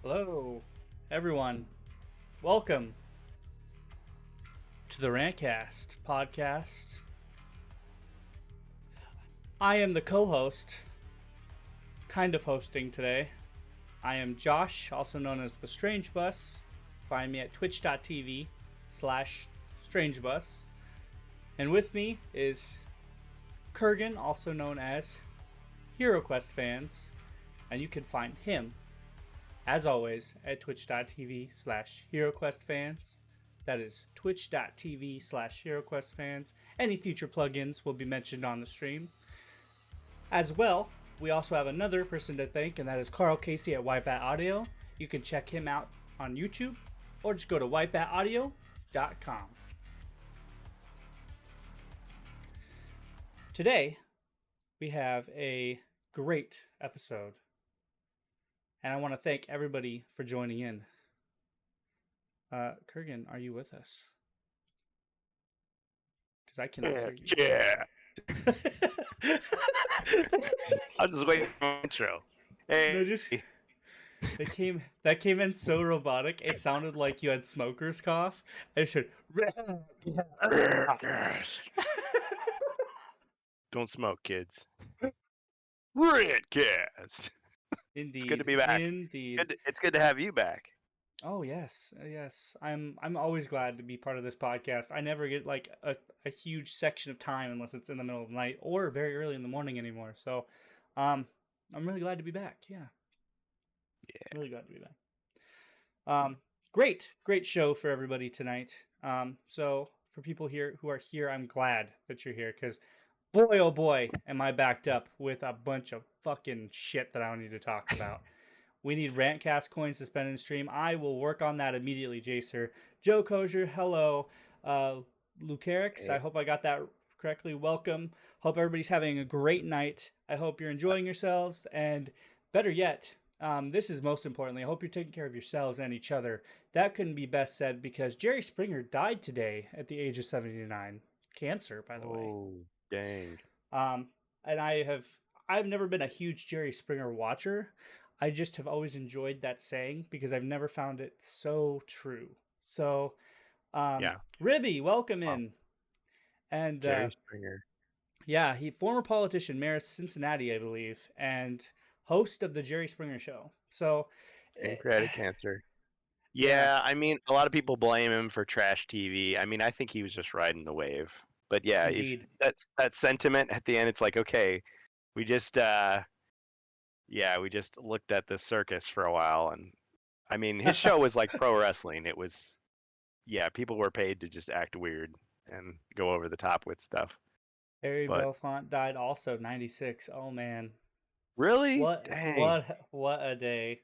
Hello, everyone. Welcome to the RANT CAST podcast. I am the co-host, kind of hosting today. I am Josh, also known as the StrangeBus. Find me at twitch.tv/StrangeBus. And with me is Kurgan, also known as HeroQuest Fans. And you can find him, as always, at twitch.tv/HeroQuestFans. That is twitch.tv/HeroQuestFans. Any future plugins will be mentioned on the stream. As well, we also have another person to thank, and that is Karl Casey at Wipeout Audio. You can check him out on YouTube, or just go to wipeoutaudio.com. Today, we have a great episode. And I want to thank everybody for joining in. Kurgan, are you with us? Because I cannot hear you. Yeah. I was just waiting for the intro. Hey. That came in so robotic. It sounded like you had smoker's cough. I said, Don't smoke, kids. RANT CAST. Indeed. It's good to be back. Indeed. It's good to have you back. Oh yes. I'm always glad to be part of this podcast. I never get like a huge section of time unless it's in the middle of the night or very early in the morning anymore. So, I'm really glad to be back. Yeah. Really glad to be back. Great show for everybody tonight. So for people here who are here, I'm glad that you're here because boy, oh boy, am I backed up with a bunch of fucking shit that I don't need to talk about. We need RANT CAST coins to spend in the stream. I will work on that immediately, Jacer. Joe Kozier, hello. Lucarix, I hope I got that correctly. Welcome. Hope everybody's having a great night. I hope you're enjoying yourselves. And better yet, this is most importantly, I hope you're taking care of yourselves and each other. That couldn't be best said because Jerry Springer died today at the age of 79. Cancer, by the way. Oh, dang. And I've never been a huge Jerry Springer watcher. I just have always enjoyed that saying because I've never found it so true. So, Ribby, welcome in. And Jerry Springer. Yeah, he former politician, mayor of Cincinnati, I believe, and host of the Jerry Springer Show. So, Pancreatic cancer. Yeah, I mean, a lot of people blame him for trash TV. I mean, I think he was just riding the wave. But yeah, if that sentiment at the end, it's like, okay, we just looked at the circus for a while, and I mean, his show was like pro wrestling. It was, people were paid to just act weird and go over the top with stuff. Harry Belafonte died also 96. Oh man, really? What a day!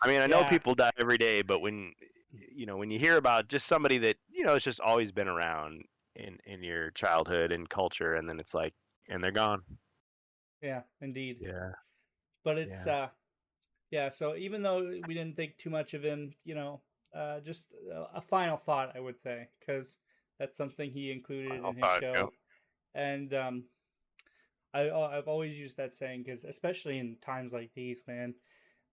I mean, I know people die every day, but when you hear about just somebody that it's just always been around in your childhood and culture, and then it's like, and they're gone. Yeah, indeed. Yeah. But it's so even though we didn't think too much of him, just a final thought, I would say, because that's something he included in his show. Yeah. And I've always used that saying because especially in times like these, man,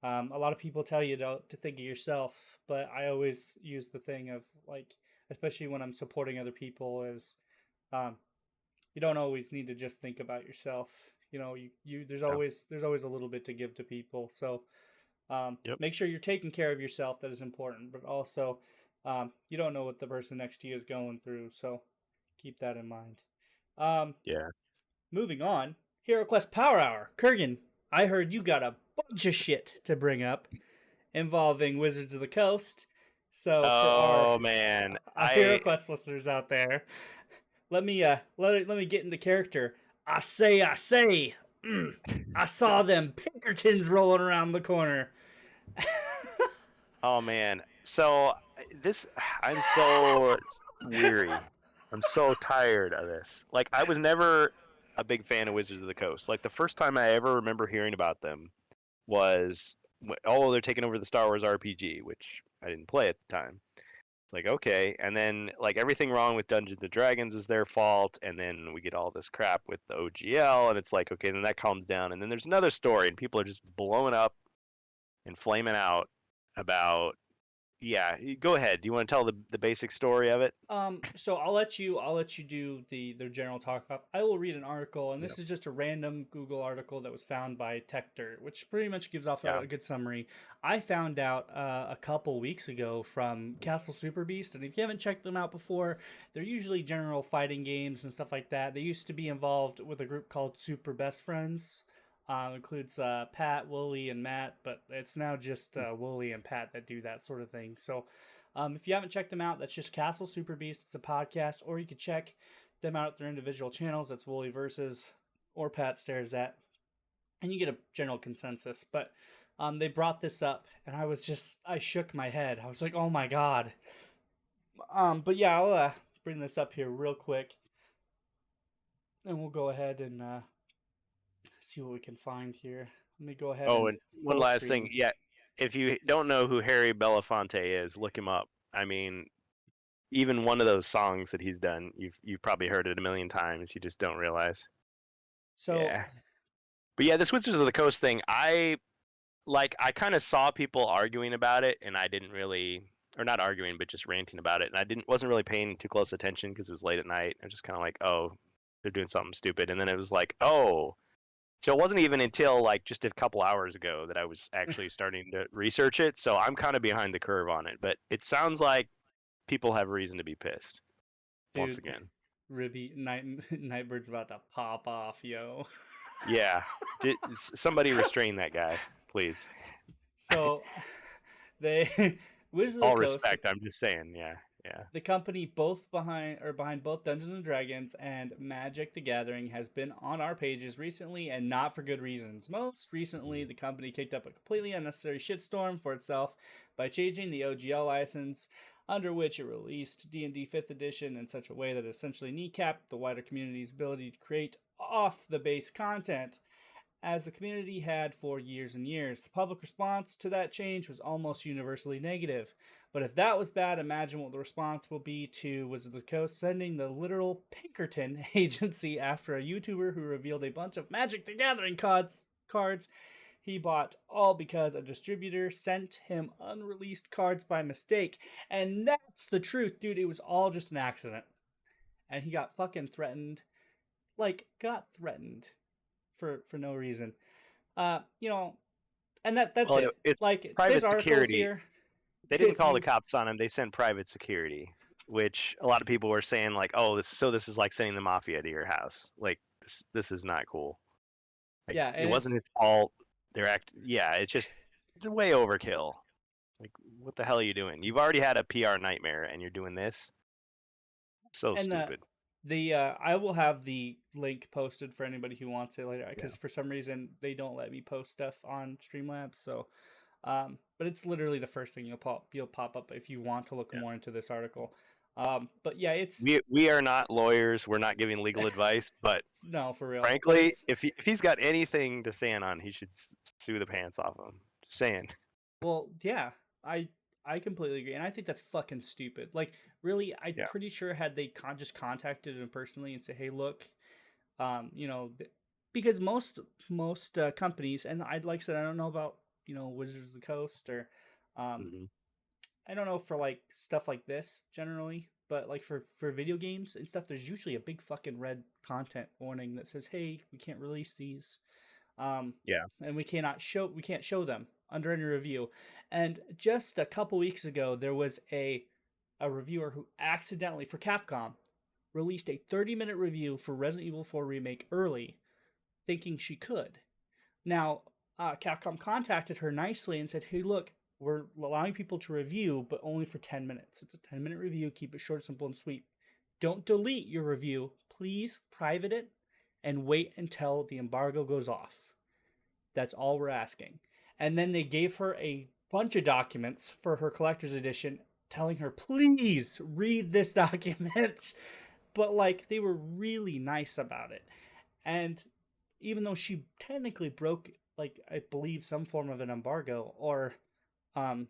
a lot of people tell you to think of yourself, but I always use the thing of like, especially when I'm supporting other people, is you don't always need to just think about yourself. There's always a little bit to give to people. So make sure you're taking care of yourself. That is important, but also you don't know what the person next to you is going through. So keep that in mind. Moving on, HeroQuest Power Hour. Kurgan, I heard you got a bunch of shit to bring up involving Wizards of the Coast. So for our HeroQuest listeners out there, let me get into character. I say, I saw them Pinkertons rolling around the corner. Oh man, so I'm so weary. I'm so tired of this. Like, I was never a big fan of Wizards of the Coast. Like, the first time I ever remember hearing about them was, they're taking over the Star Wars RPG, which I didn't play at the time. It's like, okay. And then, like, everything wrong with Dungeons & Dragons is their fault. And then we get all this crap with the OGL. And it's like, okay, then that calms down. And then there's another story, and people are just blowing up and flaming out. about. Yeah, go ahead. Do you want to tell the basic story of it? So I'll let you do the general talk off. I will read an article, and Yeah. this is just a random Google article that was found by Techdirt, which pretty much gives off Yeah. a good summary. I found out a couple weeks ago from Castle Super Beast, and if you haven't checked them out before, they're usually general fighting games and stuff like that. They used to be involved with a group called Super Best Friends. Includes Pat, Wooly, and Matt, but it's now just Wooly and Pat that do that sort of thing. So if you haven't checked them out, that's just Castle Super Beast. It's a podcast, or you could check them out at their individual channels. That's Wooly Versus or Pat Stares At, and you get a general consensus. But they brought this up, and I shook my head. I was like, oh my god. But yeah, I'll bring this up here real quick, and we'll go ahead and see what we can find here. Let me go ahead Oh, and and one full last thing. screen. Yeah, if you don't know who Harry Belafonte is, look him up. I mean, even one of those songs that he's done, you've probably heard it a million times. You just don't realize. So Yeah. But yeah, this Wizards of the Coast thing, I kind of saw people arguing about it, and I didn't really, or not arguing, but just ranting about it, and I wasn't really paying too close attention because it was late at night. I was just kind of like, oh, they're doing something stupid, and then it was like, oh, so it wasn't even until like just a couple hours ago that I was actually starting to research it. So I'm kind of behind the curve on it, but it sounds like people have reason to be pissed once dude, again. Ribby Nightbird's about to pop off, yo. Yeah, somebody restrain that guy, please. So they Wizards of the All Coast, respect, I'm just saying. Yeah, yeah. the company behind both Dungeons and Dragons and Magic the Gathering, has been on our pages recently, and not for good reasons. Most recently, Mhm. the company kicked up a completely unnecessary shitstorm for itself by changing the OGL license, under which it released D&D 5th edition in such a way that essentially kneecapped the wider community's ability to create off the base content, as the community had for years and years. The public response to that change was almost universally negative. But if that was bad, imagine what the response will be to Wizards of the Coast sending the literal Pinkerton agency after a YouTuber who revealed a bunch of Magic the Gathering cards he bought, all because a distributor sent him unreleased cards by mistake. And that's the truth, dude. It was all just an accident. And he got fucking threatened. Like, got threatened for no reason. You know, and that's Well, it. it's Like, there's private articles security. here. They didn't If call the you, cops on him. They sent private security, which a lot of people were saying like, "Oh, this is like sending the mafia to your house. Like this is not cool. Like yeah, it and wasn't it's his fault. Yeah, it's way overkill. Like what the hell are you doing? You've already had a PR nightmare and you're doing this. So and stupid. the I will have the link posted for anybody who wants it later, Yeah. because for some reason they don't let me post stuff on Streamlabs. So, but it's literally the first thing you'll pop up if you want to look Yeah. more into this article. But yeah, it's We are not lawyers. We're not giving legal advice, but no, for real. But frankly, it's if he's got anything to stand on, he should sue the pants off him. Just saying. Well, yeah, I I completely agree, and I think that's fucking stupid. Like, really, I'm Yeah. pretty sure had they just contacted him personally and say, "Hey, look, you know, because most companies, and I'd like I said, I don't know about Wizards of the Coast or um, Hmm. I don't know for like stuff like this generally, but like for video games and stuff, there's usually a big fucking red content warning that says, "Hey, we can't release these." um, Yeah. and we can't show them under any review. And just a couple weeks ago, there was a reviewer who accidentally for Capcom released a 30-minute review for Resident Evil 4 remake early, thinking she could. Now, Capcom contacted her nicely and said, "Hey, look, we're allowing people to review, but only for 10 minutes. It's a 10-minute review. Keep it short, simple, and sweet. Don't delete your review. Please private it and wait until the embargo goes off. That's all we're asking." And then they gave her a bunch of documents for her collector's edition, telling her, "Please read this document." But like, they were really nice about it. And even though she technically broke, like, I believe some form of an embargo, or um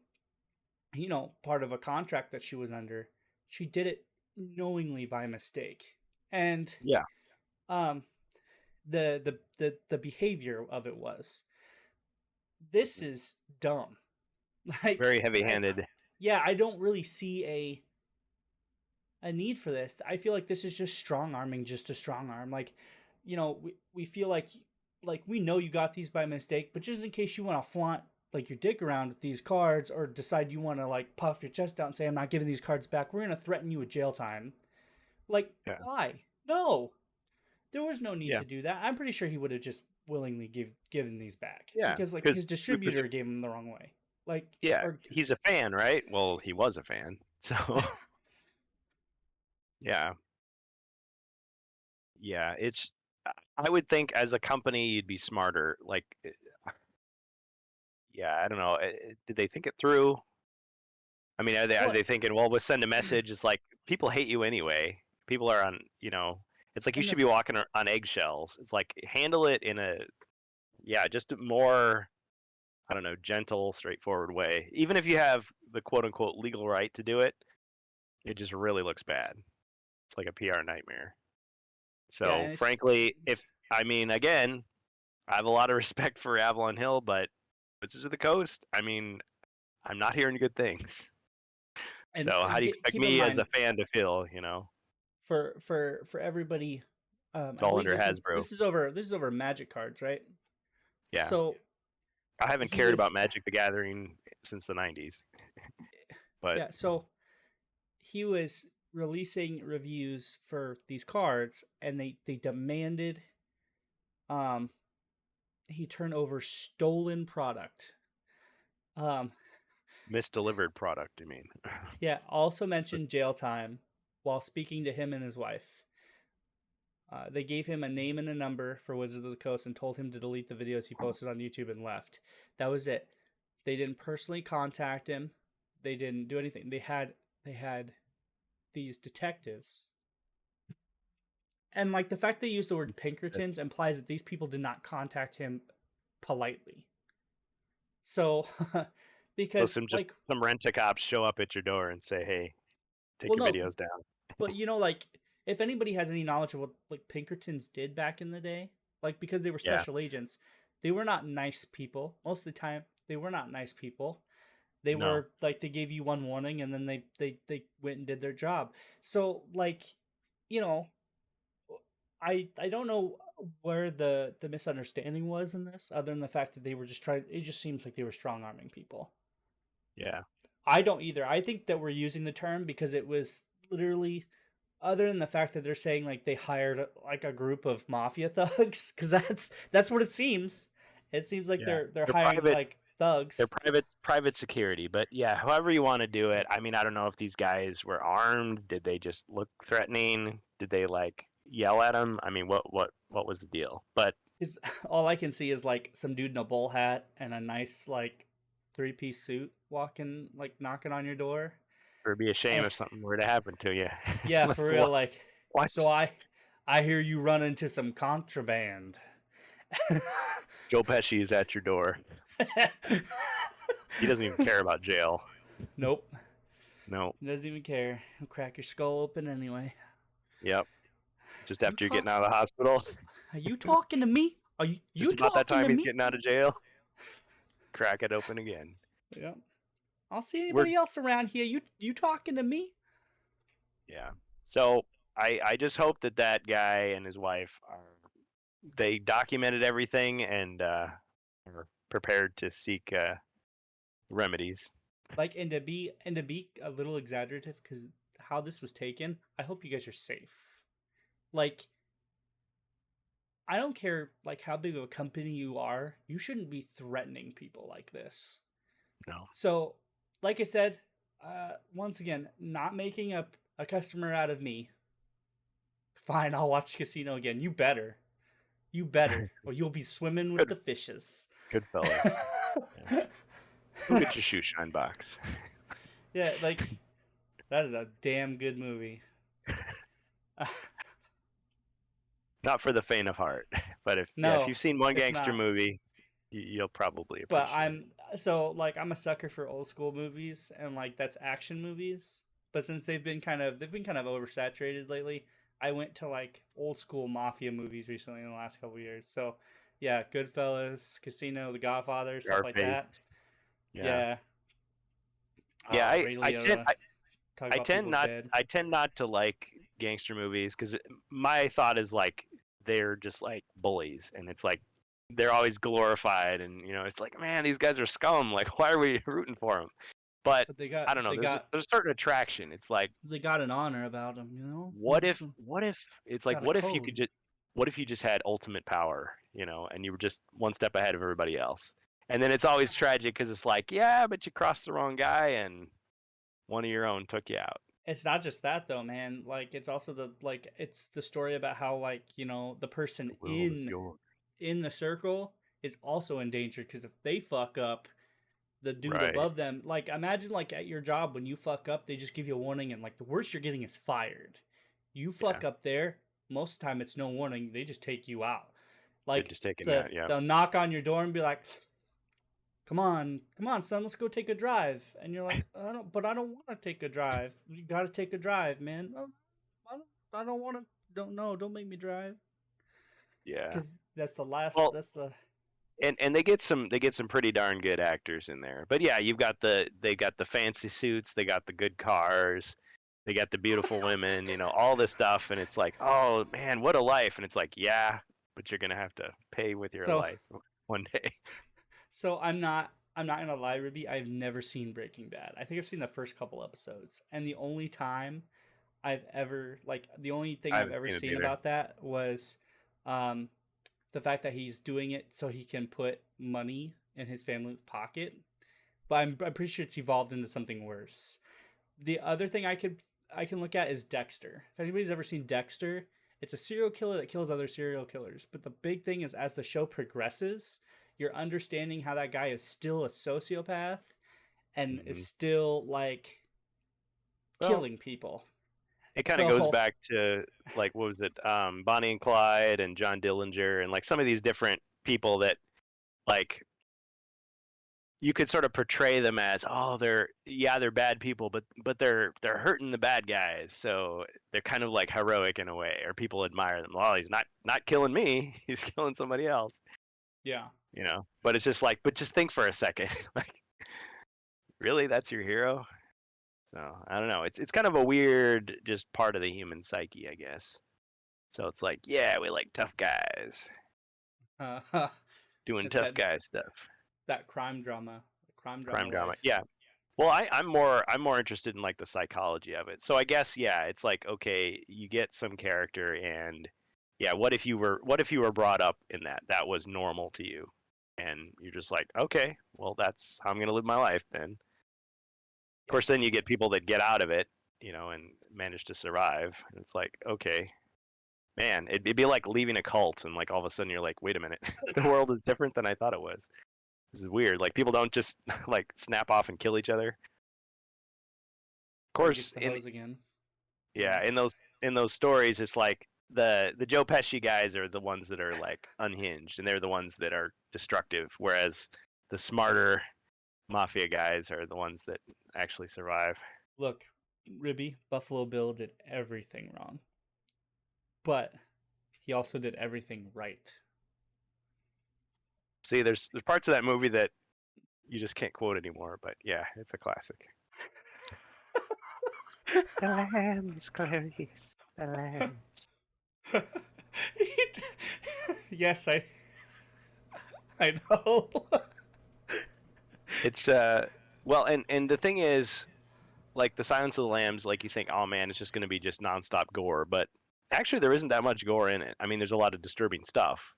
part of a contract that she was under, she did it knowingly by mistake. And Yeah. um the behavior of it was, this is dumb. Like, Very heavy-handed. I don't really see a need for this. I feel like this is just strong arming, just to strong arm. Like, we feel like we know you got these by mistake, but just in case you want to flaunt like your dick around with these cards, or decide you want to like puff your chest out and say I'm not giving these cards back, we're gonna threaten you with jail time. Like, Yeah. why? No, there was no need Yeah. to do that. I'm pretty sure he would have just willingly given these back, Yeah. because like his Because distributor gave him the wrong way. Like, yeah, or he's a fan, right? Well, he was a fan. So, yeah. Yeah, I would think as a company you'd be smarter. Like, yeah, I don't know. Did they think it through? I mean, are what? they thinking, well, we'll send a message. It's like people hate you anyway. People are on, it's like you And should be walking on eggshells. It's like handle it in just a more, I don't know, gentle, straightforward way. Even if you have the quote unquote legal right to do it, it just really looks bad. It's like a PR nightmare. Yeah, So, and frankly, again, I have a lot of respect for Avalon Hill, but Wizards of the Coast, I mean, I'm not hearing good things. So how do you expect keep in me as mind, a fan to feel? for everybody, It's I all believe under Hasbro. this is over Magic cards, right? Yeah, So I haven't he cared about was Magic the Gathering since the '90s, but yeah, so he was releasing reviews for these cards, and they demanded um he turn over stolen product. Um misdelivered product. I mean, yeah, also mentioned jail time while speaking to him and his wife. They gave him a name and a number for Wizards of the Coast and told him to delete the videos he posted on YouTube and left. That was it. They didn't personally contact him. They didn't do anything. They had these detectives. And like the fact they used the word Pinkertons implies that these people did not contact him politely. So so because like, some rent-a-cops show up at your door and say, "Hey, take well, your no, videos down." but like, if anybody has any knowledge of what like Pinkertons did back in the day, like, because they were Yeah, special agents, they were not nice people. Most of the time, they were not nice people. They no, were like, they gave you one warning and then they went and did their job. So like, you know, I don't know where the misunderstanding was in this, other than the fact that they were just trying. It just seems like they were strong arming people. yeah, I don't either. I think that we're using the term because it was literally, other than the fact that they're saying like they hired like a group of mafia thugs, because that's what it seems. It seems like yeah. they're They're hiring private. like They're thugs. private security, but yeah, however you want to do it. I mean, I don't know if these guys were armed. Did they just look threatening? Did they like yell at him? I mean, what was the deal? But Is all I can see is like some dude in a bowl hat and a nice like 3-piece suit walking, like knocking on your door. it'd be a shame Eh, if something were to happen to you. yeah, Like for real. what? Like, What? so I hear you run into some contraband. Joe Pesci is at your door. He doesn't even care about jail. Nope. No. He doesn't even care. He'll crack your skull open anyway. Yep. Just You after you're getting talk? out of the hospital. Are you talking to me? Are you Just about that talking time to he's me? getting out of jail. Crack it open again. Yeah. I'll see We're anybody else around here. You talking to me? yeah. So I just hope that guy and his wife they documented everything and are prepared to seek remedies. Like, and to be a little exaggerative, because how this was taken, I hope you guys are safe. Like, I don't care like how big of a company you are, you shouldn't be threatening people like this. No. So, like I said, once again, not making a customer out of me. Fine, I'll watch Casino again. You better. You better. Or you'll be swimming with Good the fishes. good fellas. Yeah. Go get your shoe shine box. Yeah, like, that is a damn good movie. Not for the faint of heart. But if No, you've seen one it's gangster not. movie, you'll probably But appreciate it. I'm a sucker for old school movies, and like that's action movies. But since they've been kind of oversaturated lately, I went to like old school mafia movies recently in the last couple of years. So yeah, Goodfellas, Casino, The Godfather, stuff like Scarface. that. Yeah. Yeah. Yeah, Ah, Ray Liotta. Talk I about tend people's not dead. I tend not to like gangster movies because my thought is like they're just like bullies, and it's like they're always glorified, and it's like, man, these guys are scum. Like, why are we rooting for them? But But I don't know. There's a certain attraction. It's like, they got an honor about them, you know. what if it's like, Got a code. what if you just had ultimate power, and you were just one step ahead of everybody else? And then it's always tragic because it's like, yeah, but you crossed the wrong guy, and one of your own took you out. It's not just that though, man. Like it's also it's the story about how the person The world is yours. in the circle is also in danger because if they fuck up, the dude Right. above them, like imagine like at your job when you fuck up, they just give you a warning and like the worst you're getting is fired. You Yeah. fuck up there, most of the time it's no warning, they just take you out. They're Like just taking you out. Yeah. they'll knock on your door and be like, come on, son, let's go take a drive. And you're like, I don't want to take a drive. You got to take a drive, man. Oh, I don't want to. Don't make me drive. Yeah. Because that's the last. Well, That's the. and they get some pretty darn good actors in there. But yeah, they got the fancy suits, they got the good cars, they got the beautiful women, all this stuff, and it's like, oh man, what a life. And it's like, yeah, but you're gonna have to pay with your So life one day. so I'm not. I'm not gonna lie, Ruby. I've never seen Breaking Bad. I think I've seen the first couple episodes, and the only time the only thing I I've haven't ever seen it seen either. about that was, um, the fact that he's doing it so he can put money in his family's pocket. But I'm pretty sure it's evolved into something worse. The other thing I can look at is Dexter. If anybody's ever seen Dexter, it's a serial killer that kills other serial killers. But the big thing is as the show progresses, you're understanding how that guy is still a sociopath and is Hmm. still like Well, killing people. it kind of goes So back to, like, what was it, Bonnie and Clyde and John Dillinger, and like some of these different people that, like, you could sort of portray them as, oh, they're bad people, but they're hurting the bad guys, so they're kind of like heroic in a way, or people admire them. Well, he's not killing me, he's killing somebody else, yeah. But it's just like, but just think for a second, like, really, that's your hero? So I don't know. It's kind of a weird, just part of the human psyche, I guess. So it's like, yeah, we like tough guys Uh, doing it's tough guy stuff, that crime drama, crime drama crime drama. life. Yeah. Well, I'm more interested in like the psychology of it. So I guess, yeah, it's like, okay, you get some character, and yeah, what if you were brought up in that was normal to you, and you're just like, okay, well, that's how I'm gonna live my life then. Of Yeah. course, then you get people that get out of it, and manage to survive, and it's like, okay, man, it'd be like leaving a cult, and like all of a sudden you're like, wait a minute, the world is different than I thought it was. This is weird. Like, people don't just like snap off and kill each other. Of Or course, gets the hose again. yeah, in those stories, it's like the Joe Pesci guys are the ones that are like unhinged, and they're the ones that are destructive, whereas the smarter mafia guys are the ones that actually survive. Look, Ribby, Buffalo Bill did everything wrong, but he also did everything right. See, there's parts of that movie that you just can't quote anymore, but yeah, it's a classic. The lambs, Clarice, the lambs. Yes, I know. It's well, and the thing is, like, the Silence of the Lambs, like, you think, oh man, it's just going to be just nonstop gore, but actually there isn't that much gore in it. I mean, there's a lot of disturbing stuff,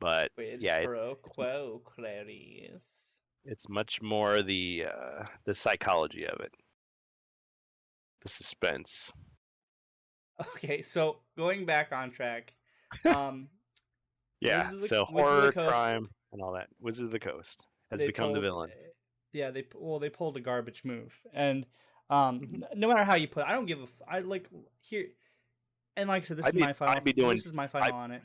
but Quid yeah, pro quo, Clarice. it's much more the psychology of it, the suspense. Okay, so going back on track, um, Yeah, so Wizard of the horror, Coast. crime, and all that. Wizard of the Coast has They become the pulled, villain. yeah, they pulled a garbage move, and Mhm. no matter how you put it, I don't give I like here, and like I said, I'd be I'd be doing this is my I final on it.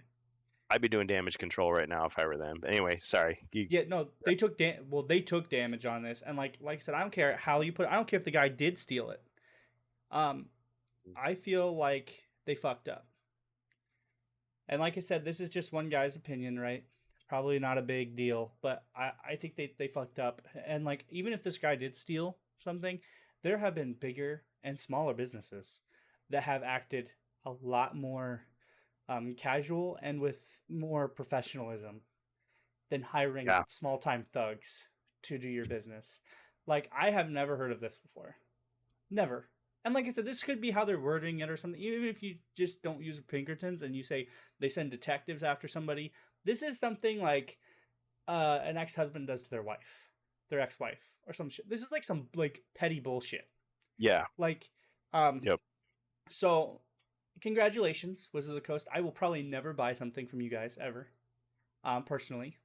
I'd be doing damage control right now if I were them. But anyway, sorry. Yeah, no, they took they took damage on this, and like I said, I don't care how you put it. I don't care if the guy did steal it. Um, I feel like they fucked up, and like I said, this is just one guy's opinion, right? Probably not a big deal, but I think they fucked up, and like even if this guy did steal, something, there have been bigger and smaller businesses that have acted a lot more casual and with more professionalism than hiring Yeah. small time thugs to do your business. Like, I have never heard of this before. Never. And like I said, this could be how they're wording it or something. Even if you just don't use Pinkertons and you say they send detectives after somebody, this is something like an ex-husband does to their wife, their ex-wife, or some shit. This is like some like petty bullshit. Yeah. Like, um, Yep. so congratulations, Wizards of the Coast. I will probably never buy something from you guys ever, personally.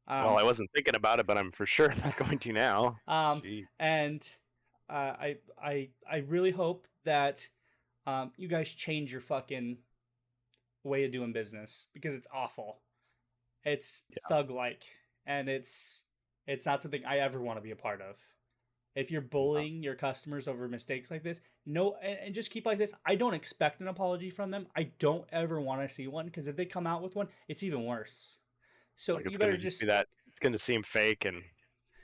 Well, Um, I wasn't thinking about it, but I'm for sure not going to now. um, Gee. and I really hope that you guys change your fucking way of doing business because it's awful. It's Yeah. thug like, and it's not something I ever want to be a part of. If you're No. bullying your customers over mistakes like this, no, and just keep like this. I don't expect an apology from them. I don't ever want to see one because if they come out with one, it's even worse. So Like you it's better gonna just be just, that. It's gonna seem fake, and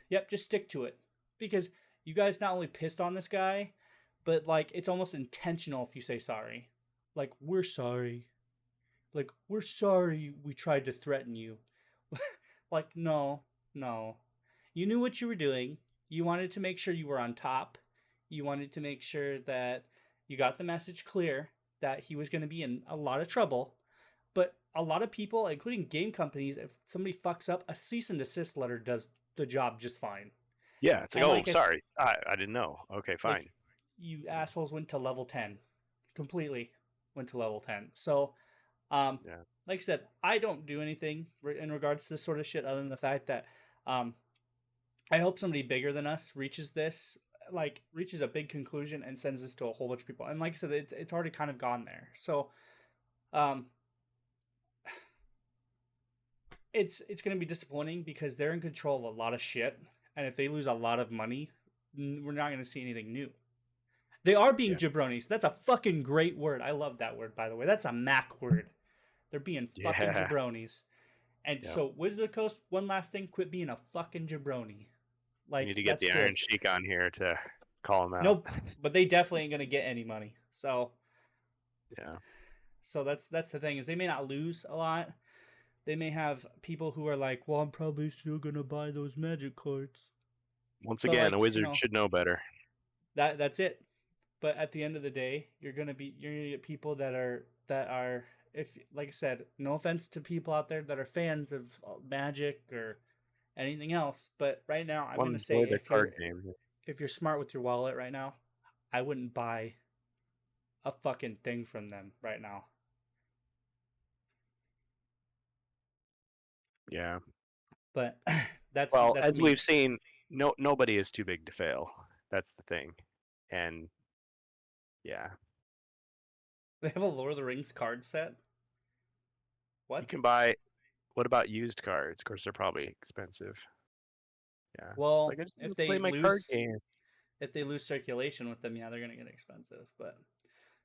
yep, just stick to it because you guys not only pissed on this guy, but like it's almost intentional if you say sorry. Like, we're sorry. Like, we're sorry we tried to threaten you. Like, no, no. You knew what you were doing. You wanted to make sure you were on top. You wanted to make sure that you got the message clear that he was going to be in a lot of trouble. But a lot of people, including game companies, if somebody fucks up, a cease and desist letter does the job just fine. yeah, it's like, And oh, like sorry, I didn't know. Okay, like fine. you assholes went to level 10, completely went to level 10. So um, Yeah. like I said, I don't do anything in regards to this sort of shit other than the fact that um, I hope somebody bigger than us reaches this, like reaches a big conclusion and sends this to a whole bunch of people. And like I said, it's already kind of gone there. So um, it's going to be disappointing because they're in control of a lot of shit, and if they lose a lot of money, we're not going to see anything new. They are being Yeah. jabronis. That's a fucking great word. I love that word, by the way. That's a Mac word. They're being fucking Yeah. jabronis. And Yeah. so, Wizard of the Coast, one last thing, quit being a fucking jabroni. We need Like, to get that's the Iron good. Sheik on here to call him out. Nope, but they definitely ain't gonna get any money. So, Yeah. that's the thing is they may not lose a lot. They may have people who are like, well, I'm probably still gonna buy those magic cards. Once But again, a like, wizard should know better. that's it. But at the end of the day, you're gonna get people that are if like I said, no offense to people out there that are fans of Magic or anything else, but right now I'm Want to gonna say enjoy the card game. if you're smart with your wallet right now, I wouldn't buy a fucking thing from them right now. Yeah. But Well, that's as we've me. seen, nobody is too big to fail. That's the thing. And yeah, They have a Lord of the Rings card set. you What? can buy. What about used cards? Of course, they're probably expensive. Yeah. It's like Well, I just want to play my card game. if they lose circulation with them, yeah, they're gonna get expensive. But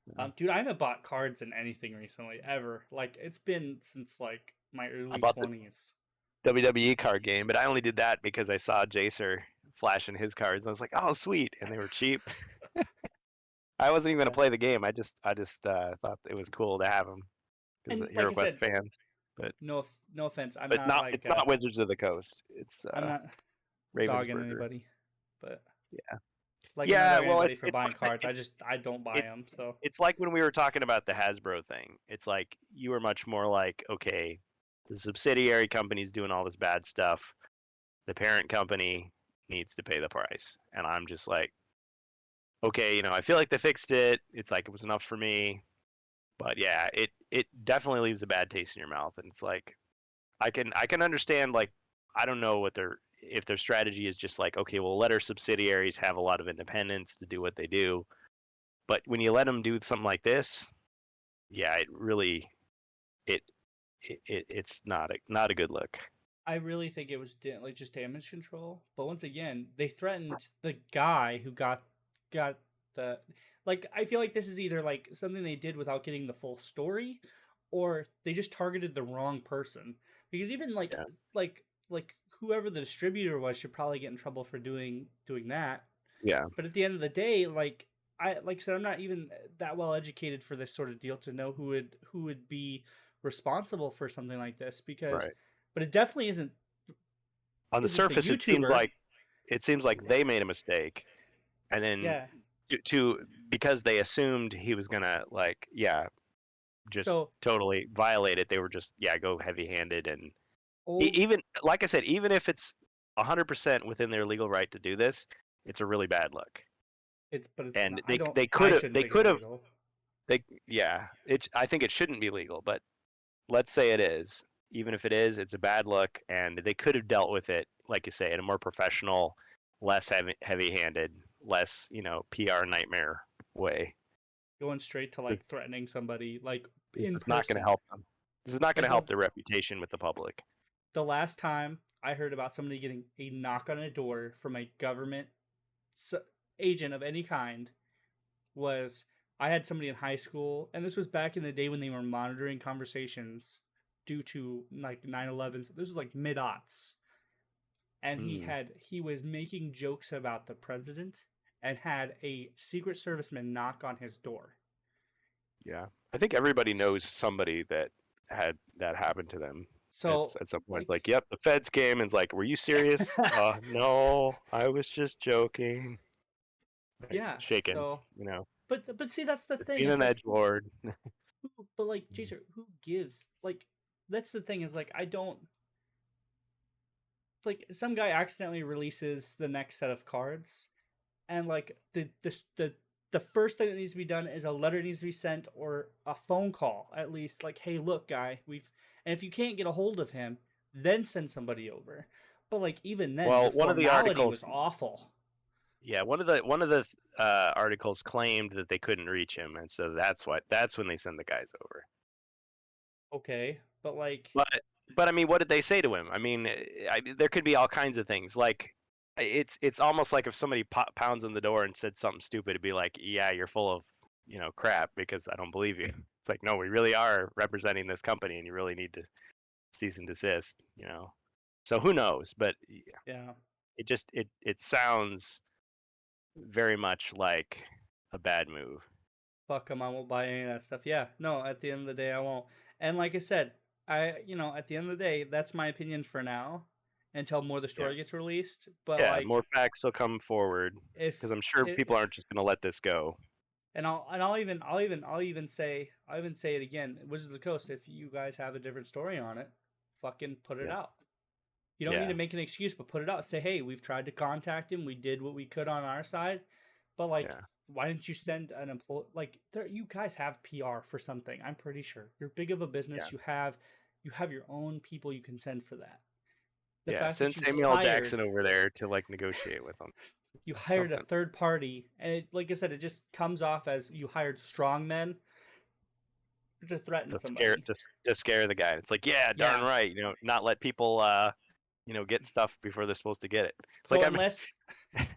Yeah. dude, I haven't bought cards in anything recently ever. Like it's been since like my I early bought the 20s. WWE card game, but I only did that because I saw Jacer flashing his cards. And I was like, oh, sweet, and they were cheap. I wasn't even gonna Yeah, play the game. I just thought it was cool to have them because a and like I HeroQuest said, fan. But no offense, I'm but not not like it's not Wizards of the Coast. It's I'm not dogging Ravensburger. anybody, but Yeah. like I'm not Yeah. dogging Well, anybody for it's buying like cards. I don't buy it, them. So it's like when we were talking about the Hasbro thing. It's like you were much more like, okay, the subsidiary company's doing all this bad stuff. The parent company needs to pay the price. And I'm just like, okay, I feel like they fixed it. It's like it was enough for me. But yeah, it definitely leaves a bad taste in your mouth. And it's like I can understand like I don't know what their if their strategy is just like, okay, we'll let our subsidiaries have a lot of independence to do what they do. But when you let them do something like this, yeah, it really it, it's not a good look. I really think it was like just damage control. But once again, they threatened the guy who got the like. I feel like this is either like something they did without getting the full story, or they just targeted the wrong person. Because even like Yeah. like like whoever the distributor was should probably get in trouble for doing that. Yeah. But at the end of the day, like I said, I'm not even that well educated for this sort of deal to know who would be responsible for something like this because, Right. but it definitely On the isn't the surface, YouTuber. it seems like they made a mistake, and then Yeah. because they assumed he was gonna just So totally violate it. They were just go heavy-handed, and old even like I said, even if it's 100% within their legal right to do this, it's a really bad look. it's And not. I don't. they I could have shouldn't think it's legal. I think it shouldn't be legal, but let's say it is. Even if it is, it's a bad look, and they could have dealt with it, like you say, in a more professional, less heavy-handed, less PR nightmare way. Going straight to like threatening somebody like in It's not going to person. help them. This is not going Like to help their reputation with the public. the last time I heard about somebody getting a knock on a door from a government agent of any kind was I had somebody in high school, and this was back in the day when they were monitoring conversations due to like 9/11. So this was like mid aughts, and Mm, he was making jokes about the president and had a Secret Serviceman knock on his door. yeah, I think everybody knows somebody that had that happen to them. It's So at some point like like, yep, the feds came and it's like, were you serious? No, I was just joking. Like, yeah, shaking, so you know, but see that's the thing being is an like edgelord. but like Jason, who gives like that's the thing is like I don't like some guy accidentally releases the next set of cards and like the first thing that needs to be done is a letter needs to be sent or a phone call at least like hey look guy we've and if you can't get a hold of him then send somebody over but like even then your Well, one of the formality articles, was awful. yeah, one of the articles claimed that they couldn't reach him, and so that's when they send the guys over. Okay, but like But I mean, what did they say to him? I mean, there could be all kinds of things. Like it's almost like if somebody pounds on the door and said something stupid, it'd be like, yeah, you're full of crap because I don't believe you. It's like, no, we really are representing this company, and you really need to cease and desist. So who knows? But yeah it sounds very much like a bad move. fuck him I won't buy any of that stuff. Yeah, no, at the end of the day I won't. And like I said, I at the end of the day that's my opinion for now until more of the Yeah, story gets released but yeah. like More facts will come forward because if I'm sure it, people aren't just going to let this go. and I'll even say it again. Wizards of the Coast, if you guys have a different story on it, fucking put it Yeah, out. You don't need yeah, to make an excuse, but put it out. Say, hey, we've tried to contact him. We did what we could on our side, but like, yeah, why didn't you send an employee? Like, you guys have PR for something. I'm pretty sure you're big of a yeah. business. You have your own people you can send for that. The Yeah, fact send that Samuel L. Jackson over there to like negotiate with them. you hired a Something third party, and like I said, it just comes off as you hired strong men to threaten to scare somebody. to scare the guy. It's like, yeah, darn Yeah. right. Not let people get stuff before they're supposed to get it. Like So I mean,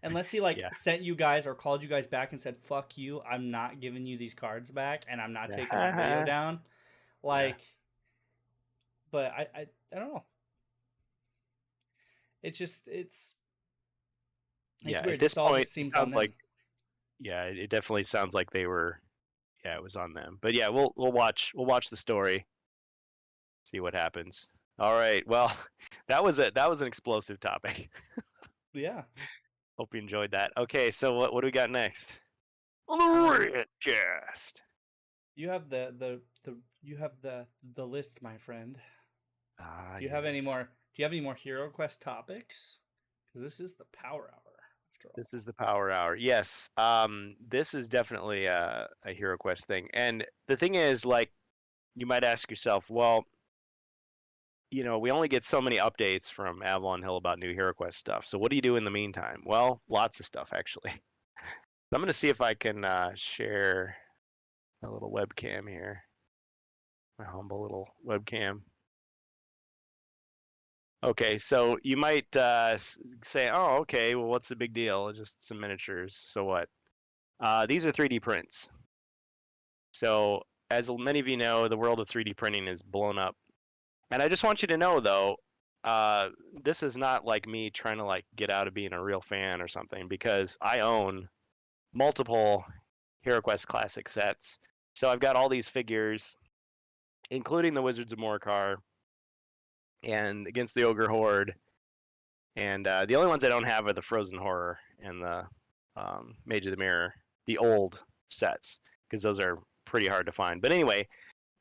unless he like yeah, sent you guys or called you guys back and said fuck you, I'm not giving you these cards back and I'm not taking that video yeah, down. yeah, Like, but I don't know. It's just it's yeah. weird. At this Just all point, just it seems on sounds like them. it definitely sounds like they were. Yeah, it was on them. But yeah, we'll watch the story, see what happens. All right. Well, that was an explosive topic. Yeah. Hope you enjoyed that. Okay, so what do we got next? On Um, the RANT CAST. you have the list, my friend. Ah, Do you have any yes. more? Do you have any more HeroQuest topics? Because this is the Power Hour after all. This is the Power Hour. Yes. This is definitely a HeroQuest thing. And the thing is, like, you might ask yourself, well, we only get so many updates from Avalon Hill about new HeroQuest stuff. So what do you do in the meantime? Well, lots of stuff, actually. So I'm going to see if I can share a little webcam here. My humble little webcam. Okay, so you might say, oh, okay, well, what's the big deal? Just some miniatures. So what? These are 3D prints. So, as many of you know, the world of 3D printing is blown up. And I just want you to know, though, this is not like me trying to like get out of being a real fan or something, because I own multiple HeroQuest Classic sets. So I've got all these figures, including the Wizards of Morcar and Against the Ogre Horde. And the only ones I don't have are the Frozen Horror and the Mage of the Mirror, the old sets, because those are pretty hard to find. But anyway,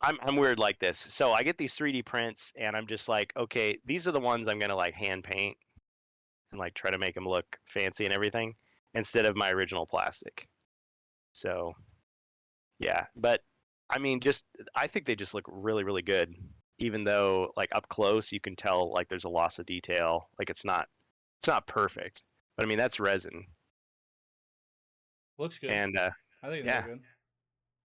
I'm weird like this. So I get these 3D prints, and I'm just like, okay, these are the ones I'm gonna like hand paint and like try to make them look fancy and everything, instead of my original plastic. So yeah, but I mean, I think they just look really, really good. Even though like up close you can tell like there's a loss of detail, like it's not perfect. But I mean that's resin, Looks good. and I think they look yeah, good.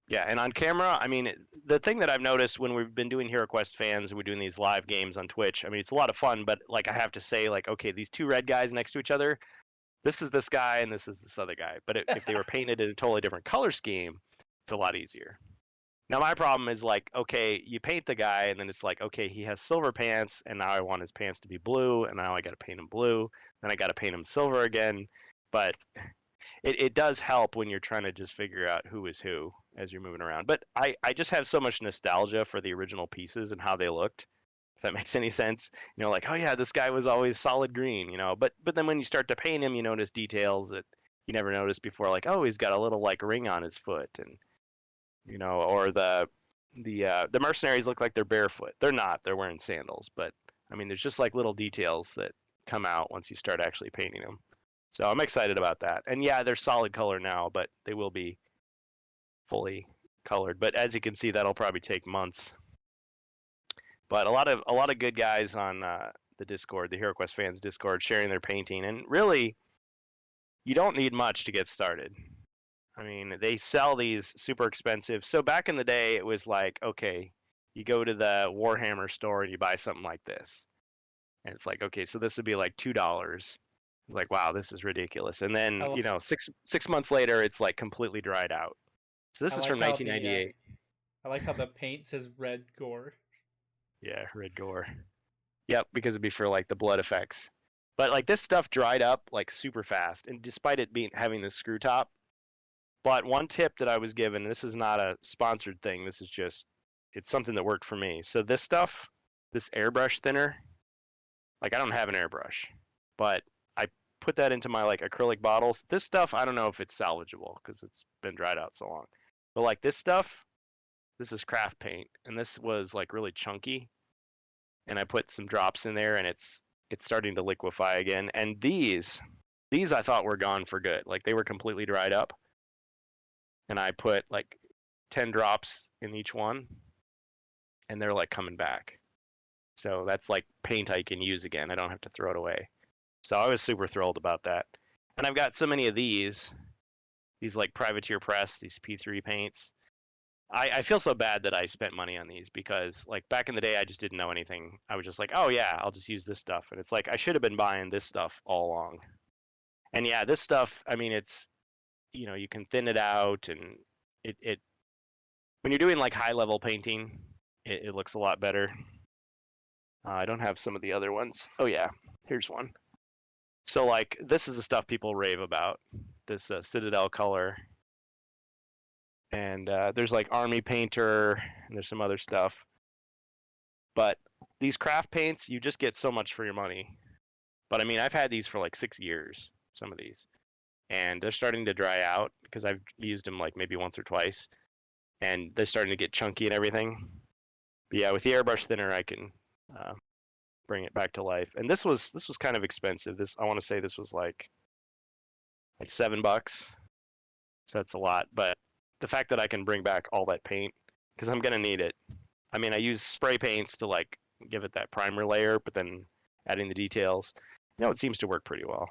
yeah, and on camera, I mean, the thing that I've noticed when we've been doing HeroQuest fans and we're doing these live games on Twitch, I mean, it's a lot of fun, but like I have to say, like, okay, these two red guys next to each other, this is this guy and this is this other guy. But if they were painted in a totally different color scheme, it's a lot easier. Now my problem is like, okay, you paint the guy and then it's like, okay, he has silver pants and now I want his pants to be blue and now I got to paint him blue, then I got to paint him silver again. But it does help when you're trying to just figure out who is who as you're moving around. But I just have so much nostalgia for the original pieces and how they looked. If that makes any sense, like, oh yeah, this guy was always solid green, But then when you start to paint him, you notice details that you never noticed before, like, oh, he's got a little like ring on his foot, and or the mercenaries look like they're barefoot. They're not. They're wearing sandals. But I mean, there's just like little details that come out once you start actually painting them. So I'm excited about that. And yeah, they're solid color now, but they will be fully colored. But as you can see, that'll probably take months. But a lot of good guys on the Discord, the HeroQuest fans Discord, sharing their painting. And really, you don't need much to get started. I mean, they sell these super expensive. So back in the day, it was like, okay, you go to the Warhammer store and you buy something like this. And it's like, okay, so this would be like $2. Like, wow, this is ridiculous. And I, then, li- 6 months later, it's like completely dried out. So this I is like from how the 1998. I like how the paint says red gore. Yeah, red gore. Yep, because it'd be for like the blood effects. But like this stuff dried up like super fast, and despite it having the screw top. But one tip that I was given, this is not a sponsored thing. This is just it's something that worked for me. So this stuff, this airbrush thinner, like I don't have an airbrush, but I put that into my like acrylic bottles. This stuff, I don't know if it's salvageable because it's been dried out so long. But like this stuff, this is craft paint, and this was like really chunky. And I put some drops in there, and it's starting to liquefy again. And these I thought were gone for good. Like they were completely dried up. And I put like 10 drops in each one, and they're like coming back. So that's like paint I can use again. I don't have to throw it away. So I was super thrilled about that. And I've got so many of these like Privateer Press, these P3 paints. I feel so bad that I spent money on these because like back in the day I just didn't know anything. I was just like, oh yeah, I'll just use this stuff. And it's like I should have been buying this stuff all along. And yeah, this stuff, I mean it's you can thin it out, and it when you're doing like high level painting, it looks a lot better. I don't have some of the other ones. Oh yeah, here's one. So like this is the stuff people rave about. This Citadel color, and there's like Army Painter, and there's some other stuff. But these craft paints, you just get so much for your money. But I mean, I've had these for like 6 years, some of these, and they're starting to dry out because I've used them like maybe once or twice, and they're starting to get chunky and everything. But yeah, with the airbrush thinner, I can uh, bring it back to life. And this was kind of expensive. This I want to say this was like $7, so that's a lot. But the fact that I can bring back all that paint, because I'm gonna need it. I mean, I use spray paints to like give it that primer layer, but then adding the details, it seems to work pretty well.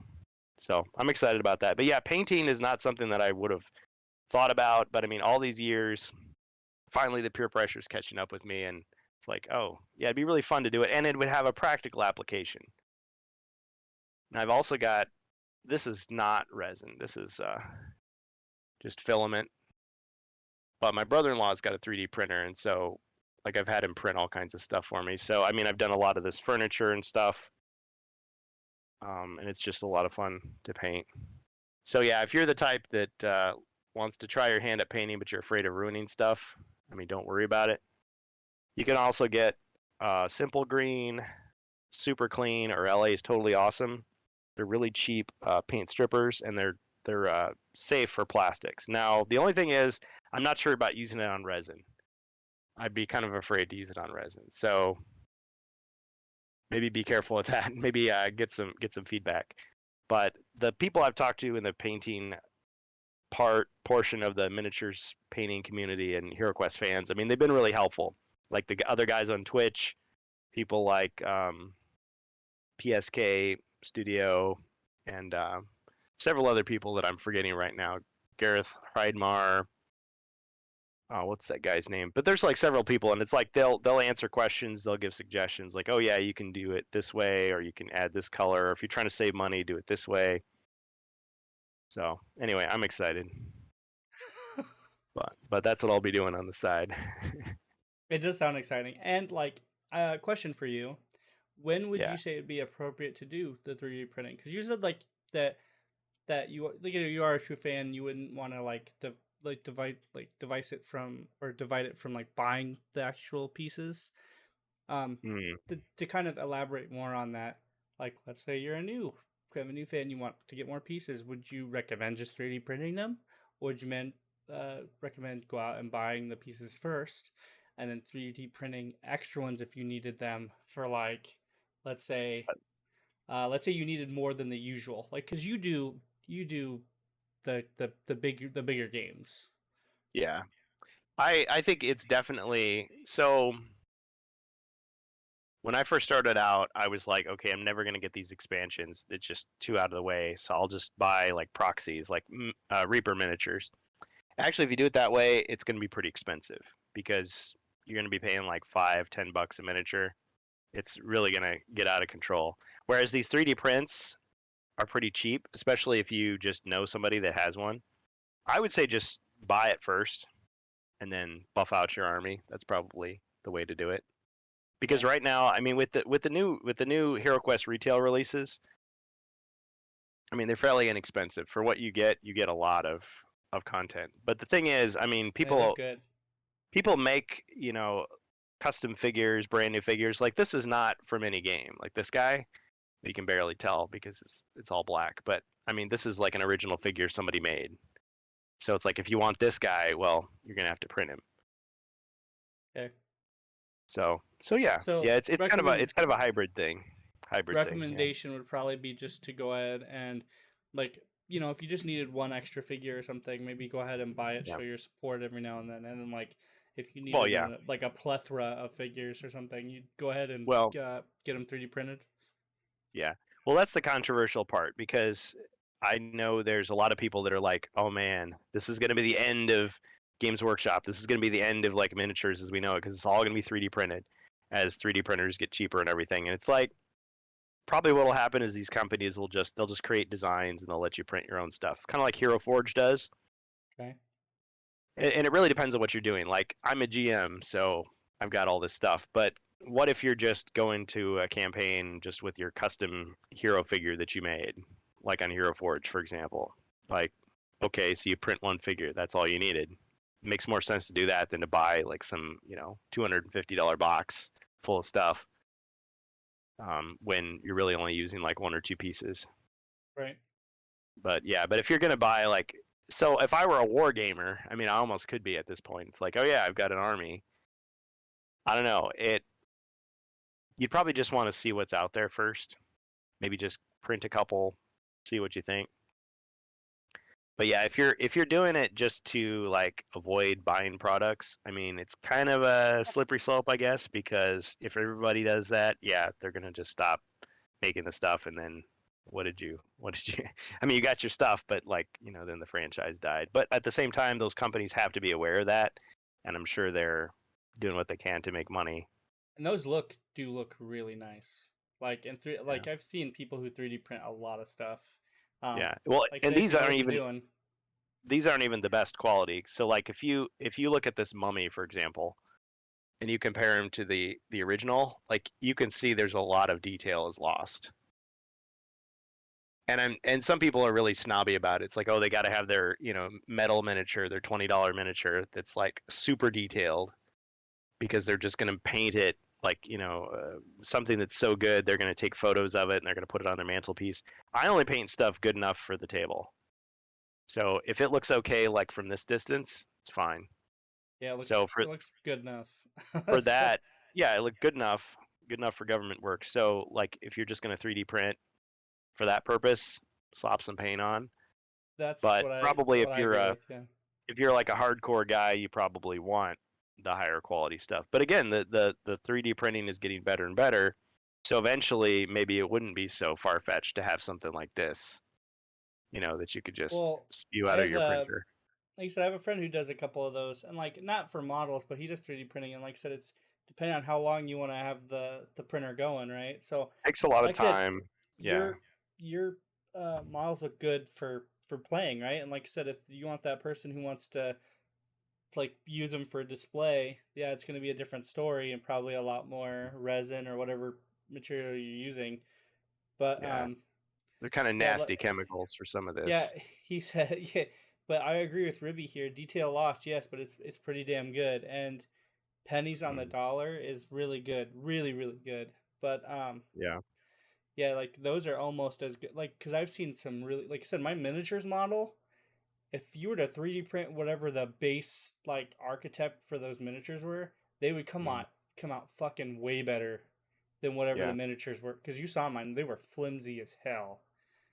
So I'm excited about that. But yeah, painting is not something that I would have thought about. But I mean, all these years, finally the peer pressure is catching up with me, and it's like, oh yeah, it'd be really fun to do it, and it would have a practical application. And I've also got, this is not resin, this is just filament. But my brother-in-law's got a 3D printer, and so Like I've had him print all kinds of stuff for me. So I mean, I've done a lot of this furniture and stuff, and it's just a lot of fun to paint. So yeah, if you're the type that wants to try your hand at painting, but you're afraid of ruining stuff, I mean, don't worry about it. You can also get Simple Green, Super Clean, or LA is Totally Awesome. They're really cheap paint strippers, and they're safe for plastics. Now, the only thing is, I'm not sure about using it on resin. I'd be kind of afraid to use it on resin. So maybe be careful with that. Maybe get some feedback. But the people I've talked to in the painting portion of the miniatures painting community and HeroQuest fans, I mean, they've been really helpful. Like the other guys on Twitch, people like PSK Studio, and several other people that I'm forgetting right now. Gareth Hreidmar. Oh, what's that guy's name? But there's like several people, and it's like they'll answer questions, they'll give suggestions, like, oh yeah, you can do it this way, or you can add this color. Or if you're trying to save money, do it this way. So anyway, I'm excited, but that's what I'll be doing on the side. It does sound exciting. And like, question for you: when would Yeah. you say it'd be appropriate to do the 3D printing? Because you said like that you like, you are a true fan. You wouldn't want to like divide it from like buying the actual pieces. Hmm. To kind of elaborate more on that, like let's say you're kind of a new fan, you want to get more pieces. Would you recommend just 3D printing them, or would you recommend go out and buying the pieces first, and then 3D printing extra ones if you needed them for like, let's say, you needed more than the usual, like because you do the bigger games. Yeah. I think it's definitely so. When I first started out, I was like, okay, I'm never going to get these expansions. It's just too out of the way. So I'll just buy like proxies, like Reaper miniatures. Actually, if you do it that way, it's going to be pretty expensive because you're going to be paying like $5-10 a miniature. It's really going to get out of control. Whereas these 3D prints are pretty cheap, especially if you just know somebody that has one. I would say just buy it first and then buff out your army. That's probably the way to do it. Because Okay. right now, I mean, with the new HeroQuest retail releases, I mean, they're fairly inexpensive for what you get. You get a lot of content. But the thing is, I mean, They look people good. people make custom figures, brand new figures. Like this is not from any game. Like this guy, you can barely tell because it's all black. But I mean, this is like an original figure somebody made. So it's like if you want this guy, well, you're gonna have to print him. Okay. So yeah, So yeah. It's kind of a recommend it's kind of a hybrid thing. Hybrid thing. Yeah. recommendation would probably be just to go ahead and, like, if you just needed one extra figure or something, maybe go ahead and buy it, Yeah. show your support every now and then like if you Well, needed yeah. like a plethora of figures or something, you'd go ahead and Well, get them 3D printed. yeah. Well, that's the controversial part because I know there's a lot of people that are like, "Oh man, this is going to be the end of Games Workshop. This is going to be the end of like miniatures as we know it because it's all going to be 3D printed as 3D printers get cheaper and everything." And it's like probably what will happen is these companies they'll just create designs and they'll let you print your own stuff, kind of like Hero Forge does. Okay. And it really depends on what you're doing. Like I'm a GM, so I've got all this stuff. But what if you're just going to a campaign just with your custom hero figure that you made, like on Hero Forge, for example? Like, okay, so you print one figure. That's all you needed. It makes more sense to do that than to buy like some, $250 box full of stuff when you're really only using like one or two pieces. Right. But yeah, but if you're gonna buy like, so if I were a war gamer, I mean, I almost could be at this point. It's like, oh yeah, I've got an army. I don't know. You'd probably just want to see what's out there first. Maybe just print a couple, see what you think. But yeah, if you're doing it just to like avoid buying products, I mean, it's kind of a slippery slope, I guess, because if everybody does that, yeah, they're gonna just stop making the stuff, and then what did you I mean, you got your stuff, but like, then the franchise died. But at the same time, those companies have to be aware of that, and I'm sure they're doing what they can to make money. And those look really nice. Like in three, Yeah. like I've seen people who 3D print a lot of stuff. Yeah. Well, Like and say if you know what you're doing. these aren't even the best quality. So like if you look at this mummy, for example, and you compare them to the original, like you can see there's a lot of detail is lost. And some people are really snobby about it. It's like, oh, they got to have their, metal miniature, their $20 miniature that's like super detailed because they're just going to paint it like, something that's so good they're going to take photos of it and they're going to put it on their mantelpiece. I only paint stuff good enough for the table. So if it looks okay, like from this distance, it's fine. Yeah, So it looks good enough. for So that, yeah, it looked good enough for government work. So like if you're just going to 3D print for that purpose, slap some paint on. that's But probably what I agree with. Yeah. if you're like a hardcore guy, you probably want the higher quality stuff. But again, the 3D printing is getting better and better. So eventually, maybe it wouldn't be so far fetched to have something like this, that you could just Well, spew I out of have your printer. like I said, I have a friend who does a couple of those, and like not for models, but he does 3D printing, and like I said, it's depending on how long you want to have the printer going, right? So, Takes a lot of like I said, time. Yeah, your models look good for playing, right? And like I said, if you want that person who wants to like use them for display, yeah, it's going to be a different story and probably a lot more resin or whatever material you're using. But yeah. They're kind of yeah, nasty chemicals for some of yeah, this. he said, yeah, but I agree with Ribby here. Detail lost, yes, but it's pretty damn good. And pennies on the Mm, dollar is really good, really really good. But yeah. yeah, like those are almost as good. Like because I've seen some really, like I said, my miniatures model. If you were to 3D print whatever the base like architect for those miniatures were, they would Mm, come out fucking way better than whatever the yeah. miniatures were. Because you saw mine, they were flimsy as hell.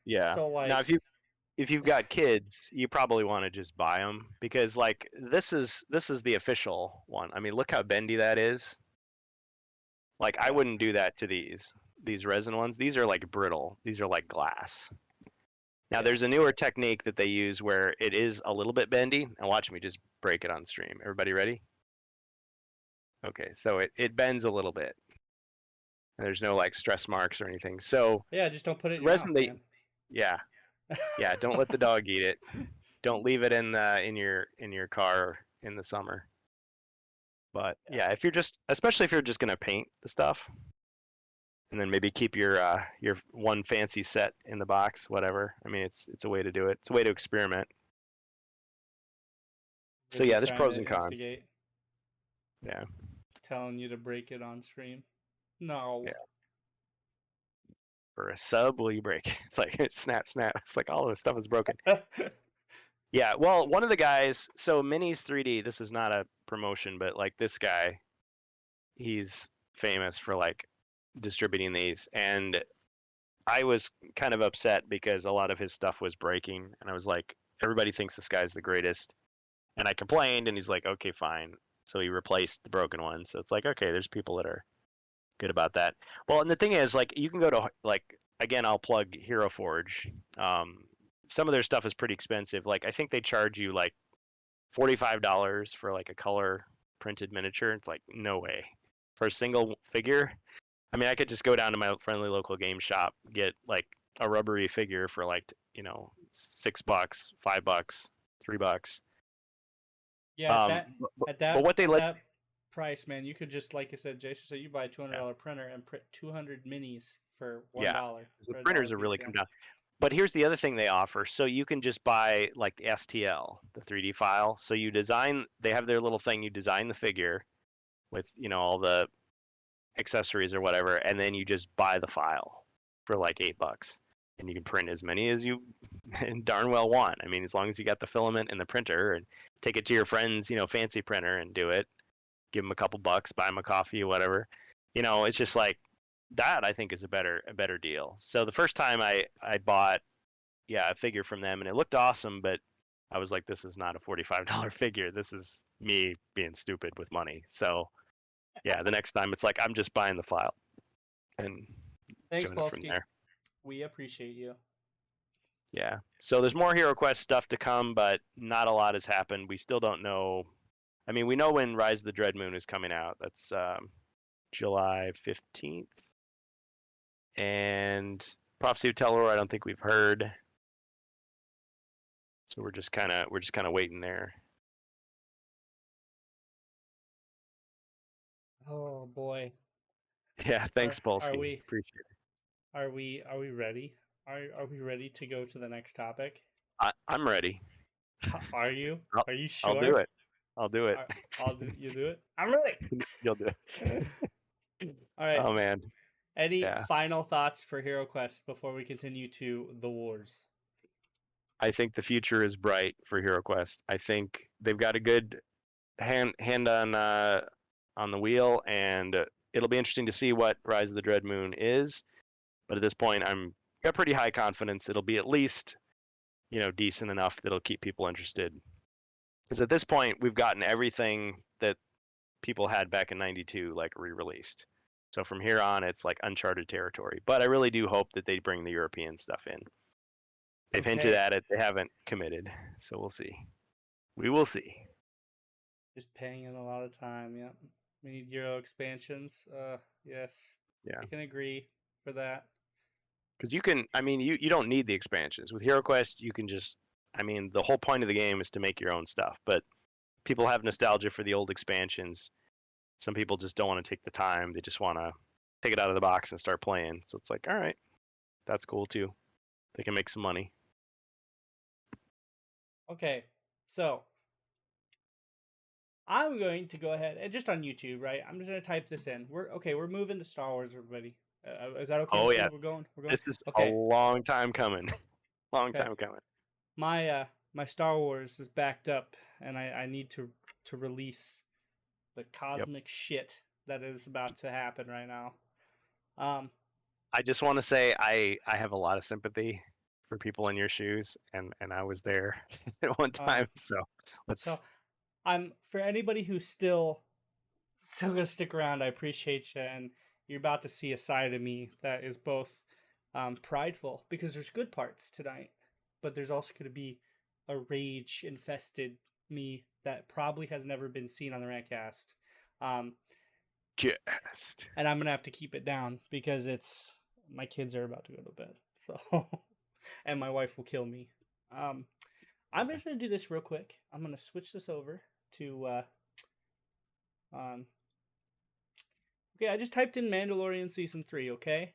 Yeah. So Now, like, if you've got kids, you probably want to just buy them because like this is the official one. I mean, look how bendy that is. Like I yeah, wouldn't do that to these resin ones. These are like brittle. These are like glass. Now yeah. there's a newer technique that they use where it is a little bit bendy. And watch me just break it on stream. Everybody ready? Okay, so it bends a little bit. There's no like stress marks or anything. So Yeah, just don't put it in the your resin mouth, they man. yeah, yeah, don't let the dog eat it. Don't leave it in your car in the summer. But Yeah. yeah, if you're just especially if you're just gonna paint the stuff, and then maybe keep your one fancy set in the box, whatever. I mean, it's a way to do it. It's a way to experiment. So Ribby yeah, there's trying pros to and cons. instigate, Yeah, telling you to break it on stream. No. yeah. For a sub, will you break? It's like snap, snap. It's like all of this stuff is broken. Yeah. Well, one of the guys. So Minis 3D. This is not a promotion, but like this guy, he's famous for like distributing these, and I was kind of upset because a lot of his stuff was breaking, and I was like, everybody thinks this guy's the greatest, and I complained, and he's like, okay, fine. So he replaced the broken one. So it's like, okay, there's people that are good about that. Well, and the thing is, like, you can go to like again, I'll plug Hero Forge. Some of their stuff is pretty expensive. Like, I think they charge you like $45 for like a color printed miniature. It's like no way for a single figure. I mean, I could just go down to my friendly local game shop, get like a rubbery figure for like $6, $5, $3. Yeah, Um, but what they at let that price, man, you could just like I said, Jason said, you buy a yeah, $200 printer and print 200 minis for yeah, $1 the for a dollar printers have piece. really Yeah. come down. But here's the other thing they offer. So you can just buy like the STL, the 3D file. So you design, they have their little thing. You design the figure with all the accessories or whatever, and then you just buy the file for like $8, and you can print as many as you darn well want. I mean, as long as you got the filament and the printer, and take it to your friend's fancy printer and do it. Give them a couple bucks, buy them a coffee or whatever. It's just like that. I think is a better deal. So the first time I bought a figure from them, and it looked awesome, but I was like, this is not a $45 figure. This is me being stupid with money. So yeah, the next time it's like I'm just buying the file and Thanks, doing it from Polsky. there. We appreciate you. Yeah. So there's more HeroQuest stuff to come, but not a lot has happened. We still don't know. I mean, we know when Rise of the Dread Moon is coming out. That's July 15th. And Prophecy of Telor, I don't think we've heard. So we're just kind of waiting there. Oh boy. Yeah, Are thanks, are Polsky. we Appreciate it. are we ready? Are we ready to go to the next topic? I'm ready. Are you? I'll, Are you I'll do sure? it. I'll do it. You do it. I'm ready. You'll do it. All right. Oh man, Any yeah. final thoughts for HeroQuest before we continue to the wars? I think the future is bright for HeroQuest. I think they've got a good hand on the wheel, and it'll be interesting to see what Rise of the Dread Moon is. But at this point, I'm got pretty high confidence it'll be at least decent enough that'll keep people interested. Because at this point, we've gotten everything that people had back in '92 like re-released. So from here on, it's like uncharted territory. But I really do hope that they bring the European stuff in. They've hinted Okay. at it. They haven't committed. So we'll see. We will see. Just paying in a lot of time. Yep. We need Euro expansions. Yes. Yeah. I can agree for that. Because you don't need the expansions. With HeroQuest, you can just, the whole point of the game is to make your own stuff. But people have nostalgia for the old expansions. Some people just don't want to take the time. They just want to take it out of the box and start playing. So it's like, all right, that's cool too. They can make some money. Okay. So I'm going to go ahead and just on YouTube, right? I'm just going to type this in. We're moving to Star Wars, everybody. Is that okay Oh with yeah, you? We're going. this is a Okay. long time coming. Long Okay. time coming. My Star Wars is backed up, and I need to release the Yep. cosmic shit that is about to happen right now. Um, I just want to say I have a lot of sympathy for people in your shoes, and I was there at one uh, time. So so let's. I'm for anybody who's still gonna stick around. I appreciate you, and you're about to see a side of me that is both prideful because there's good parts tonight, but there's also going to be a rage infested me that probably has never been seen on the Rant Cast. Um, Just. and I'm gonna have to keep it down because it's my kids are about to go to bed. So, and my wife will kill me. Um, I'm just gonna do this real quick. I'm gonna switch this over to um. Okay, I just typed in Mandalorian season 3. Okay,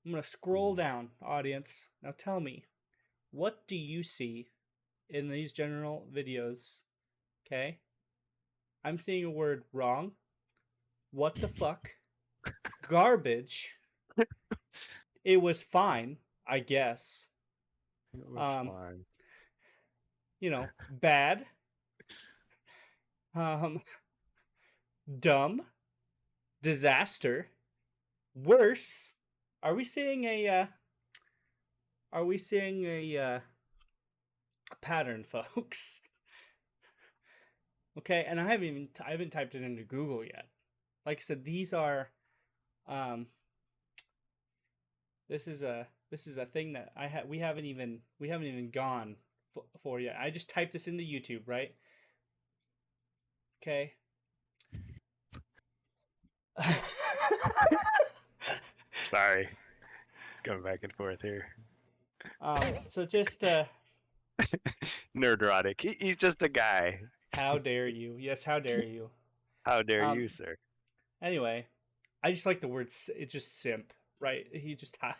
I'm gonna scroll down, audience. Now tell me, what do you see in these general videos? Okay, I'm seeing a word wrong. What the fuck? Garbage. It was fine, I guess. It was Um, fine. Bad, um, dumb, disaster, worse. Are we seeing a? Are we seeing a pattern, folks? Okay, and I haven't typed it into Google yet. Like I said, these are, um, this is a thing that we haven't even gone for yet. I just typed this into YouTube, right? Okay. Sorry, it's going back and forth here. So just Nerdrotic. He's just a guy. how dare you? Yes, how dare you? How dare Um, you, sir? anyway, I just like the word. It's just simp, right? He just had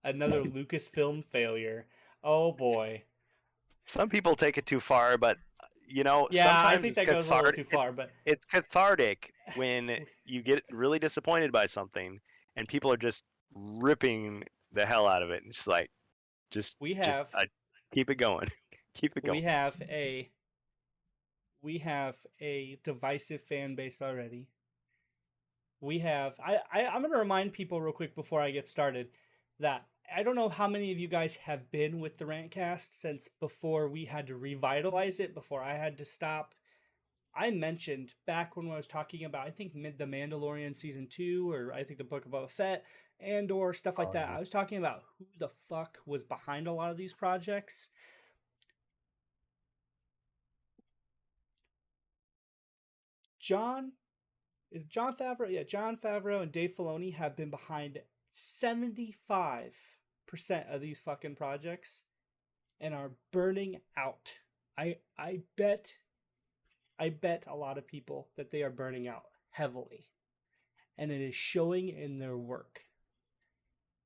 another Lucasfilm failure. Oh boy. Some people take it too far, but Yeah, I sometimes think it's that goes a little cathartic. too far, but It's cathartic when you get really disappointed by something, and people are just ripping the hell out of it. It's just like, we just have keep it going, keep it we going. have a we have a divisive fan base already. I'm going to remind people real quick before I get started that I don't know how many of you guys have been with the Rant Cast since before we had to revitalize it, before I had to stop. I mentioned back when I was talking about, I think the Mandalorian season 2, or I think the Book of Boba Fett, and or stuff like Oh, that. yeah. I was talking about who the fuck was behind a lot of these projects. John John Favreau? Yeah, John Favreau and Dave Filoni have been behind 75% of these fucking projects and are burning out. I bet a lot of people that they are burning out heavily. and it is showing in their work.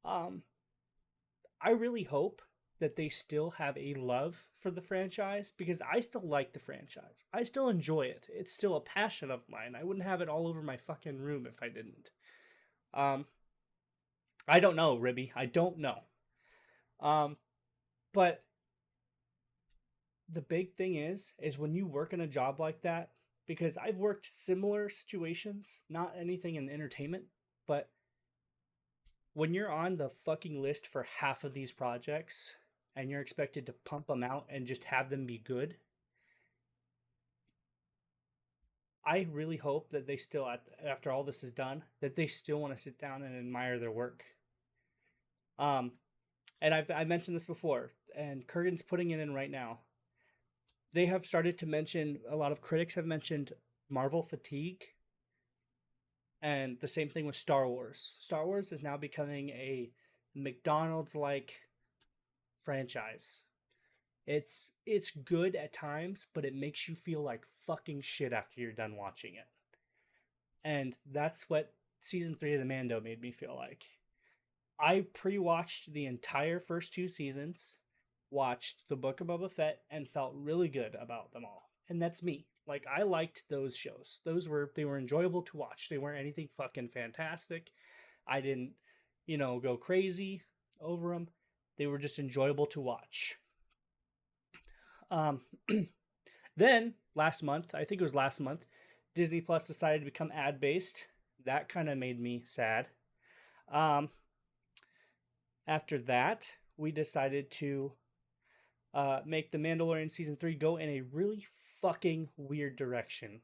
I really hope that they still have a love for the franchise, because I still like the franchise. I still enjoy it. It's still a passion of mine. I wouldn't have it all over my fucking room if I didn't. Um, I don't know, Ribby. I don't know. But the big thing is when you work in a job like that, because I've worked similar situations, not anything in entertainment, but when you're on the fucking list for half of these projects and you're expected to pump them out and just have them be good, I really hope that they still, after all this is done, that they still want to sit down and admire their work. And I mentioned this before, and Kurgan's putting it in right now. They have started to mention, a lot of critics have mentioned Marvel fatigue, and the same thing with Star Wars. Star Wars is now becoming a McDonald's-like franchise. It's good at times, but it makes you feel like fucking shit after you're done watching it. And that's what season 3 of The Mando made me feel like. I pre-watched the entire first 2 seasons, watched the Book of Boba Fett, and felt really good about them all. And that's me. Like, I liked those shows. They were enjoyable to watch. They weren't anything fucking fantastic. I didn't, go crazy over them. They were just enjoyable to watch. Then last month, I think it was last month, Disney Plus decided to become ad-based. That kind of made me sad. After that, we decided to make The Mandalorian Season 3 go in a really fucking weird direction.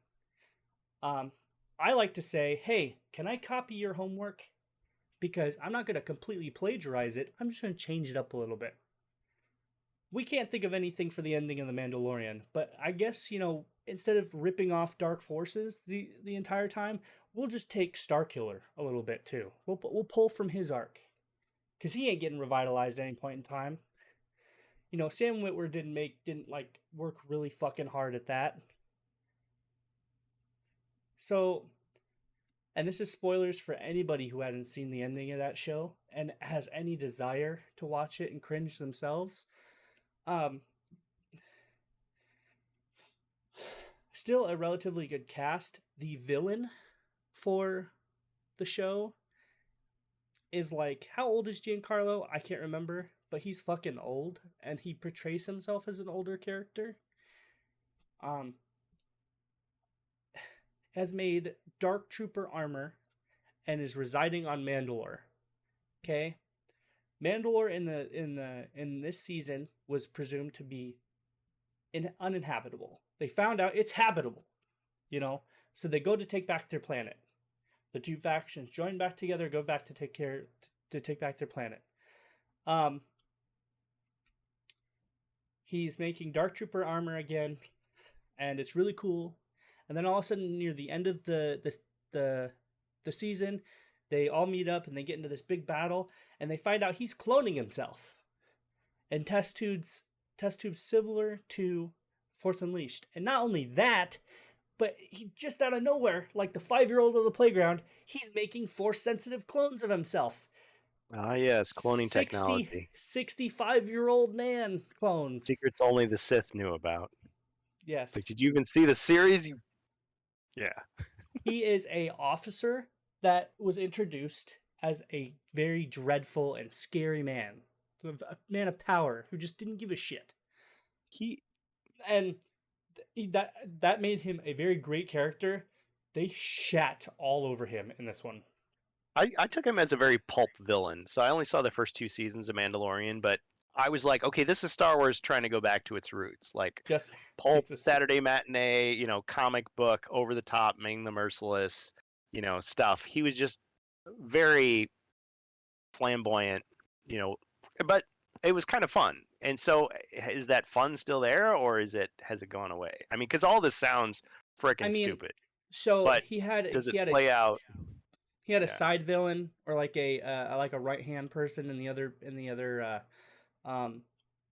I like to say, hey, can I copy your homework? Because I'm not going to completely plagiarize it. I'm just going to change it up a little bit. We can't think of anything for the ending of The Mandalorian, but I guess, instead of ripping off Dark Forces the entire time, we'll just take Starkiller a little bit too. We'll pull from his arc, because he ain't getting revitalized at any point in time. Sam Witwer didn't work really fucking hard at that. So, and this is spoilers for anybody who hasn't seen the ending of that show and has any desire to watch it and cringe themselves. Still a relatively good cast. The villain for the show is how old is Giancarlo? I can't remember, but he's fucking old, and he portrays himself as an older character. Has made Dark Trooper armor and is residing on Mandalore. Okay? Mandalore in this season was presumed to be uninhabitable. They found out it's habitable, so they go to take back their planet. The two factions join back together, go back to take back their planet. He's making Dark Trooper armor again, and it's really cool. And then all of a sudden, near the end of the season, they all meet up and they get into this big battle, and they find out he's cloning himself. And test tubes similar to Force Unleashed. And not only that, but he just out of nowhere, like the 5-year-old on the playground, he's making Force-sensitive clones of himself. Ah, yes, cloning technology. 65-year-old man clones. Secrets only the Sith knew about. Yes. But did you even see the series? Yeah. He is a officer that was introduced as a very dreadful and scary man. A man of power who just didn't give a shit. That made him a very great character. They shat all over him in this one. I took him as a very pulp villain. So I only saw the first 2 seasons of Mandalorian, but I was like, okay, this is Star Wars trying to go back to its roots. Like, just pulp, Saturday matinee, comic book, over the top, Ming the Merciless, stuff. He was just very flamboyant, but it was kind of fun. And so is that fun still there, or has it gone away? I mean, because all this sounds freaking stupid. So but he had play out? He had a side villain, or like a right hand person in the other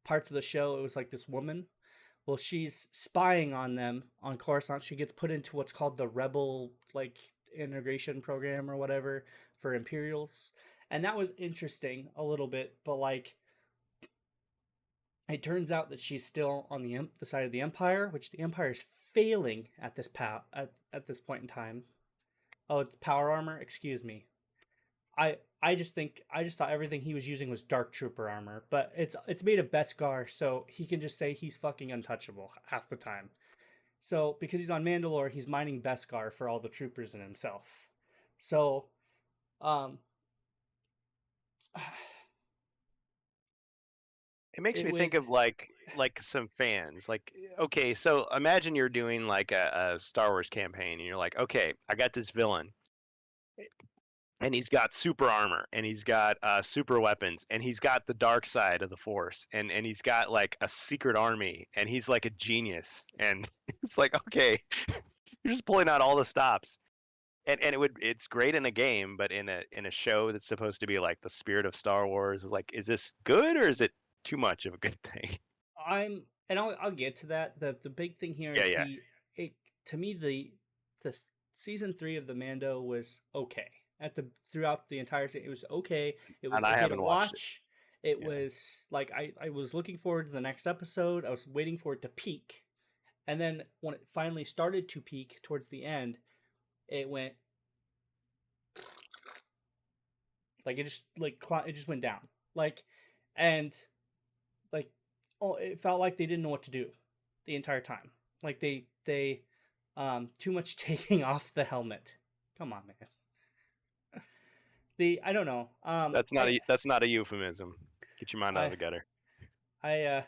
parts of the show. It was like this woman. Well, she's spying on them on Coruscant. She gets put into what's called the Rebel integration program or whatever for Imperials, and that was interesting a little bit. But like, it turns out that she's still on the side of the Empire, which the Empire is failing at at this point in time. Oh, it's power armor. Excuse me. I just thought everything he was using was Dark Trooper armor, but it's made of Beskar, so he can just say he's fucking untouchable half the time. So because he's on Mandalore, he's mining Beskar for all the troopers and himself. So, um, It makes it me think would. of like some fans. Like, okay, so imagine you're doing like a Star Wars campaign, and you're like, okay, I got this villain, and he's got super armor, and he's got super weapons, and he's got the dark side of the Force, and he's got like a secret army, and he's like a genius, and it's like, okay, you're just pulling out all the stops. And it's great in a game, but in a show that's supposed to be like the spirit of Star Wars, is like, is this good or is it too much of a good thing? And I'll get to that. The big thing here Yeah, is yeah. it to me the season 3 of the Mando was okay. At the throughout the entire thing, it was okay. It was And I okay to haven't watched it. watch. It Yeah. was like I was looking forward to the next episode. I was waiting for it to peak. And then when it finally started to peak towards the end, it went like it just went down. Like and like oh, it felt like they didn't know what to do the entire time. Like they too much taking off the helmet. Come on, man. I don't know. That's not a euphemism. Get your mind out of I the gutter. I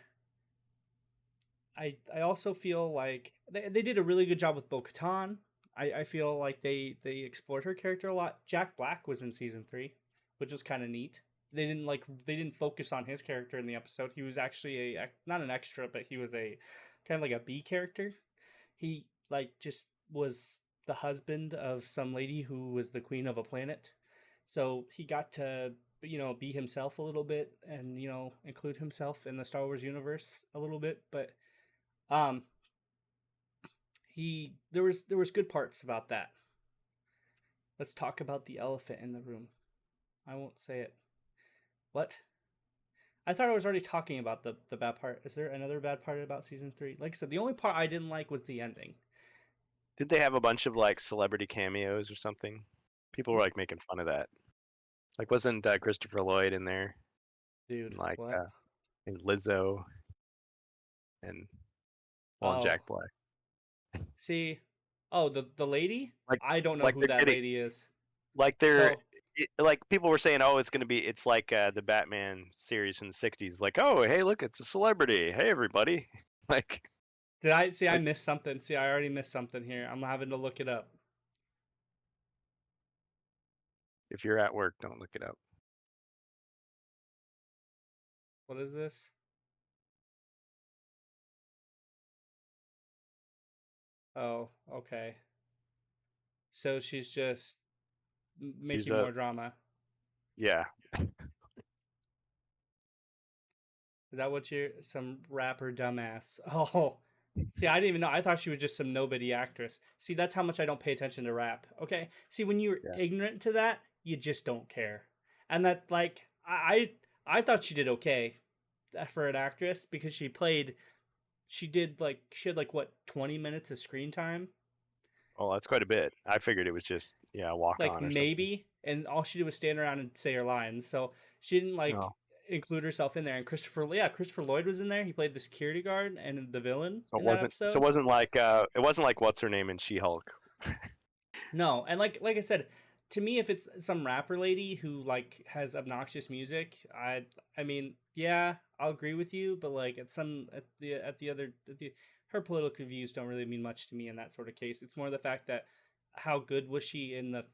I also feel like they did a really good job with Bo-Katan. I feel like they explored her character a lot. Jack Black was in season 3, which was kind of neat. They didn't focus on his character in the episode. He was actually a not an extra, but he was a kind of like a B character. He like just was the husband of some lady who was the queen of a planet. So he got to be himself a little bit and include himself in the Star Wars universe a little bit, but um he there was good parts about that. Let's talk about the elephant in the room. I won't say it. What? I thought I was already talking about the bad part. Is there another bad part about season 3? Like I said, the only part I didn't like was the ending. Did they have a bunch of like celebrity cameos or something? People were like making fun of that. Like, wasn't Christopher Lloyd in there? And Dude, like what? and Lizzo and well, and Oh, Jack Black. see. Oh, the lady? Like I don't know like who they're that getting lady is. like they're So, like people were saying, oh, it's like the Batman series from the '60s. Like, oh, hey, look, it's a celebrity. Hey, everybody. Like, did I see I like missed something? See, I already missed something here. I'm having to look it up. if you're at work, don't look it up. What is this? Oh, okay. So she's just She's making a more drama. yeah. Is that what you're some rapper dumbass? Oh, see, I didn't even know. I thought she was just some nobody actress. See, that's how much I don't pay attention to rap. Okay, see, when you're Yeah. ignorant to that, you just don't care. And that, like, I thought she did okay for an actress because she had like what 20 minutes of screen time, Oh, that's quite a bit. I figured it was just walk like on or something. maybe, and all she did was stand around and say her lines. So she didn't like No, include herself in there. And Christopher Lloyd was in there. He played the security guard and the villain so in that it episode. wasn't like what's her name in She-Hulk. No, and like I said, to me, if it's some rapper lady who like has obnoxious music, I mean, yeah, I'll agree with you. But like at the other her political views don't really mean much to me in that sort of case. It's more the fact that how good was she in the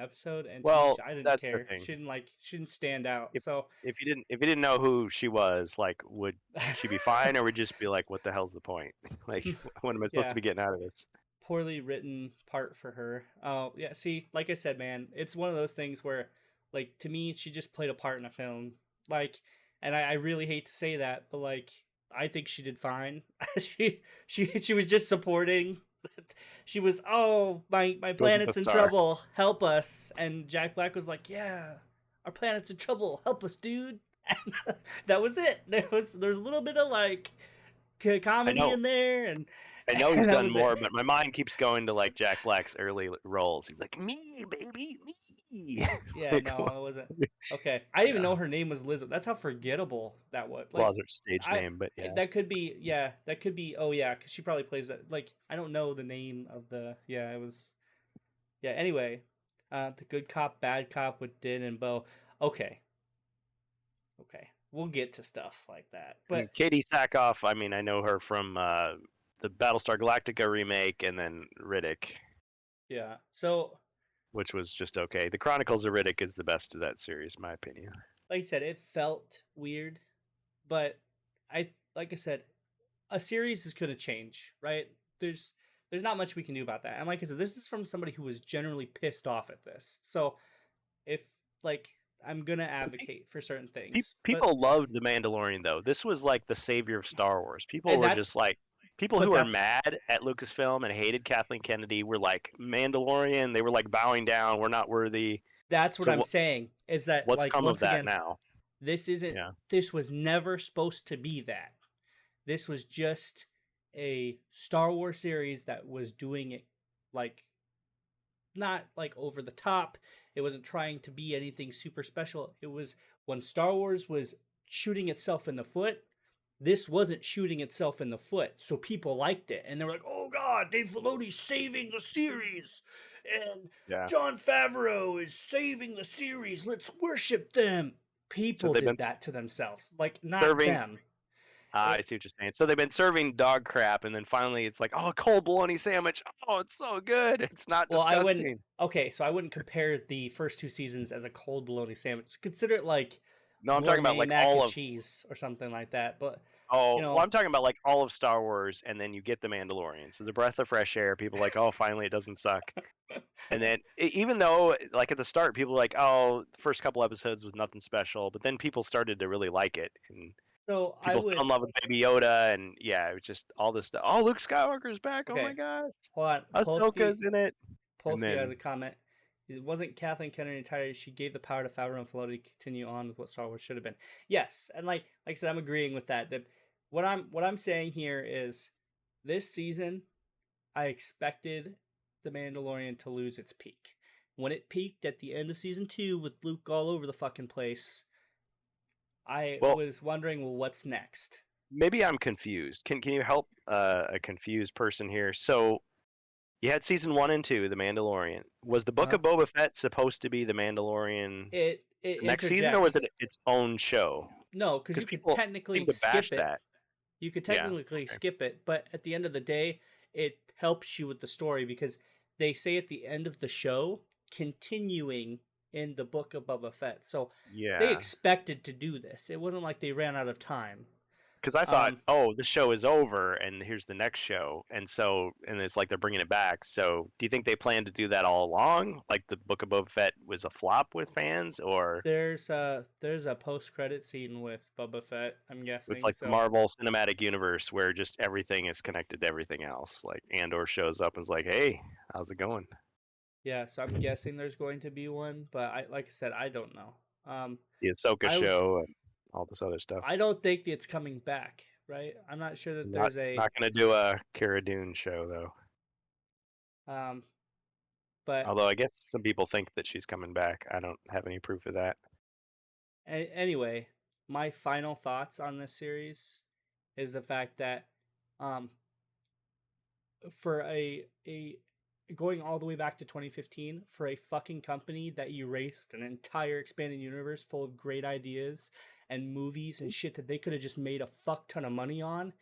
episode, and to me, Well, I didn't that's the care. thing. She didn't stand out. If So if you didn't know who she was, like, would she be fine, or would you just be like, what the hell's the point? Like, what am I supposed to yeah, be getting out of this? poorly written part for her. Oh, yeah, see, like I said, man, it's one of those things where, like, to me, she just played a part in a film. Like, and I really hate to say that, but like, I think she did fine. she was just supporting. She was, oh, my Wasn't the planet's in star. trouble, help us. And Jack Black was like, yeah, our planet's in trouble, help us, dude. And that was it. There's a little bit of like I comedy know. in there, and, I know he's and that done was it. more, but my mind keeps going to like Jack Black's early roles. He's like, me, baby, me. Yeah, Like, no, it wasn't. Okay, I didn't even yeah. know her name was Lizzo. That's how forgettable that was. Well, Like, it's her stage I name, but yeah. that could be, yeah, that could be. Oh yeah, because she probably plays that. Like, I don't know the name of the. Yeah, it was. Yeah. Anyway, the good cop, bad cop with Din and Bo. Okay, okay, we'll get to stuff like that. And But Katie Sackhoff, I mean, I know her from the Battlestar Galactica remake and then Riddick, yeah, so which was just okay. The Chronicles of Riddick is the best of that series, in my opinion. like I said, it felt weird, but like I said, a series is going to change, right? There's not much we can do about that. And like I said, this is from somebody who was generally pissed off at this. So if like I'm going to advocate for certain things, but People loved The Mandalorian, though. This was like the savior of Star Wars. People and were that's just like, people but who were that's mad at Lucasfilm and hated Kathleen Kennedy were like, Mandalorian, they were like bowing down, we're not worthy. that's what So I'm saying is that what's like come of once that again, now? this isn't Yeah. this was never supposed to be that. This was just a Star Wars series that was doing it like not like over the top. It wasn't trying to be anything super special. It was when Star Wars was shooting itself in the foot. This wasn't shooting itself in the foot, so people liked it, and they were like, "Oh God, Dave Filoni's saving the series, and Yeah. Jon Favreau is saving the series. Let's worship them." So People they've been did that to themselves, like not serving. them. I It, see what you're saying. So they've been serving dog crap, and then finally it's like, oh, a cold bologna sandwich. Oh, it's so good. It's not well, I wouldn't. disgusting. Okay, so I wouldn't compare the first two seasons as a cold bologna sandwich. Consider it like No, I'm talking about gourmet like mac all and of. cheese or something like that. But you Oh, well, know, I'm talking about like all of Star Wars, and then you get the Mandalorian. So the breath of fresh air. People are like, oh, finally it doesn't suck. And then even though like at the start people were like, oh, the first couple episodes was nothing special, but then people started to really like it, and so I people fell would. in love with Baby Yoda, and yeah, it was just all this stuff. Oh, Luke Skywalker's back! Oh my Okay, god, hold on. Ahsoka's in it, and Polsky has then a comment. It wasn't Kathleen Kennedy entirely. She gave the power to Favreau and Filoni to continue on with what Star Wars should have been. Yes, and like I said, I'm agreeing with that. That what I'm saying here is this season I expected the Mandalorian to lose its peak. When it peaked at the end of season 2 with Luke all over the fucking place, I well, was wondering, well, what's next? maybe I'm confused. Can you help a confused person here? So you had season 1 and 2, The Mandalorian. Was the Book Uh-huh. of Boba Fett supposed to be The Mandalorian It the next season, or was it interjects. its own show? No, because Because you could people seem technically to bash skip it. that. You could Yeah. technically Okay. skip it, but at the end of the day, it helps you with the story because they say at the end of the show, continuing in the book of Boba Fett. So they Yeah. expected to do this. It wasn't like they ran out of time. Because I thought, Um, oh, the show is over, and here's the next show, and it's like they're bringing it back. So, do you think they plan to do that all along? Like the Book of Boba Fett was a flop with fans, or there's a post credit scene with Boba Fett, I'm it's guessing. like the So Marvel Cinematic Universe where just everything is connected to everything else? Like Andor shows up and is like, hey, how's it going? yeah, so I'm guessing there's going to be one, but like I said, I don't know. The Ahsoka I show and all this other stuff. I don't think it's coming back, right? I'm not sure that Not there's a not gonna do a Cara Dune show though. um but Although I guess some people think that she's coming back. I don't have any proof of that. anyway, my final thoughts on this series is the fact that um for a going all the way back to 2015 for a fucking company that erased an entire expanded universe full of great ideas and movies and shit that they could have just made a fuck ton of money on,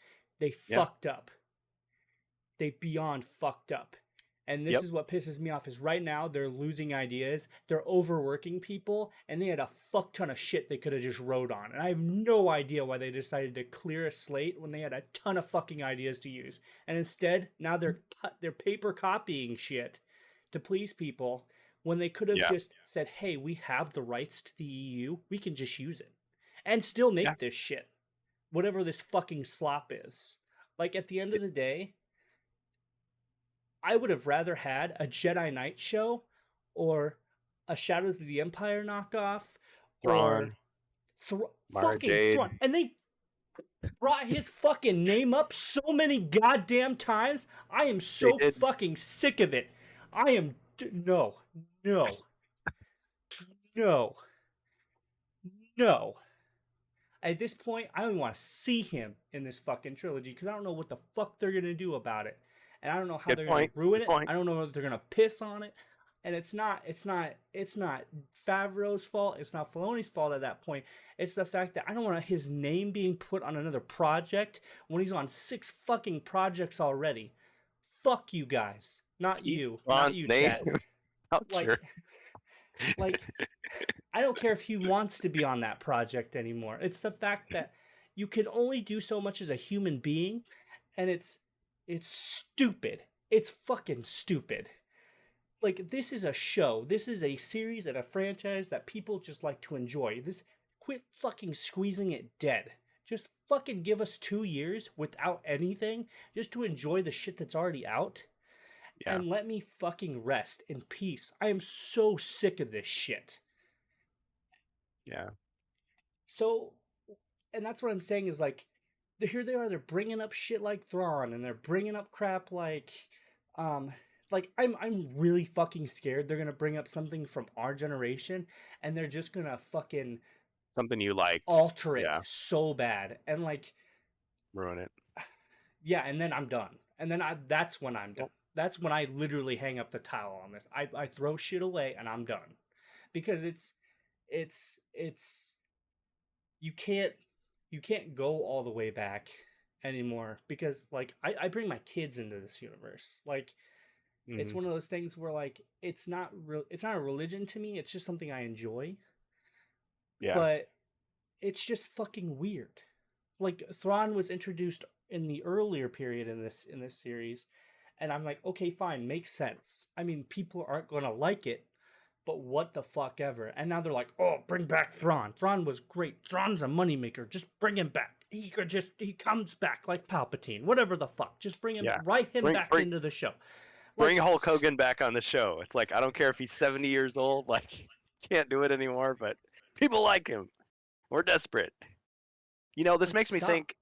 they Yeah. fucked up. They beyond fucked up. And this Yep. is what pisses me off is right now they're losing ideas, they're overworking people, and they had a fuck ton of shit they could have just wrote on. And I have no idea why they decided to clear a slate when they had a ton of fucking ideas to use. And instead, now they're paper copying shit to please people when they could have Yeah. just said, "Hey, we have the rights to the EU. We can just use it and still Yeah. make this shit. Whatever this fucking slop is." Like at the end of the day, I would have rather had a Jedi Knight show or a Shadows of the Empire knockoff or Thrawn, Mara fucking Jade. Thrawn. And they brought his fucking name up so many goddamn times. I am They so did. fucking sick of it. I am. No. No. No. No. At this point, I don't even want to see him in this fucking trilogy because I don't know what the fuck they're gonna do about it, and I don't know how Good they're gonna point. ruin Good it. point. I don't know if they're gonna piss on it, and it's not Favreau's fault. It's not Filoni's fault at that point. It's the fact that I don't want his name being put on another project when he's on 6 fucking projects already. Fuck you guys, not Keep you, not Thrawn's you, name Chad. out Like, there. like I don't care if he wants to be on that project anymore. It's the fact that you can only do so much as a human being, and it's stupid. It's fucking stupid. Like, this is a show. This is a series and a franchise that people just like to enjoy. This Quit fucking squeezing it dead. Just fucking give us 2 years without anything just to enjoy the shit that's already out Yeah. and let me fucking rest in peace. I am so sick of this shit. Yeah. So, and that's what I'm saying is like, here they are, they're bringing up shit like Thrawn, and they're bringing up crap um, I'm really fucking scared they're gonna bring up something from our generation, and they're just gonna fucking Something you liked. alter it Yeah. so bad, and like, Ruin it. yeah, and then I'm done, and then that's when I'm done. Well, That's when I literally hang up the towel on this. I throw shit away and I'm done, because it's you can't go all the way back anymore, because like I bring my kids into this universe. Like, it's mhm. one of those things where like it's not a religion to me, it's just something I enjoy, Yeah. but it's just fucking weird. Like, Thrawn was introduced in the earlier period in this series, and I'm like, okay, fine, makes sense. I mean, people aren't going to like it, but what the fuck ever. And now they're like, oh, bring back Thrawn. Thrawn was great. Thrawn's a moneymaker. Just bring him back. He comes back like Palpatine. Whatever the fuck. Just bring him, Yeah. write him Bring back bring into the show. bring Like, Hulk Hogan back on the show. It's like I don't care if he's 70 years old, like can't do it anymore, but people like him. We're desperate. This makes me stop. think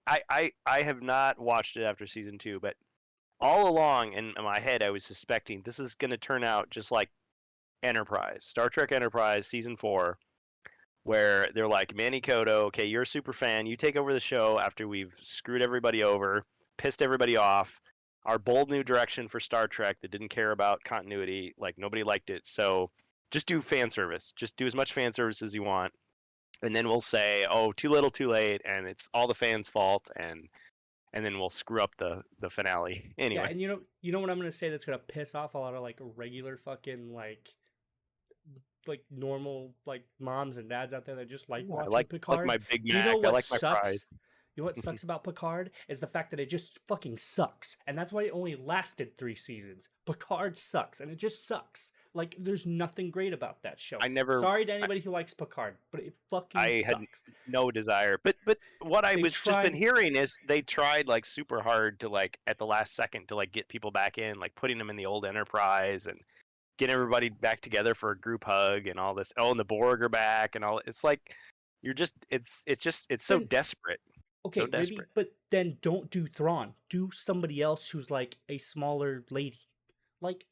I have not watched it after season 2, but all along in my head I was suspecting this is going to turn out just like Enterprise, Star Trek Enterprise season 4, where they're like, Manny Koto, okay, you're a super fan. You take over the show after we've screwed everybody over, pissed everybody off. Our bold new direction for Star Trek that didn't care about continuity, like nobody liked it. So just do fan service. Just do as much fan service as you want. And then we'll say, oh, too little, too late, and it's all the fans' fault, and then we'll screw up the finale. Yeah, Anyway, and you know what I'm gonna say that's gonna piss off a lot of like regular fucking like normal like moms and dads out there that just like yeah, watching I like Picard. my Big Do you know Mac. I what like my fries. sucks? You know what sucks about Picard is the fact that it just fucking sucks, and that's why it only lasted 3 seasons. Picard sucks, and it just sucks. Like, there's nothing great about that show. I never, Sorry to anybody who likes Picard, but it fucking I had sucks. no desire. But what I They was just been tried. hearing is they tried like super hard to like at the last second to like get people back in, like putting them in the old Enterprise and getting everybody back together for a group hug and all this. Oh, and the Borg are back and all. It's like it's so Then desperate, so okay, maybe, desperate. but then don't do Thrawn. Do somebody else who's like a smaller lady. Like,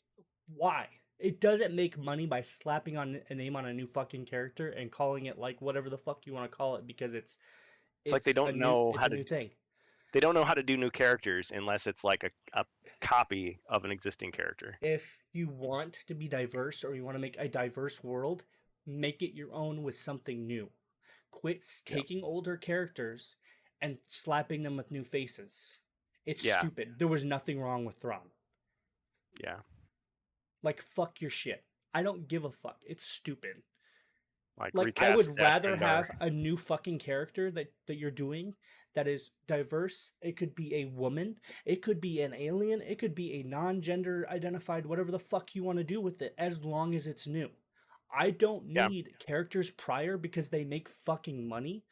why? It doesn't make money by slapping on a name on a new fucking character and calling it like whatever the fuck you want to call it, because It's like they don't know it's how a to new thing. they don't know how to do new characters unless it's like a copy of an existing character. If you want to be diverse or you want to make a diverse world, make it your own with something new. Quit Yeah, taking older characters and slapping them with new faces. It's yeah, stupid. There was nothing wrong with Thrawn. yeah. Like, fuck your shit. I don't give a fuck. It's stupid. Like Like, I recast would Dash rather Rendar. have a new fucking character that you're doing that is diverse. It could be a woman, it could be an alien, it could be a non-gender identified, whatever the fuck you want to do with it, as long as it's new. I don't Yeah, need characters prior because they make fucking money,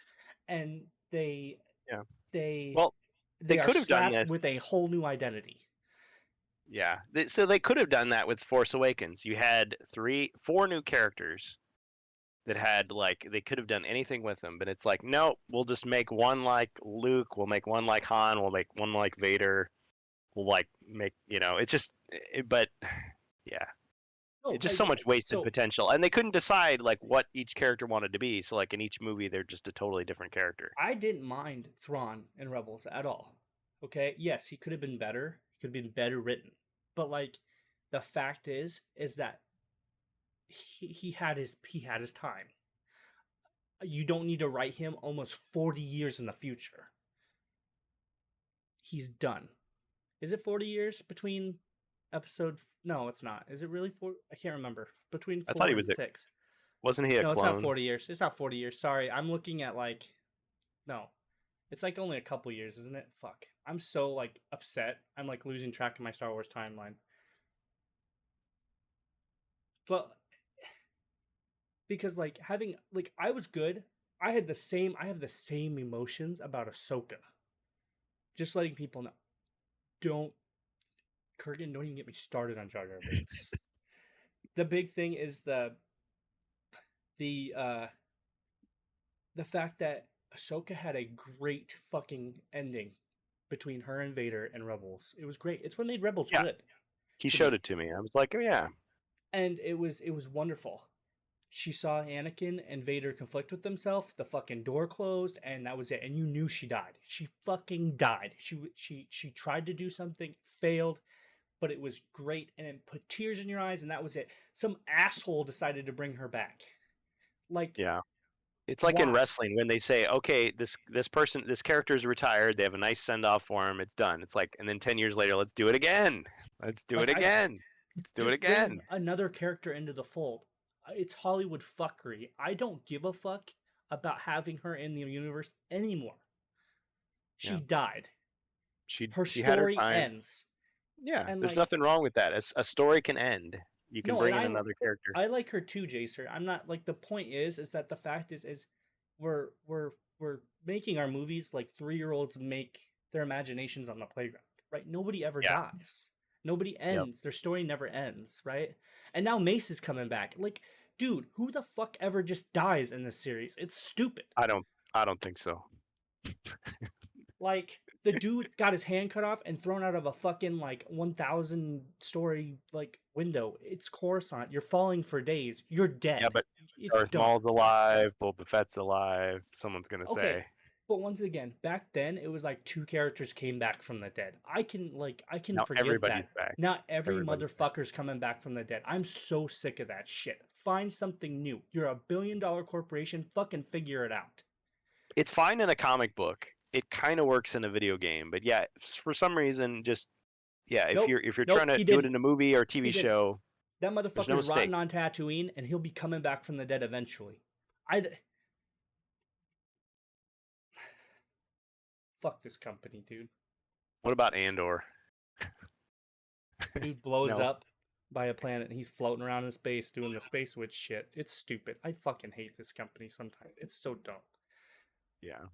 and they yeah. they Well, they they are could have done slapped this. with a whole new identity. Yeah. So they could have done that with Force Awakens. You had 4 new characters that had like they could have done anything with them, but it's like no, we'll just make one like Luke, we'll make one like Han, we'll make one like Vader, we'll like make it's just but yeah, No, it's just so much wasted so potential, and they couldn't decide like what each character wanted to be. So like in each movie, they're just a totally different character. I didn't mind Thrawn in Rebels at all. Okay, yes, he could have been better. He could have been better written, but like, the fact is that he had his time. You don't need to write him almost 40 years in the future. He's done. Is it 40 years between episode? No, it's not. Is it really four? I can't remember. Between I thought he four and was a, 6. wasn't he a No, it's not clone? 40 years. It's not 40 years. Sorry, I'm looking at like, no, it's like only a couple years, isn't it? Fuck. I'm so like upset. I'm like losing track of my Star Wars timeline. But because like having like I was good. I have the same emotions about Ahsoka. Just letting people know. Don't Kurgan, don't even get me started on Jar Jar Binks. The big thing is the uh the fact that Ahsoka had a great fucking ending between her and Vader and Rebels. It was great. It's what made Rebels Yeah, good he to showed me. it to me. I was like, oh yeah, And it was wonderful. She saw Anakin and Vader conflict with themselves. The fucking door closed, and that was it. And you knew she died. She fucking died. She tried to do something, failed, but it was great, and it put tears in your eyes, and that was it. Some asshole decided to bring her back. Like, yeah. It's like in why? wrestling when they say, okay, this character is retired. They have a nice send off for him. It's done. It's like, and then 10 years later, let's do it again. Let's do it Like, I again. Let's do it just bring again. another character into the fold. It's Hollywood fuckery. I don't give a fuck about having her in the universe anymore. She Yeah, died. Her she had her story time. ends. Yeah, And there's like, nothing wrong with that. A story can end. You can no, and bring in another character. I like her too, Jacer. I'm not like, the point is that the fact is we're making our movies like 3-year-olds make their imaginations on the playground, right? Nobody ever Yeah. dies. Nobody Yep. ends. Their story never ends, right? And now Mace is coming back. Like, dude, who the fuck ever just dies in this series? It's stupid. I don't. I don't think so. Like, the dude got his hand cut off and thrown out of a fucking like 1,000 story like window. It's Coruscant. You're falling for days. You're Yeah, dead. but It's Darth done. Maul's alive. Boba Fett's alive. Someone's gonna Okay, say. but once again, back then it was like 2 characters came back from the dead. I can Now forgive everybody's that. back. Not every Everybody's back. motherfucker's coming back from the dead. I'm so sick of that shit. Find something new. You're a $1 billion corporation. Fucking figure it out. It's fine in a comic book. It kind of works in a video game, but yeah, for some reason, just yeah, Nope. if you're trying Nope. to He do it didn't. in a movie or He TV didn't. show, That there's no motherfucker's stake. rotting on Tatooine, and he'll be coming back from the dead eventually. I fuck this company, dude. What about Andor? Dude blows No. up by a planet, and he's floating around in space doing the space witch shit. It's stupid. I fucking hate this company sometimes. It's so dumb. Yeah.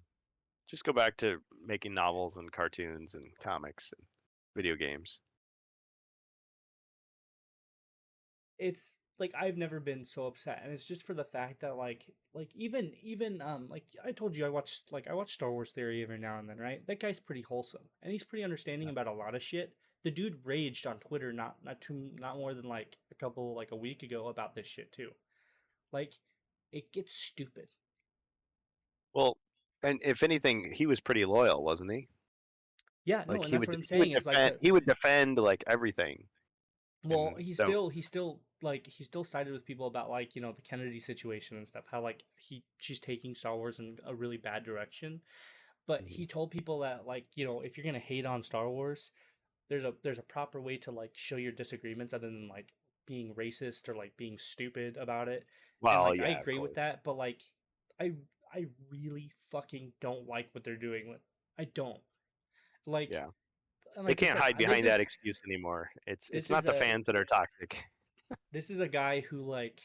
Just go back to making novels and cartoons and comics and video games. It's like I've never been so upset, and it's just for the fact that even like I told you, I watch Star Wars Theory every now and then, right? That guy's pretty wholesome, and he's pretty understanding about a lot of shit. The dude raged on Twitter not more than like a week ago about this shit too. Like, it gets stupid. Well, and if anything, he was pretty loyal, wasn't he? Yeah, no, Like and that's what I'm saying is like the he would defend like everything. well, And he's so still he's still like he's still sided with people about like the Kennedy situation and stuff. How like she's taking Star Wars in a really bad direction. But Mhm. he told people that like if you're gonna hate on Star Wars, there's a proper way to like show your disagreements other than like being racist or like being stupid about it. And Well, like I yeah, of agree with course. that, but like I I really fucking don't like what they're doing with. I don't like Yeah. and They like I can't said, hide this behind that is excuse anymore. this It's is not the a fans that are toxic. this is a guy who like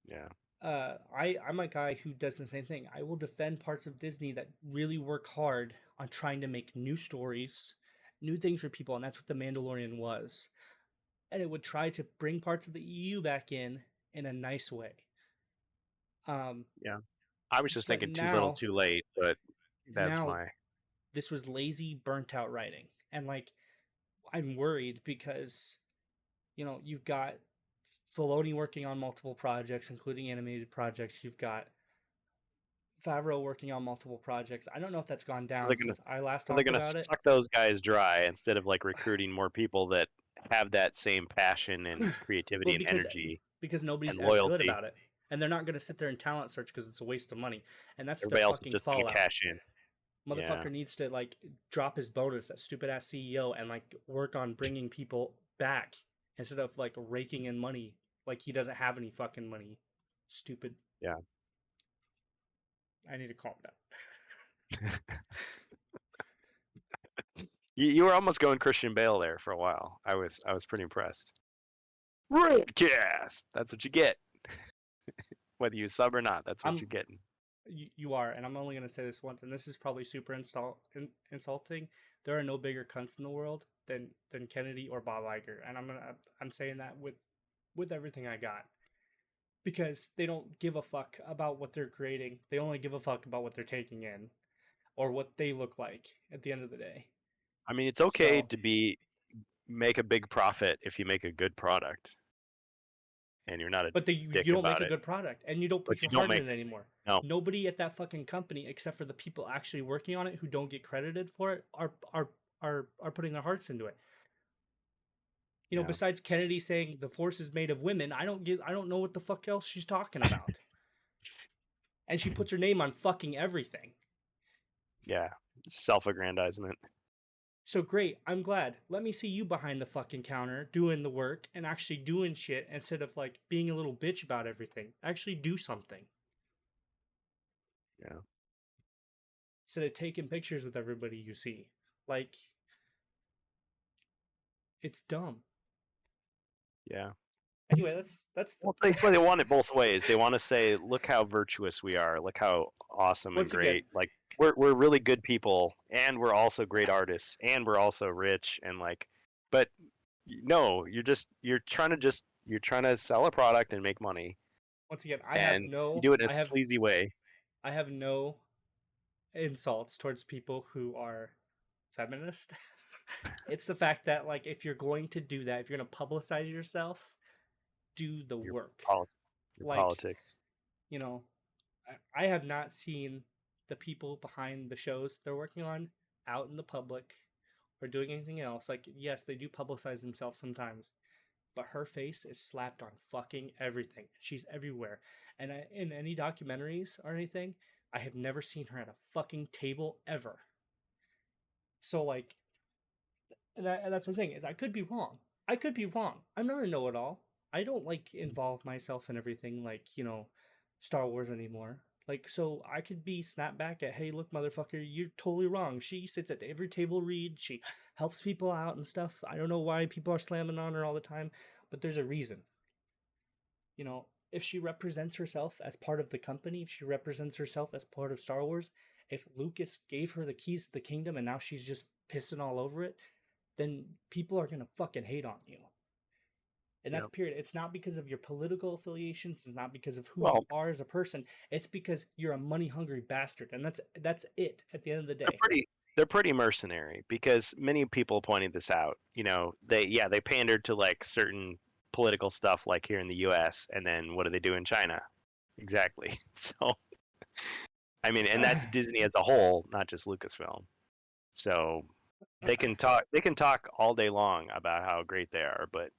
Yeah. I'm a guy who does the same thing. I will defend parts of Disney that really work hard on trying to make new stories new things for people, and that's what the Mandalorian was. And it would try to bring parts of the EU back in a nice way. Yeah. I was just But thinking too little, now, too late, but that's now my. this was lazy, burnt out writing, and like I'm worried because you've got Filoni working on multiple projects, including animated projects. You've got Favreau working on multiple projects. I don't know if that's gone Are they down gonna since I last are they talked gonna about it. suck those guys dry instead of like recruiting more people that have that same passion and Well, creativity and energy because nobody's and as good loyalty? about it, and they're not going to sit there and talent search because it's a waste of money, and that's the Everybody else is fucking just gonna fallout. cash in. Yeah, Motherfucker needs to like drop his bonus, that stupid ass CEO, and like work on bringing people back instead of like raking in money like he doesn't have any fucking money. Stupid. yeah. I need to calm down. You were almost going Christian Bale there for a while. I was pretty impressed. RANT CAST. That's what you get. Whether you sub or not, that's what I'm you're getting. you are, and I'm only gonna say this once, and this is probably super insulting. There are no bigger cunts in the world than Kennedy or Bob Iger, and I'm saying that with everything I got, because they don't give a fuck about what they're creating. They only give a fuck about what they're taking in or what they look like at the end of the day. I mean, it's okay So, to make a big profit if you make a good product and you're not a but dick you don't make about a it. good product, and you don't But put your you don't heart make in it anymore. no. Nobody at that fucking company, except for the people actually working on it who don't get credited for it, are putting their hearts into it. Yeah. Besides Kennedy saying the force is made of women, I don't know what the fuck else she's talking about. And she puts her name on fucking everything. Yeah. Self-aggrandizement. So great, I'm glad. Let me see you behind the fucking counter doing the work and actually doing shit instead of like being a little bitch about everything. Actually do something. Yeah. Instead of taking pictures with everybody you see. Like, it's dumb. Yeah. Anyway, that's Well, they want it both ways. They want to say, "Look how virtuous we are. Look how awesome and once again, great. Like we're really good people, and we're also great artists, and we're also rich." And like, but no, you're trying to sell a product and make money, and you do it in a sleazy way. I have no insults towards people who are feminist. It's the fact that like if you're going to do that, if you're going to publicize yourself, do the Your work. politics. Your Like, politics. you know, I have not seen the people behind the shows they're working on out in the public or doing anything else. Like, yes, they do publicize themselves sometimes, but her face is slapped on fucking everything. She's everywhere. And in any documentaries or anything, I have never seen her at a fucking table ever. So, like, that's what I'm saying is I could be wrong. I could be wrong. I'm not a know-it-all. I don't like involve myself in everything like Star Wars anymore. Like so, I could be snapped back at, hey, look, motherfucker, you're totally wrong. She sits at every table read. She helps people out and stuff. I don't know why people are slamming on her all the time, but there's a reason. If she represents herself as part of the company, if she represents herself as part of Star Wars, if Lucas gave her the keys to the kingdom and now she's just pissing all over it, then people are gonna fucking hate on you. And Yeah. that's period. It's not because of your political affiliations. It's not because of who you Well, are as a person. It's because you're a money hungry bastard, and that's it. At the end of the they're day, pretty mercenary because many people pointed this out. They pandered to like certain political stuff like here in the U.S. and then what do they do in China? Exactly. So I mean, and that's Disney as a whole, not just Lucasfilm. So they can talk all day long about how great they are, but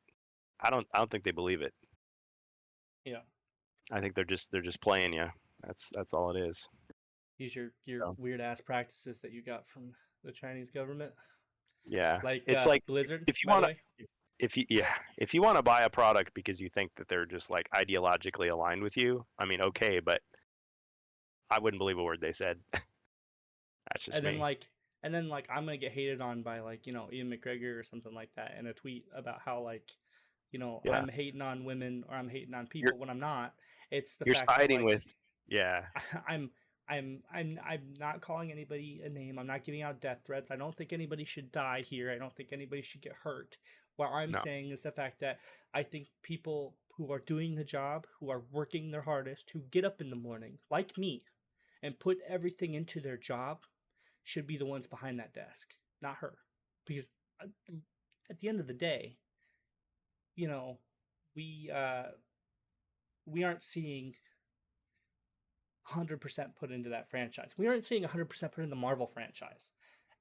I don't think they believe it. yeah. I think they're just playing you. That's all it is. These your So, weird ass practices that you got from the Chinese government, yeah, like it's like Blizzard, if you by the want way. if you want to buy a product because you think that they're just like ideologically aligned with you, I mean, okay, but I wouldn't believe a word they said. That's just and then me. like and then like I'm gonna get hated on by like Ian McGregor or something like that in a tweet about how like Yeah, I'm hating on women or I'm hating on you're people when I'm not. It's the you're fact that siding like with, yeah, I'm I'm not calling anybody a name. I'm not giving out death threats. I don't think anybody should die here. I don't think anybody should get hurt. What I'm No. saying is the fact that I think people who are doing the job, who are working their hardest, who get up in the morning, like me, and put everything into their job, should be the ones behind that desk, not her. Because at the end of the day, you know, we we aren't seeing 100% put into that franchise. We aren't seeing 100% put in the Marvel franchise.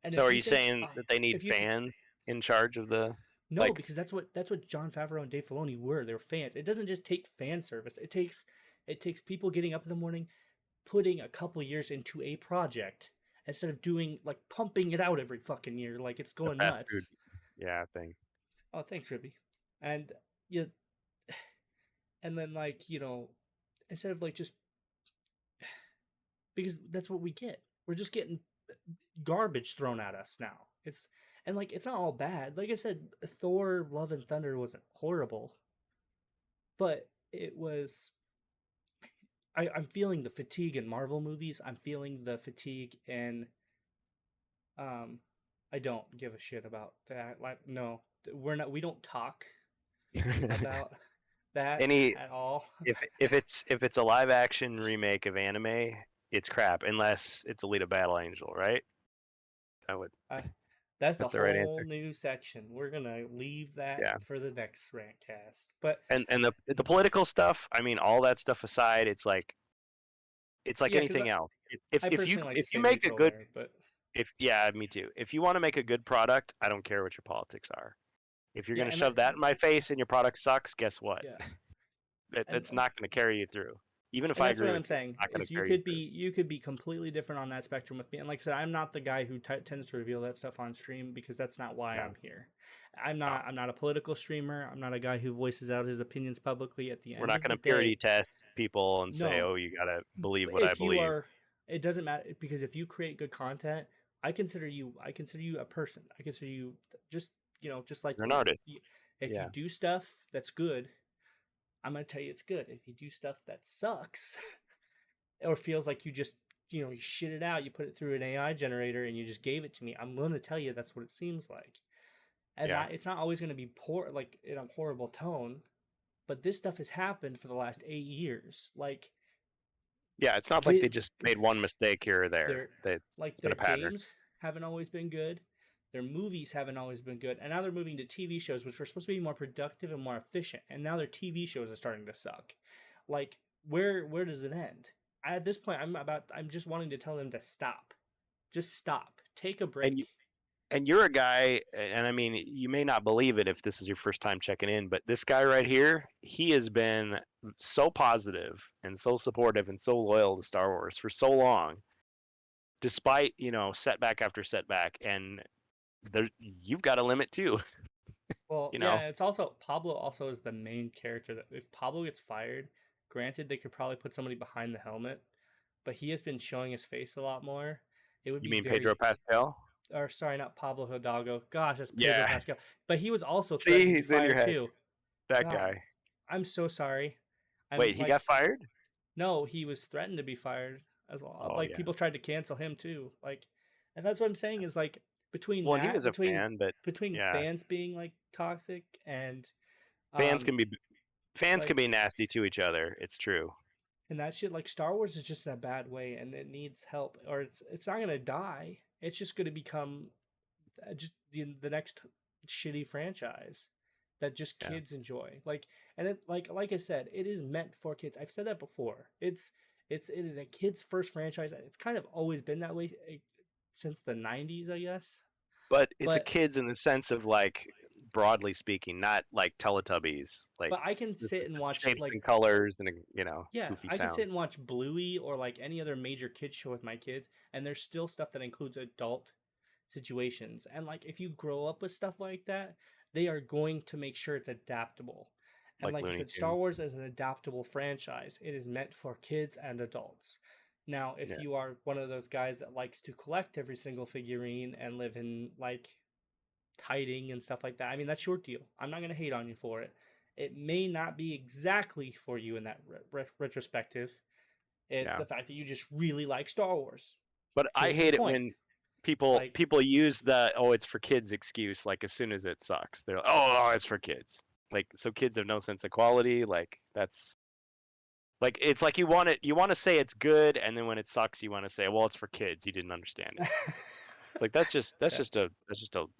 And So if are you you think, saying that they need if you th- fans in charge of the no, like? because that's what John Favreau and Dave Filoni were. They were fans. It doesn't just take fan service. It takes people getting up in the morning, putting a couple years into a project instead of doing like pumping it out every fucking year like it's The going fast food, nuts. yeah, thing. Oh, thanks, Ribby. And you and then instead of like just because that's what we get. We're just getting garbage thrown at us now. It's not all bad. Like I said, Thor: Love and Thunder wasn't horrible, but it was. I'm feeling the fatigue in Marvel movies. I'm feeling the fatigue in. Um, I don't give a shit about that. Like, no, we're not. We don't talk about that Any at all. if it's a live action remake of anime, it's crap unless it's Alita Battle Angel, right? That would Uh, that's a that's the right whole answer. new section. We're gonna leave that Yeah. for the next rant cast. But And the political stuff, I mean, all that stuff aside, it's like yeah, because anything else. If I if you personally like to if you stay make a neutral good there. But if yeah, me too. If you want to make a good product, I don't care what your politics are. If you're yeah, going to and shove that in my face and your product sucks, guess what? yeah, and That's not going to carry you through. Even if and I that's what agree I'm with you, saying it's not going is to carry you through. you could be completely different on that spectrum with me. And like I said, I'm not the guy who tends to reveal that stuff on stream because that's not why Yeah. I'm here. I'm No. not I'm not a political streamer. I'm not a guy who voices out his opinions publicly. At the We're end not of going the to purity day, test people and say, no. "Oh, you got to believe what I If you believe." are, it doesn't matter because if you create good content, I consider you a person. I consider you just just like You're an me. artist. If you Yeah. do stuff that's good, I'm gonna tell you it's good. If you do stuff that sucks or feels like you just you shit it out, you put it through an AI generator and you just gave it to me, I'm gonna tell you that's what it seems like. And Yeah. it's not always gonna be poor like in a horrible tone, but this stuff has happened for the last 8 years. Like Yeah, it's not like vi- they just made one mistake here or there. their It's been their a pattern. games haven't always been good. Their movies haven't always been good. And now they're moving to TV shows, which are supposed to be more productive and more efficient. And now their TV shows are starting to suck. Like, where does it end? At this point, I'm just wanting to tell them to stop. Just stop. Take a And break. and you're a guy, and I mean, you may not believe it if this is your first time checking in, but this guy right here, he has been so positive and so supportive and so loyal to Star Wars for so long, despite setback after setback. And there, you've got a limit too. Well, you know, yeah, it's also Pablo also is the main character that if Pablo gets fired, granted they could probably put somebody behind the helmet, but he has been showing his face a lot more. It would you be mean Pedro very Pascal? or sorry, not Pablo Hidalgo. Gosh, that's Pedro Yeah. Pascal. But he was also threatened See, to be he's in your fired head. too. That God, guy. I'm so sorry. I'm Wait, he like, got fired? no, he was threatened to be fired as well. Oh Like yeah. people tried to cancel him too. Like, and that's what I'm saying is like between Well, he that, was a fan, but between yeah, fans being like toxic and fans um can be fans can like be nasty to each other. It's true. and that shit like Star Wars is just in a bad way and it needs help or it's not gonna die. It's just gonna become just the next shitty franchise that just Yeah. kids enjoy. Like and it like I said, it is meant for kids. I've said that before. It is a kid's first franchise. It's kind of always been that way since the 90s, I guess. But it's a But kids in the sense of like broadly speaking, not like Teletubbies, like I can just sit and watch shapes like and colors and yeah, goofy I can sound. sit and watch Bluey or like any other major kids show with my kids and there's still stuff that includes adult situations. And like if you grow up with stuff like that, they are going to make sure it's adaptable. And Like like I Looney said, Star Tunes. Wars is an adaptable franchise. It is meant for kids and adults. Now, if Yeah. you are one of those guys that likes to collect every single figurine and live in like hiding and stuff like that, I mean, that's your deal. I'm not going to hate on you for it. It may not be exactly for you in that retrospective, It's Yeah. the fact that you just really like Star Wars. But I Here's your hate it point. when people Like, use the it's for kids excuse like as soon as it sucks. They're like, oh, it's for kids. Like so kids have no sense of quality. Like that's like it's like you want to say it's good, and then when it sucks, you want to say, well, it's for kids. You didn't understand it. It's like that's just yeah. an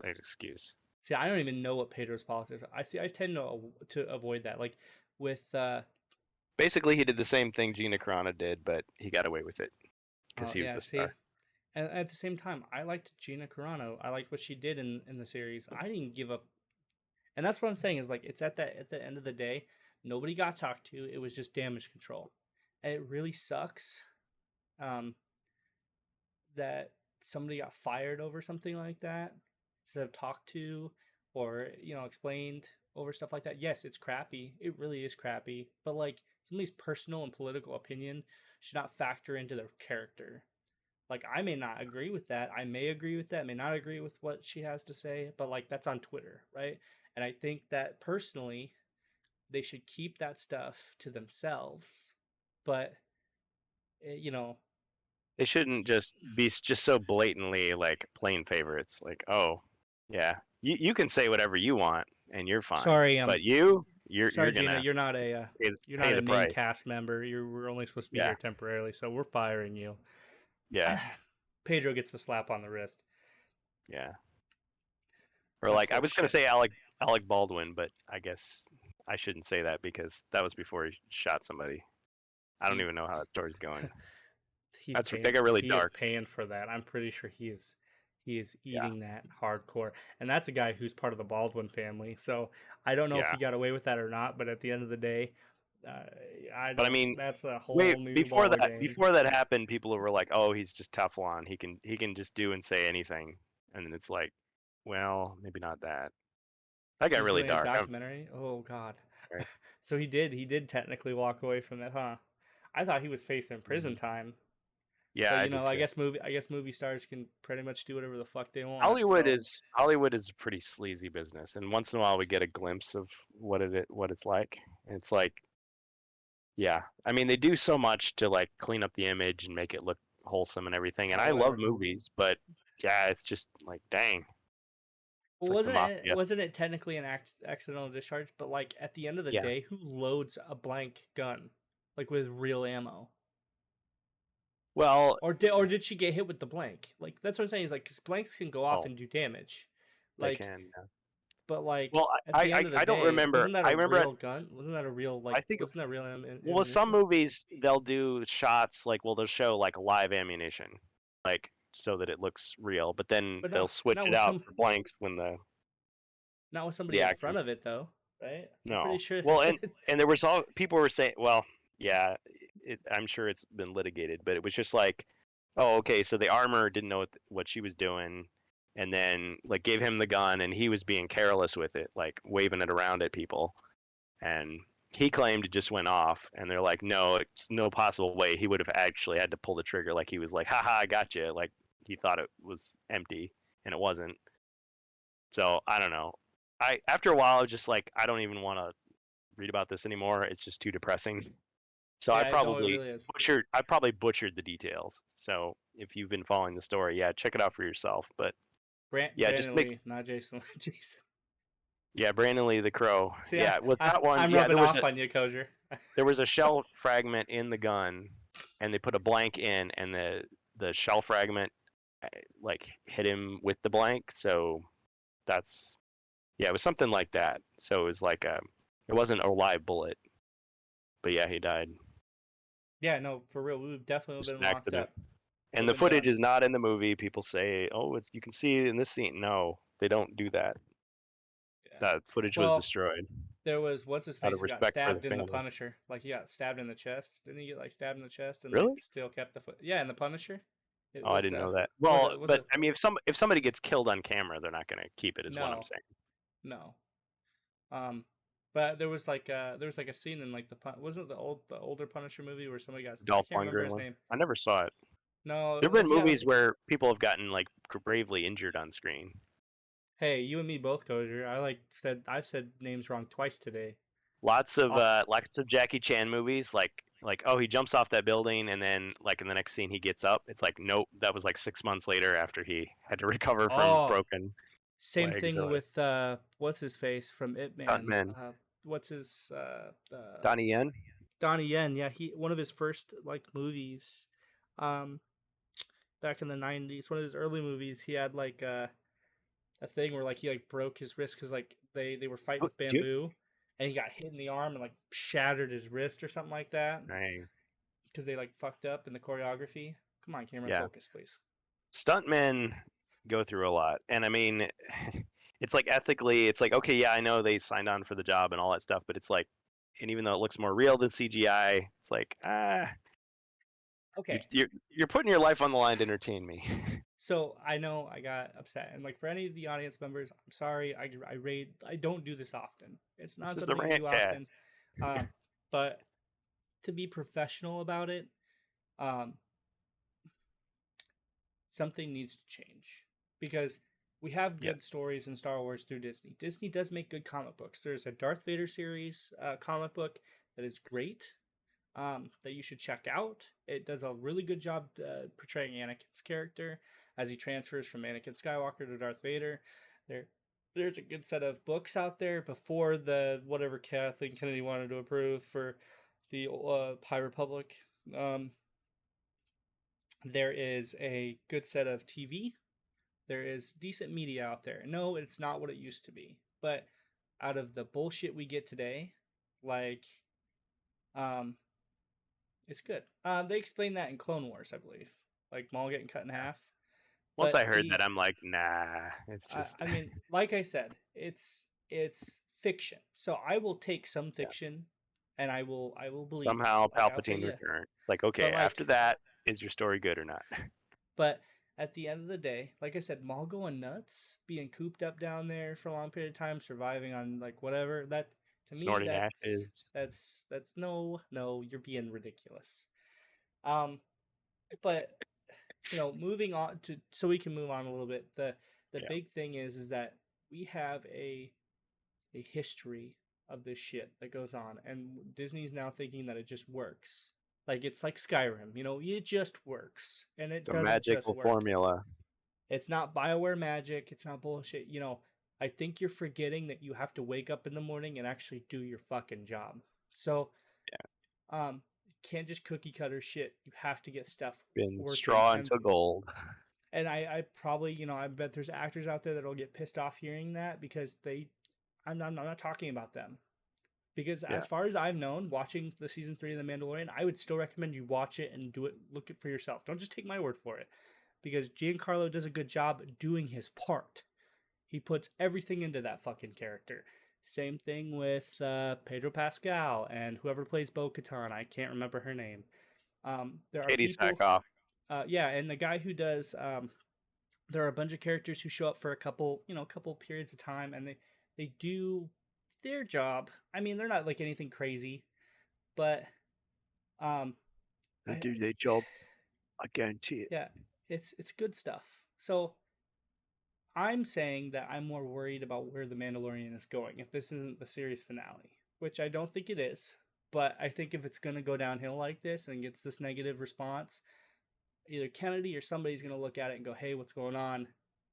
excuse. See, I don't even know what Pedro's politics are. I tend to avoid that. Like with Basically, he did the same thing Gina Carano did, but he got away with it because he was yeah, the see. star. And at the same time, I liked Gina Carano. I liked what she did in the series. I didn't give up, and that's what I'm saying is like it's at the end of the day, nobody got talked to. It was just damage control, and it really sucks um, that somebody got fired over something like that instead of talked to or explained over stuff like that. Yes, it's crappy. It really is crappy. But like somebody's personal and political opinion should not factor into their character. Like I may not agree with that. I may agree with that. May not agree with what she has to say. But like that's on Twitter, right? And I think that personally, they should keep that stuff to themselves. But you know, They shouldn't just be just so blatantly like plain favorites. Like, oh, yeah, you can say whatever you want and you're fine, sorry, but you're sorry, Gina, gonna you're not pay a the main price. cast member. We're only supposed to be Yeah, here temporarily, so we're firing you. yeah, Pedro gets the slap on the wrist. yeah. Or That's like I was gonna bullshit. say Alec Baldwin, but I guess I shouldn't say that because that was before he shot somebody. I don't He even know how that story's going. he's They paying. got really He is dark. paying for that. I'm pretty sure he is Yeah, eating that hardcore, and that's a guy who's part of the Baldwin family. So I don't know if yeah. he got away with that or not, but at the end of the day, uh, I But I don't. mean, That's a whole wait, new ball game. before that happened, people were like, "Oh, he's just Teflon. He can just do and say anything." And then it's like, well, maybe not that. That got He's really doing a dark. documentary. Oh God. Sorry. So he did technically walk away from it, huh? I thought he was facing prison Mhm. time. Yeah, But I did I too. guess movie stars can pretty much do whatever the fuck they want. Hollywood So is a pretty sleazy business, and once in a while we get a glimpse of what it's like. And it's like, yeah, I mean they do so much to like clean up the image and make it look wholesome and everything. And I love however, movies, but yeah, it's just like, dang, it's well, like the mafia. wasn't it technically an accidental discharge? But like at the end of the Yeah. day, who loads a blank gun like with real ammo? Well, Or did she get hit with the blank? Like that's what I'm saying is like because blanks can go off oh, and do damage. they Like can. Yeah. but like Well, at the end of the I don't day, remember. wasn't that I a remember real gun? Wasn't that a real I think wasn't that real well, with some ammunition? movies they'll do shots like they'll show like live ammunition, like so that it looks real, but then But they'll switch not it with out for blanks when not with somebody the in action. front of it though, right? I'm pretty No. sure. Well, and there was all people were saying, well, yeah, I'm sure it's been litigated, but it was just like, oh, okay, so the armor didn't know what she was doing, and then like gave him the gun, and he was being careless with it, like waving it around at people, and he claimed it just went off, and they're like, no, it's no possible way he would have actually had to pull the trigger, like he was like, haha, I got you, like he thought it was empty, and it wasn't. So I don't know. I after a while, I was just like, I don't even want to read about this anymore. It's just too depressing. So Yeah, no, it really is. I probably butchered the details. So if you've been following the story, yeah, check it out for yourself. But yeah, just Brandon make Lee, not Jason. Jason. yeah, Brandon Lee the Crow. See, Yeah, with that one, I'm yeah, rubbing off on you, Kosher. there was a shell fragment in the gun, and they put a blank in, and the shell fragment like hit him with the blank. So that's yeah, it was something like that. So it was like it wasn't a live bullet, but yeah, he died. Yeah, no, for real, we would definitely Just been an locked accident. up. And Would the have been footage done. is not in the movie. People say, "Oh, it's you can see it in this scene." No, they don't do that. Yeah. That footage was Well, destroyed there was what's his out face of who got respect for the stabbed in the family. Punisher. Like he got stabbed in the chest. Didn't he get like stabbed in the chest and like Really? still kept the foot? Yeah, in the Punisher. It Oh, I was didn't know that. was Well, it was but it I mean, if somebody gets killed on camera, they're not going to keep it. Is what I'm no saying. no um. But there was like a scene in like wasn't it the older Punisher movie where somebody got I Dolph can't remember Lundgren his one. name. I never saw it. No, There've been like yeah, like movies where people have gotten like gravely injured on screen. hey, you and me both, Coder. I've said names wrong twice today. Lots of Jackie Chan movies, like Like, oh, he jumps off that building, and then like in the next scene he gets up. It's like, nope, that was like 6 months later after he had to recover from Oh, broken same legs thing or whatever. with what's his face from Ip Man. Stuntman What's his Donnie Yen. Donnie Yen. Yeah, he one of his first like movies, um, back in the '90s. One of his early movies, he had like a thing where like he like broke his wrist because like they were fighting Oh, with dude. bamboo, and he got hit in the arm and like shattered his wrist or something like that Dang. because they like fucked up in the choreography. Come on, camera, Yeah. focus, please. Stuntmen go through a lot, and I mean, it's like ethically, it's like, okay, yeah, I know they signed on for the job and all that stuff, but it's like, and even though it looks more real than CGI, it's like, Okay, you're putting your life on the line to entertain me. so I know I got upset, and like for any of the audience members, I'm sorry. I raid. I don't do this often. It's This not is the something I rant do often. cast. Um, but to be professional about it, um, something needs to change because we have Yeah, good stories in Star Wars through Disney. Disney does make good comic books. There's a Darth Vader series comic book that is great, that you should check out. It does a really good job portraying Anakin's character as he transfers from Anakin Skywalker to Darth Vader. There, there's a good set of books out there before the whatever Kathleen Kennedy wanted to approve for the High Republic. Um, there is a good set of TV. There is decent media out there. No, it's not what it used to be. But out of the bullshit we get today, like, um, it's good. They explained that in Clone Wars, I believe. Like Maul getting cut in half. once I But heard that, I'm like, nah, it's just, I mean, like I said, it's fiction. So I will take some yeah. fiction, and I will believe it. Somehow Like I'll say Palpatine yeah. returned. Like, But okay, after like, that, is your story good or not? but at the end of the day, like I said, Maul going nuts, being cooped up down there for a long period of time, surviving on like whatever. That to me, Snorting ashes. that's no, you're being ridiculous. Um, but moving on to so we can move on a little bit. The Yeah, big thing is that we have a history of this shit that goes on, and Disney's now thinking that it just works. Like it's like Skyrim, it just works, and it it's a doesn't just magical work. formula. It's not Bioware magic. It's not bullshit. I think you're forgetting that you have to wake up in the morning and actually do your fucking job. So, you can't just cookie cutter shit. You have to get stuff Been working. straw And into gold. I probably, I bet there's actors out there that'll get pissed off hearing that because I'm not talking about them. Because Yeah, as far as I've known, watching the season 3 of The Mandalorian, I would still recommend you watch it and do it, look it for yourself. Don't just take my word for it. Because Giancarlo does a good job doing his part. He puts everything into that fucking character. Same thing with Pedro Pascal and whoever plays Bo-Katan. I can't remember her name. There are Katie people, Sackhoff. yeah, and the guy who does. There are a bunch of characters who show up for a couple periods of time, and they do their job. I mean, they're not like anything crazy, but um, They I do their job. I guarantee it. yeah, it's good stuff. So I'm saying that I'm more worried about where the Mandalorian is going if this isn't the series finale, which I don't think it is. But I think if it's going to go downhill like this and gets this negative response, either Kennedy or somebody's going to look at it and go, "Hey, what's going on?"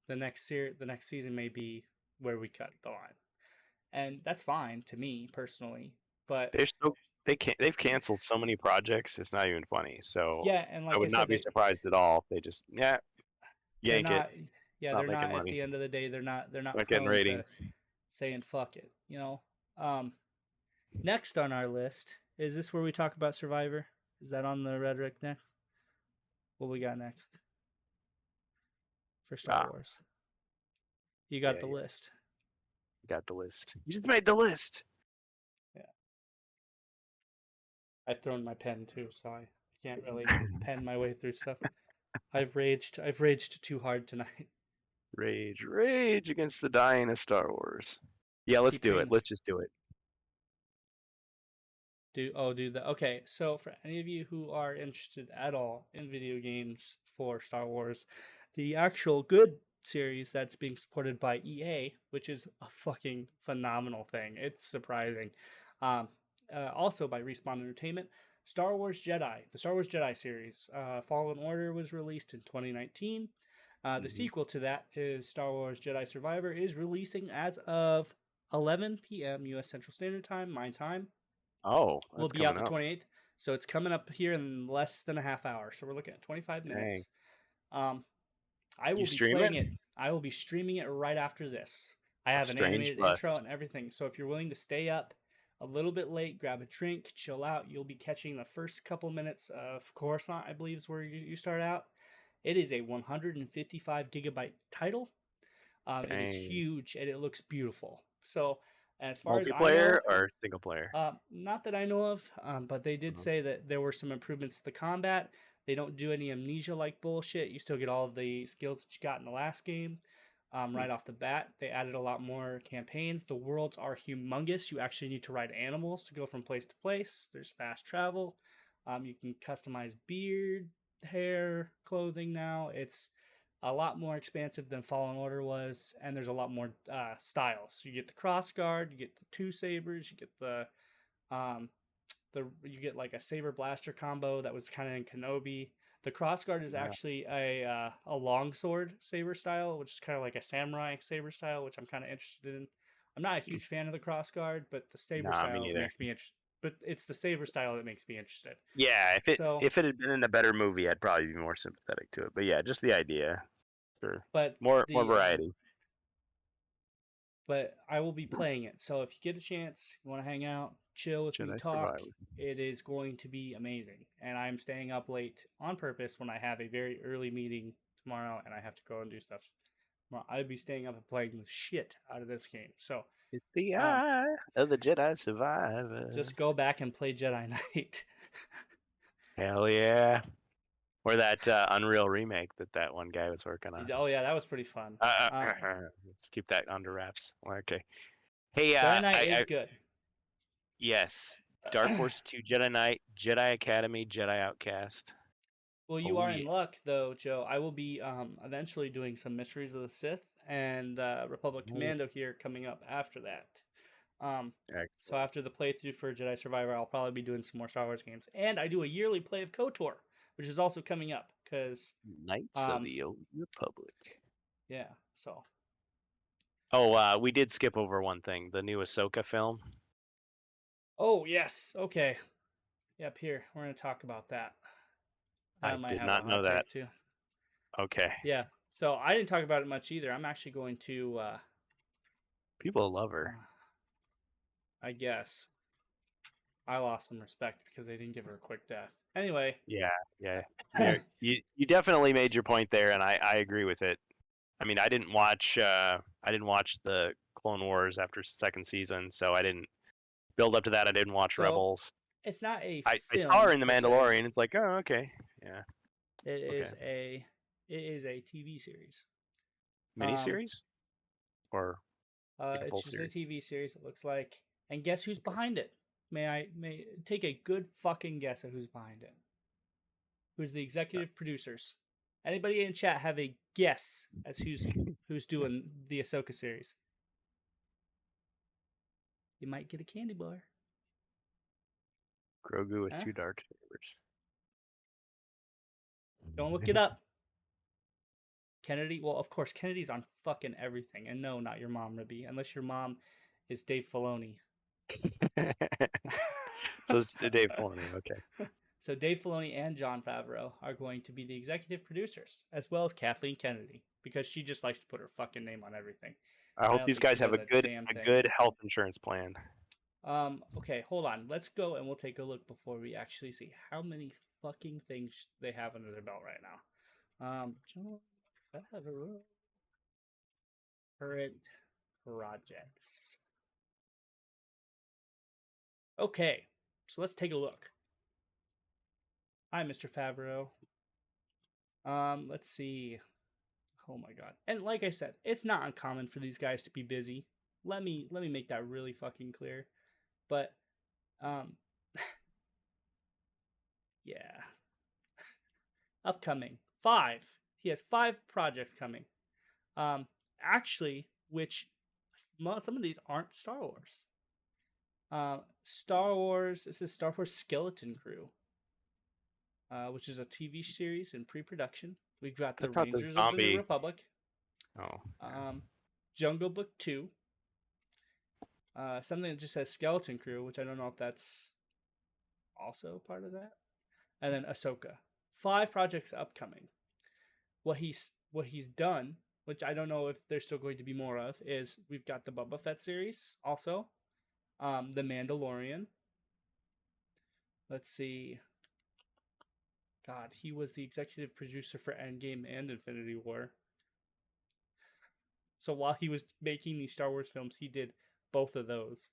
The next season may be where we cut the line, and that's fine to me personally. But They're so they've canceled so many projects. It's not even funny. So yeah, and I like I would said, not be surprised at all if they just they're yank it. not. Yeah, Not they're making not. At money. the end of the day, they're not Not getting prone to ratings. saying fuck it. Next on our list is this where we talk about Survivor. Is that on the rhetoric next? What we got next for Star Ah, Wars? You got yeah, the yeah. list. Got the list. You just made the list. Yeah, I've thrown my pen too, so I can't really pen my way through stuff. I've raged. I've raged too hard tonight. Rage against the dying of Star Wars. Yeah, let's Keep do it. reading. Let's just do it. Do the okay. So for any of you who are interested at all in video games for Star Wars, the actual good series that's being supported by EA, which is a fucking phenomenal thing. It's surprising. Um, Also by Respawn Entertainment. Star Wars Jedi, the Star Wars Jedi series. Fallen Order was released in 2019. The sequel to that is Star Wars Jedi Survivor is releasing as of 11 p.m. U.S. Central Standard Time, my time. Oh, Will that's be out coming the up. 28th. So it's coming up here in less than a half hour. So we're looking at 25 Dang. minutes. I will You be stream playing it? it. I will be streaming it right after this. I have an Strange animated Bus. intro and everything. So if you're willing to stay up a little bit late, grab a drink, chill out, you'll be catching the first couple minutes of Coruscant, I believe is where you start out. It is a 155 gigabyte title. It is Dang. huge and it looks beautiful. So as far as I Multiplayer know, or single player? not that I know of, but they did Mhm. say that there were some improvements to the combat. They don't do any amnesia like bullshit. You still get all of the skills that you got in the last game right off the bat. They added a lot more campaigns. The worlds are humongous. You actually need to ride animals to go from place to place. There's fast travel. You can customize beard, hair, clothing now. It's a lot more expansive than Fallen Order was, and there's a lot more styles. You get the cross guard, you get the two sabers, you get um, you get like a saber blaster combo that was kind of in Kenobi. The crossguard is Yeah. actually a longsword saber style, which is kind of like a samurai saber style, which I'm kind of interested in. I'm not a huge fan of the crossguard, but the saber Nah, me style neither. makes me interested. But it's the saber style that makes me interested. Yeah, So, if it had been in a better movie, I'd probably be more sympathetic to it. But yeah, just the idea. Sure. but More the variety. but I will be playing it. So if you get a chance, you want to hang out, chill with me, Jedi talk, Survivor. it is going to be amazing. And I'm staying up late on purpose when I have a very early meeting tomorrow and I have to go and do stuff. I'll be staying up and playing the shit out of this game. So It's the um, eye of the Jedi Survivor. just go back and play Jedi Knight. Hell yeah. Or that Unreal remake that one guy was working on. Oh yeah, that was pretty fun. Let's keep that under wraps. Okay. Hey, Jedi Knight is good. yes, Dark Force 2, Jedi Knight, Jedi Academy, Jedi Outcast. Well, you Oh are yeah. in luck, though, Joe. I will be eventually doing some Mysteries of the Sith and Republic Commando here coming up after that. So Excellent. after the playthrough for Jedi Survivor, I'll probably be doing some more Star Wars games, and I do a yearly play of KOTOR, which is also coming up because Knights of the Old Republic. yeah. So Oh, we did skip over one thing. The new Ahsoka film. oh yes, okay, yep. Here we're gonna talk about that. I I might did have a not know hot that. take too. Okay. Yeah. So I didn't talk about it much either. I'm actually going to, People love her. I guess. I lost some respect because they didn't give her a quick death. Anyway. Yeah. You definitely made your point there, and I agree with it. I mean, I didn't watch the Clone Wars after second season, so I didn't build up to that. I didn't watch So Rebels. it's not a I saw her film in the per se. Mandalorian. It's like, oh, okay, yeah, It okay. is a TV series. Miniseries or like a full It's just a series? TV series. It looks like, and guess who's behind it? May take a good fucking guess at who's behind it? Who's the executive producers? Anybody in chat have a guess as who's doing the Ahsoka series? You might get a candy bar. Grogu with Huh? 2 dark sabers. Don't look it up. Kennedy? Well, of course, Kennedy's on fucking everything. And no, not your mom, Ribby. Unless your mom is Dave Filoni. So it's Dave Filoni, okay. So Dave Filoni and Jon Favreau are going to be the executive producers, as well as Kathleen Kennedy, because she just likes to put her fucking name on everything. I hope don't these think she guys have does a damn thing. good health insurance plan. Okay, hold on. Let's go and we'll take a look before we actually see how many fucking things they have under their belt right now. Jon Favreau. Current projects. Okay, so let's take a look. Hi, Mr. Favreau. Let's see. Oh my god. And like I said, it's not uncommon for these guys to be busy. Let me make that really fucking clear. But yeah. Upcoming. 5. He has 5 projects coming. Actually, which some of these aren't Star Wars. Star Wars. This is Star Wars Skeleton Crew, which is a TV series in pre-production. We've got the That's not the Rangers of the New zombie. Republic. Oh. Jungle Book 2. Something that just says Skeleton Crew, which I don't know if that's also part of that. And then Ahsoka. 5 projects upcoming. What he's done, which I don't know if there's still going to be more of, is we've got the Boba Fett series also. The Mandalorian. Let's see. God, he was the executive producer for Endgame and Infinity War. So while he was making these Star Wars films, he did both of those.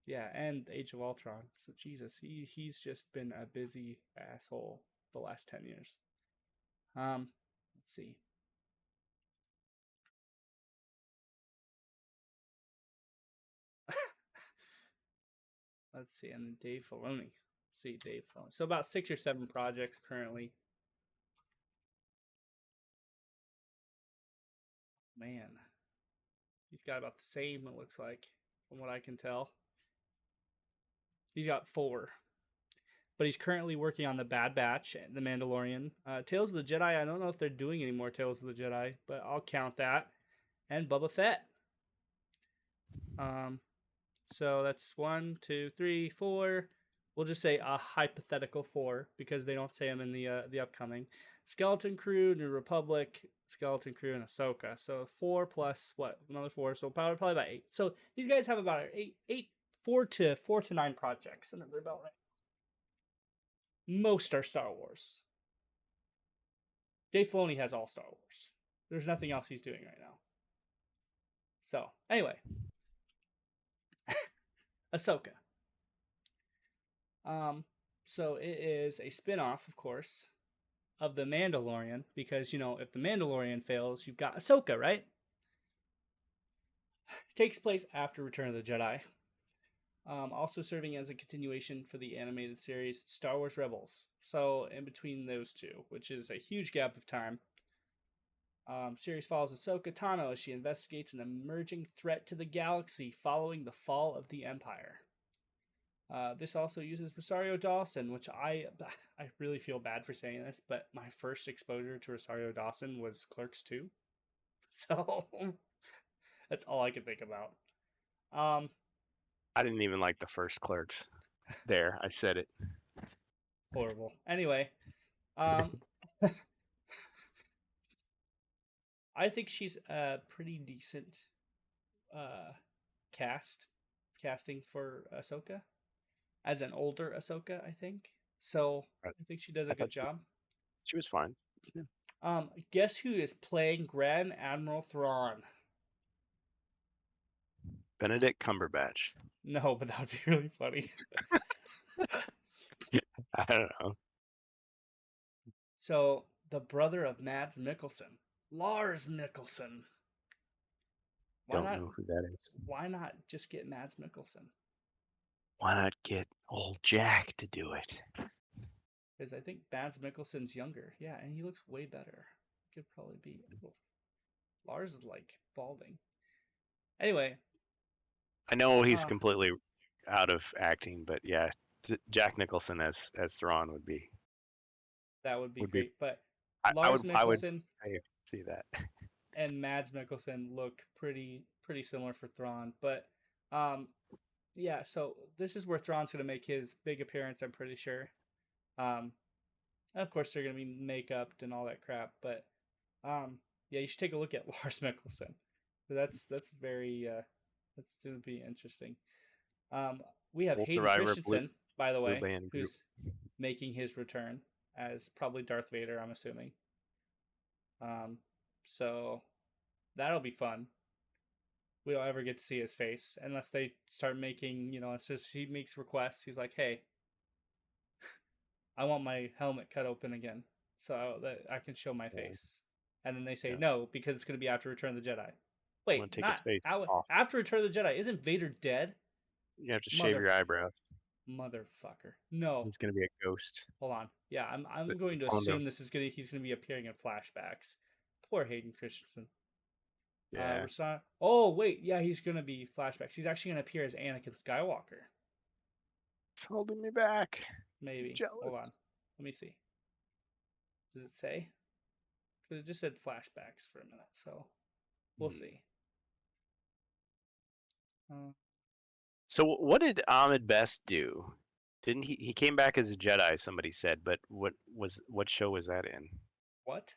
Yeah, and Age of Ultron. So Jesus, he's just been a busy asshole the last 10 years. Let's see. Let's see, and Dave Filoni. See, Dave Filoni. So about 6 or 7 projects currently. Man, he's got about the same, it looks like, from what I can tell. He's got 4. But he's currently working on the Bad Batch, The Mandalorian. Tales of the Jedi, I don't know if they're doing any more Tales of the Jedi, but I'll count that. And Boba Fett. So that's 1, 2, 3, 4. We'll just say a hypothetical 4 because they don't say them in the upcoming. Skeleton Crew, New Republic, Skeleton Crew, and Ahsoka. So 4 plus what? Another 4. So probably about 8. So these guys have about 4 to 9 projects under their belt right. Most are Star Wars. Dave Filoni has all Star Wars. There's nothing else he's doing right now. So anyway, Ahsoka. So it is a spin-off, of course, of The Mandalorian, because, you know, if The Mandalorian fails, you've got Ahsoka, right? It takes place after Return of the Jedi. Also serving as a continuation for the animated series Star Wars Rebels. So in between those two, which is a huge gap of time. Series follows Ahsoka Tano as she investigates an emerging threat to the galaxy following the fall of the Empire. This also uses Rosario Dawson, which I really feel bad for saying this, but my first exposure to Rosario Dawson was Clerks 2. So that's all I can think about. I didn't even like the first Clerks. There, I said it. Horrible. Anyway, I think she's a pretty decent casting for Ahsoka. As an older Ahsoka, I think. So I think she does a good job. She was fine. Yeah. Guess who is playing Grand Admiral Thrawn? Benedict Cumberbatch. No, but that would be really funny. I don't know. So the brother of Mads Mikkelsen, Lars Mikkelsen. Don't know who that is. Why not just get Mads Mikkelsen? Why not get old Jack to do it? Because I think Mads Mikkelsen's younger. Yeah, and he looks way better. Could probably be. Lars is like balding. Anyway. I know he's completely out of acting, but yeah, Jack Nicholson as Thrawn would be. That would be great. But Lars Mikkelsen, I would see that. And Mads Mikkelsen look pretty similar for Thrawn. But yeah, so this is where Thrawn's going to make his big appearance, I'm pretty sure. Of course, they're going to be makeup and all that crap. But yeah, you should take a look at Lars Mikkelsen. That's very that's going to be interesting. We have Hayden Christensen, by the way, who's making his return as probably Darth Vader, I'm assuming. So that'll be fun. We don't ever get to see his face unless they start making, you know, it's just he makes requests. He's like, hey, I want my helmet cut open again so that I can show my face. And then they say no because it's going to be after Return of the Jedi. Wait, not after Return of the Jedi. Isn't Vader dead? You have to shave your eyebrows. Motherfucker. No. He's going to be a ghost. Hold on. Yeah, I'm going to assume he's going to be appearing in flashbacks. Poor Hayden Christensen. Yeah. Oh wait, yeah, he's gonna be flashbacks. He's actually gonna appear as Anakin Skywalker. It's holding me back. He's Maybe. jealous. Hold on. Let me see. Does it say? Because it just said flashbacks for a minute, so we'll see. So what did Ahmed Best do? Didn't he came back as a Jedi, somebody said, but what show was that in? What?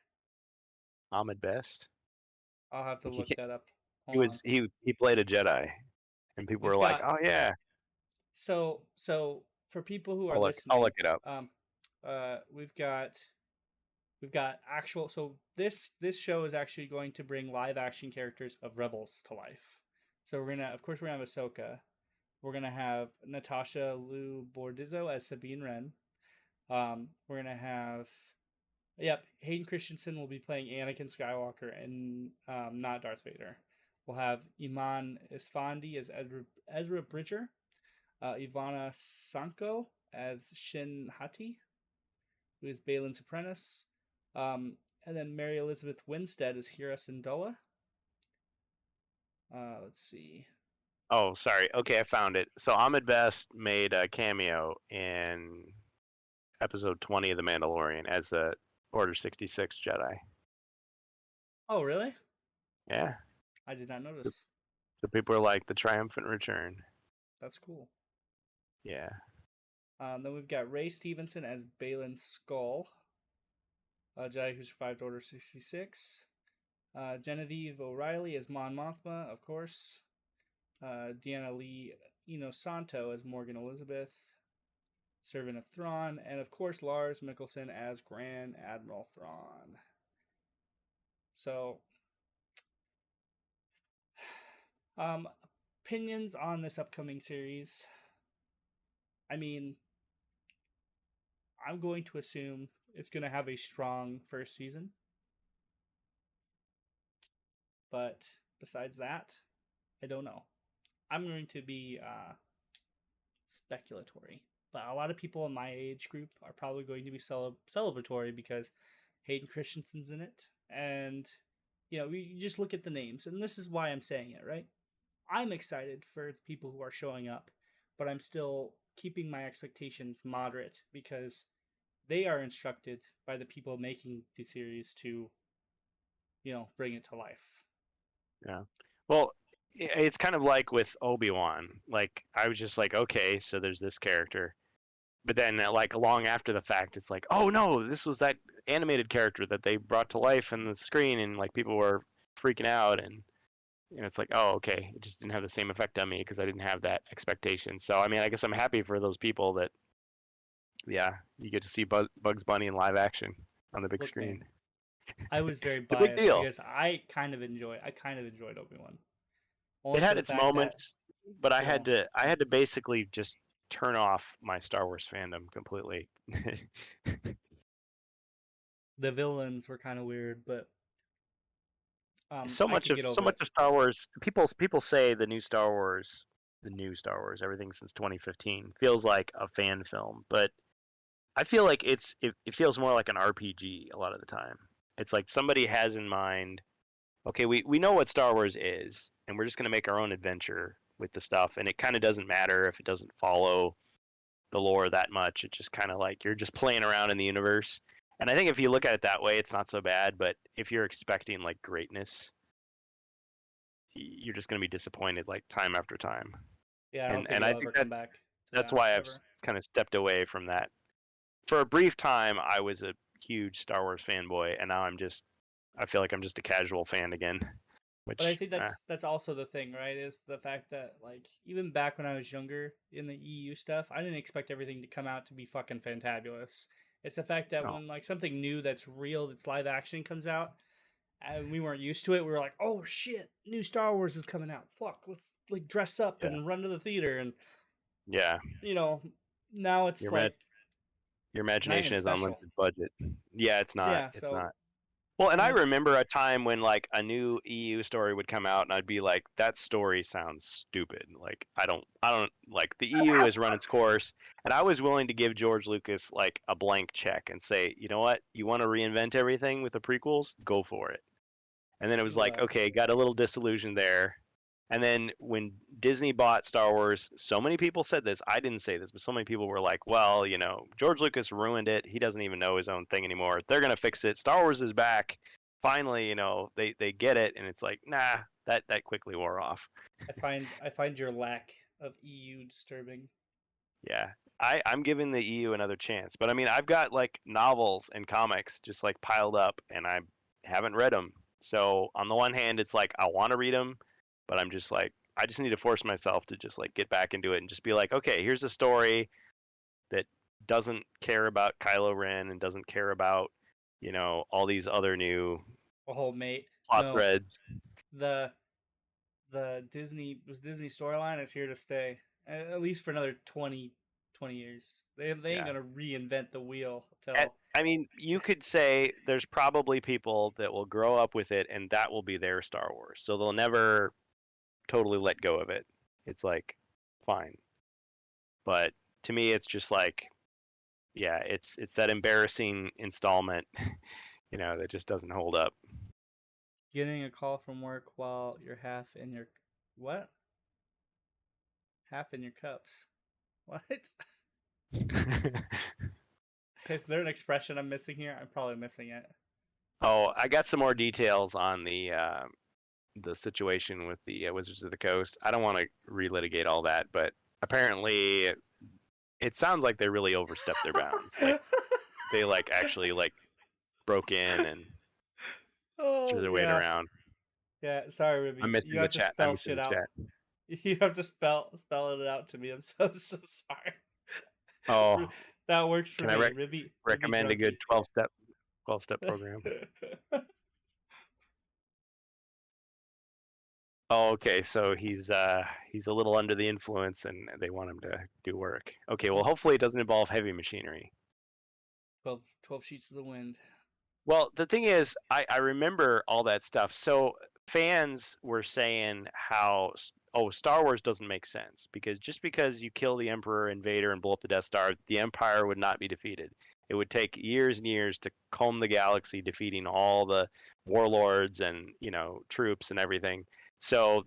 Ahmed Best? I'll have to Like he look ca- that up. he Hold would on. he played a Jedi, and people were We've like, got "Oh yeah, so for people who are I'll listening, look it up." um, we've got actual. So this show is actually going to bring live action characters of Rebels to life. So of course, we're gonna have Ahsoka. We're gonna have Natasha Liu Bordizzo as Sabine Wren. We're gonna have, yep, Hayden Christensen will be playing Anakin Skywalker and not Darth Vader. We'll have Iman Isfandi as Ezra Bridger, Ivana Sanko as Shin Hati, who is Balin's apprentice, um, and then Mary Elizabeth Winstead as Hera Syndulla. Let's see. Oh, sorry. Okay, I found it. So Ahmed Best made a cameo in episode 20 of The Mandalorian as a Order 66 Jedi. Oh, really? Yeah. I did not The, notice. the people are like the triumphant return. That's cool. Yeah. Then we've got Ray Stevenson as Balin Skull, a Jedi who survived Order 66. Genevieve O'Reilly as Mon Mothma, of course. Deanna Lee Santo as Morgan Elizabeth, Servant of Thrawn, and of course Lars Mikkelsen as Grand Admiral Thrawn. So, opinions on this upcoming series. I mean, I'm going to assume it's going to have a strong first season. But besides that, I don't know. I'm going to be speculatory. But a lot of people in my age group are probably going to be celebratory because Hayden Christensen's in it. And, you just look at the names. And this is why I'm saying it, right? I'm excited for the people who are showing up, but I'm still keeping my expectations moderate because they are instructed by the people making the series to, bring it to life. Yeah. Well, it's kind of like with Obi-Wan. Like I was just like, okay, so there's this character. But then like long after the fact, it's like, oh no, this was that animated character that they brought to life in the screen, and like people were freaking out, and it's like, oh, okay, it just didn't have the same effect on me because I didn't have that expectation. So I mean, I guess I'm happy for those people that, yeah, you get to see Bugs Bunny in live action on the big Look, screen. man, I was very It's a big biased deal. because I kind of enjoyed Obi-Wan. It Only for had the its fact that, moments, but I you had know, to basically just turn off my Star Wars fandom completely. the villains were kind of weird, but so I much could of get so over much it. of Star Wars, people say the new Star Wars, everything since 2015 feels like a fan film, but I feel like it feels more like an RPG a lot of the time. It's like somebody has in mind, okay, we know what Star Wars is, and we're just going to make our own adventure with the stuff, and it kind of doesn't matter if it doesn't follow the lore that much. It's just kind of like you're just playing around in the universe. And I think if you look at it that way, it's not so bad. But if you're expecting like greatness, you're just going to be disappointed like time after time. Yeah, I don't think And I it'll think ever come back to that's that why I've ever. kind of stepped away from that. For a brief time, I was a huge Star Wars fanboy, and now I feel like I'm just a casual fan again. But I Which, think that's also the thing, right? Is the fact that like even back when I was younger in the EU stuff, I didn't expect everything to come out to be fucking fantabulous. It's the fact that no, when like something new that's real, that's live action comes out, and we weren't used to it, we were like, "Oh shit, new Star Wars is coming out! Fuck, let's like dress up yeah, and run to the theater." And yeah, you know, now it's your like your it's not even imagination is special. unlimited budget. Yeah, it's not. Yeah, It's so not. Well, and and I it's remember a time when like a new EU story would come out, and I'd be like, "That story sounds stupid. Like, I don't like the EU has run its course." And I was willing to give George Lucas like a blank check and say, "You know what? You want to reinvent everything with the prequels? Go for it." And then it was You like, okay, got a little disillusioned there. And then when Disney bought Star Wars, so many people said this. I didn't say this, but so many people were like, well, George Lucas ruined it. He doesn't even know his own thing anymore. They're going to fix it. Star Wars is back. Finally, they get it. And it's like, nah, that quickly wore off. I find your lack of EU disturbing. Yeah. I'm giving the EU another chance. But I mean, I've got like novels and comics just like piled up and I haven't read them. So on the one hand, it's like I want to read them, but I'm just like I just need to force myself to just like get back into it and just be like, okay, here's a story that doesn't care about Kylo Ren and doesn't care about, all these other new Oh, mate, plot no, threads. the Disney storyline is here to stay, at least for another 20 years. They ain't Yeah. gonna reinvent the wheel And, till. I mean, you could say there's probably people that will grow up with it and that will be their Star Wars. So they'll never totally let go of it. It's like fine. But to me it's just like yeah, it's that embarrassing installment, that just doesn't hold up. Getting a call from work while you're half in your what? Half in your cups. What? Is there an expression I'm missing here? I'm probably missing it. Oh, I got some more details on the situation with the Wizards of the Coast. I don't want to relitigate all that, but apparently it sounds like they really overstepped their bounds. Like they like actually like broke in and threw Oh their weight yeah, around. yeah. Sorry, I'm Ruby. You missing the have to chat. I'm spell missing shit the out. chat. You have to spell it out to me. I'm so Oh, sorry. That works for can I me. Ribby recommend a good drunkie. 12-step program? Oh, okay. So he's a little under the influence, and they want him to do work. Okay. Well, hopefully it doesn't involve heavy machinery. 12 sheets of the wind. Well, the thing is, I remember all that stuff. So fans were saying how, oh, Star Wars doesn't make sense because just because you kill the Emperor and Vader and blow up the Death Star, the Empire would not be defeated. It would take years and years to comb the galaxy, defeating all the warlords and troops and everything. So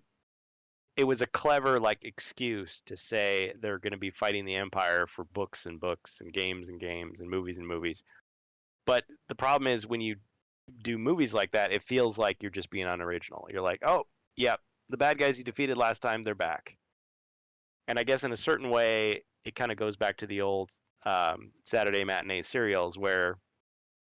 it was a clever like excuse to say they're going to be fighting the Empire for books and books and games and movies. But the problem is when you do movies like that, it feels like you're just being unoriginal. You're like, oh, yeah, the bad guys you defeated last time, they're back. And I guess in a certain way, it kind of goes back to the old Saturday matinee serials where,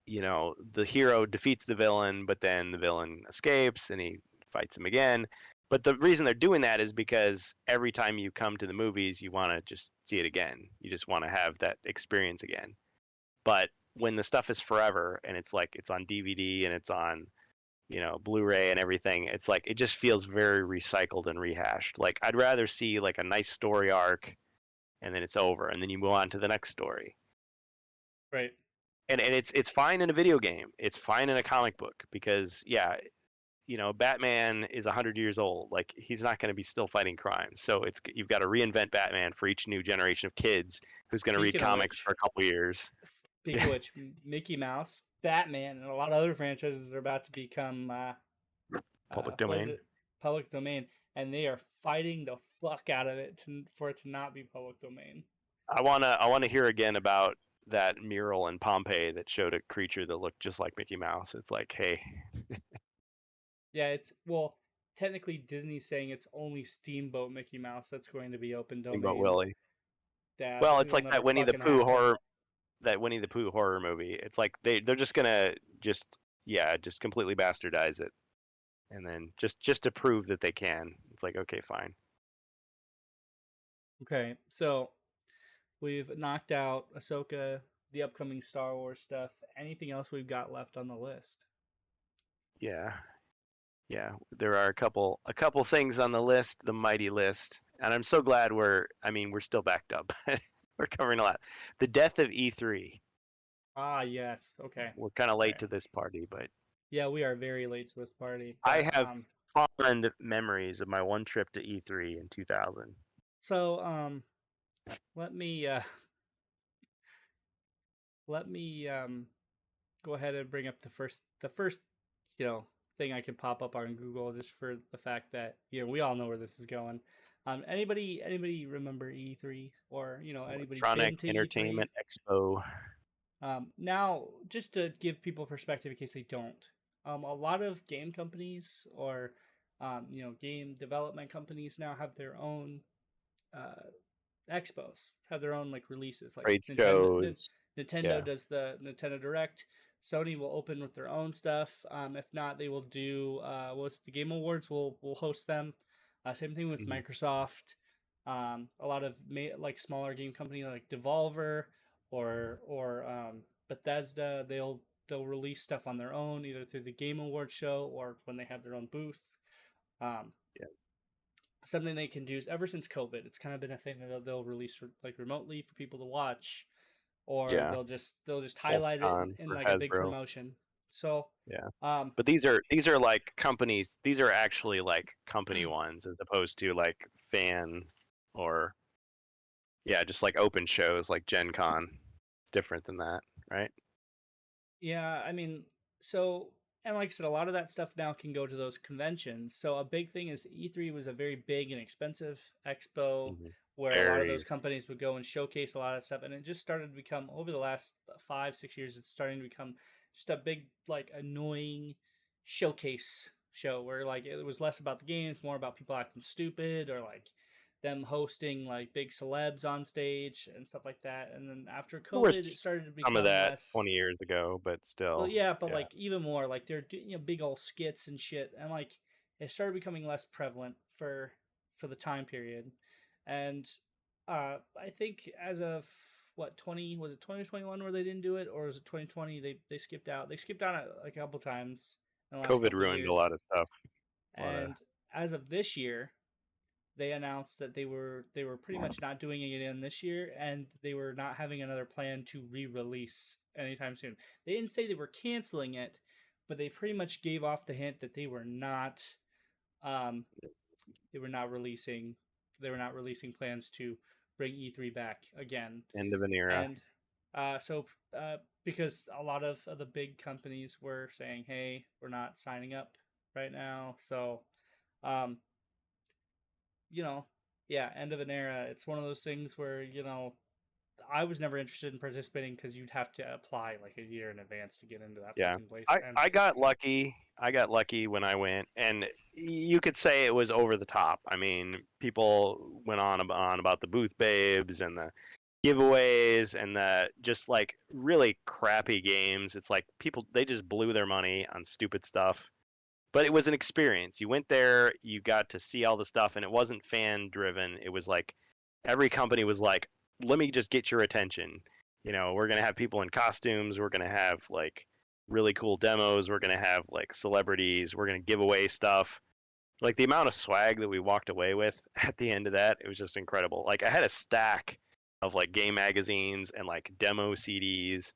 the hero defeats the villain, but then the villain escapes and he fights him again. But the reason they're doing that is because every time you come to the movies, you want to just see it again. You just want to have that experience again. But when the stuff is forever and it's like it's on DVD and it's on Blu-ray and everything, it's like it just feels very recycled and rehashed. Like I'd rather see like a nice story arc and then it's over and then you move on to the next story. Right. And it's fine in a video game. It's fine in a comic book because yeah, Batman is 100 years old. Like he's not going to be still fighting crime. So you've got to reinvent Batman for each new generation of kids who's going to read Speaking of comics which, for a couple years. speaking of which, Mickey Mouse, Batman, and a lot of other franchises are about to become Public what is domain. it? Public domain, and they are fighting the fuck out of it for it to not be public domain. I wanna hear again about that mural in Pompeii that showed a creature that looked just like Mickey Mouse. It's like, hey, Yeah, technically Disney's saying it's only Steamboat Mickey Mouse that's going to be open Steamboat domain. Willie. Yeah, Well, but it's it'll like never fucking happen. That Winnie the Pooh horror movie. It's like they're just gonna just completely bastardize it, and then just to prove that they can. It's like okay, fine. Okay, so we've knocked out Ahsoka, the upcoming Star Wars stuff. Anything else we've got left on the list? Yeah, yeah. There are a couple things on the list, the mighty list, and I'm so glad we're still backed up. We're covering a lot. The death of E3. Ah, yes. Okay. We're kind of late Okay. to this party, but Yeah, we are very late to this party, I but have fond memories of my one trip to E3 in 2000. so let me let me go ahead and bring up the first you know thing I could pop up on Google just for the fact that we all know where this is going. Anybody remember E3 or anybody Electronic been to E3? Entertainment Expo. Now, just to give people perspective in case they don't, a lot of game companies or game development companies now have their own uh, expos, have their own like releases. Like Trade Nintendo, shows. Nintendo Yeah. does the Nintendo Direct. Sony will open with their own stuff. If not, they will do what's the Game Awards will host them. Same thing with Mhm. Microsoft. A lot of like smaller game company like Devolver or Bethesda, they'll release stuff on their own either through the Game Awards show or when they have their own booth. Um, Yeah. Something they can do is ever since COVID, it's kind of been a thing that they'll release like remotely for people to watch, or Yeah. they'll just highlight it Volcon in for like a big Hasbro. promotion. So, Yeah. um, But these are like companies. These are actually like company ones as opposed to like fan or yeah, just like open shows like Gen Con. It's different than that, right? yeah, I mean, so and like I said, a lot of that stuff now can go to those conventions. So a big thing is E3 was a very big and expensive expo Hmm. where a lot of those Very. companies would go and showcase a lot of stuff, and it just started to become over the last 5 6 years. It's starting to become just a big like annoying showcase show where like it was less about the games, more about people acting stupid or like them hosting like big celebs on stage and stuff like that. And then after There COVID, it was started to some of become that less. 20 years ago, but Well, still, yeah, but yeah. like even more, like they're doing big old skits and shit, and like it started becoming less prevalent for the time period, and I think as of what 20 was it 2021 where they didn't do it, or was it 2020 they skipped out? They skipped out a couple times in the last COVID couple of ruined a years, lot of stuff. A lot of and as of this year, they announced that they were pretty much not doing it again this year, and they were not having another plan to re-release anytime soon. They didn't say they were canceling it, but they pretty much gave off the hint that um, they were not releasing plans to bring E3 back again. end of an era. And so because a lot of the big companies were saying, "Hey, we're not signing up right now," so um, you know, yeah, end of an era. It's one of those things where, I was never interested in participating because you'd have to apply like a year in advance to get into that Yeah. fucking place. I, And I got lucky. I got lucky when I went, and you could say it was over the top. I mean, people went on about the booth babes and the giveaways and the just like really crappy games. It's like people they just blew their money on stupid stuff. But it was an experience. You went there, you got to see all the stuff, and it wasn't fan driven. It was like every company was like, "Let me just get your attention." We're gonna have people in costumes. We're gonna have like really cool demos. We're gonna have like celebrities. We're gonna give away stuff. Like the amount of swag that we walked away with at the end of that, it was just incredible. Like I had a stack of like game magazines and like demo CDs,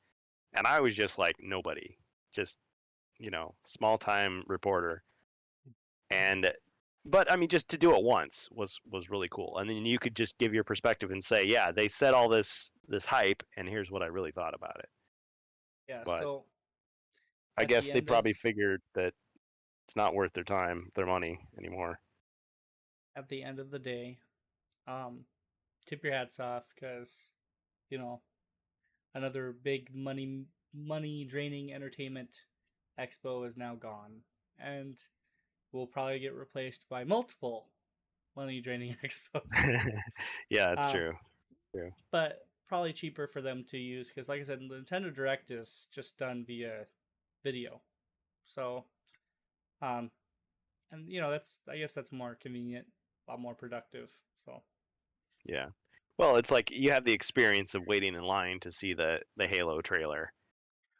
and I was just like nobody, just small time reporter. And but I mean, just to do it once was really cool, and then you could just give your perspective and say, yeah, they said all this hype, and here's what I really thought about it. yeah, But so I at guess the they end of probably figured that it's not worth their time, their money anymore. the day, um, tip your hats off because you know another big money draining entertainment expo is now gone, and will probably get replaced by multiple money draining expos. Yeah, that's Um, true. True. but probably cheaper for them to use because, like I said, the Nintendo Direct is just done via video. So, um, and that's I guess that's more convenient, a lot more productive. So, Yeah. Well, it's like you have the experience of waiting in line to see the Halo trailer,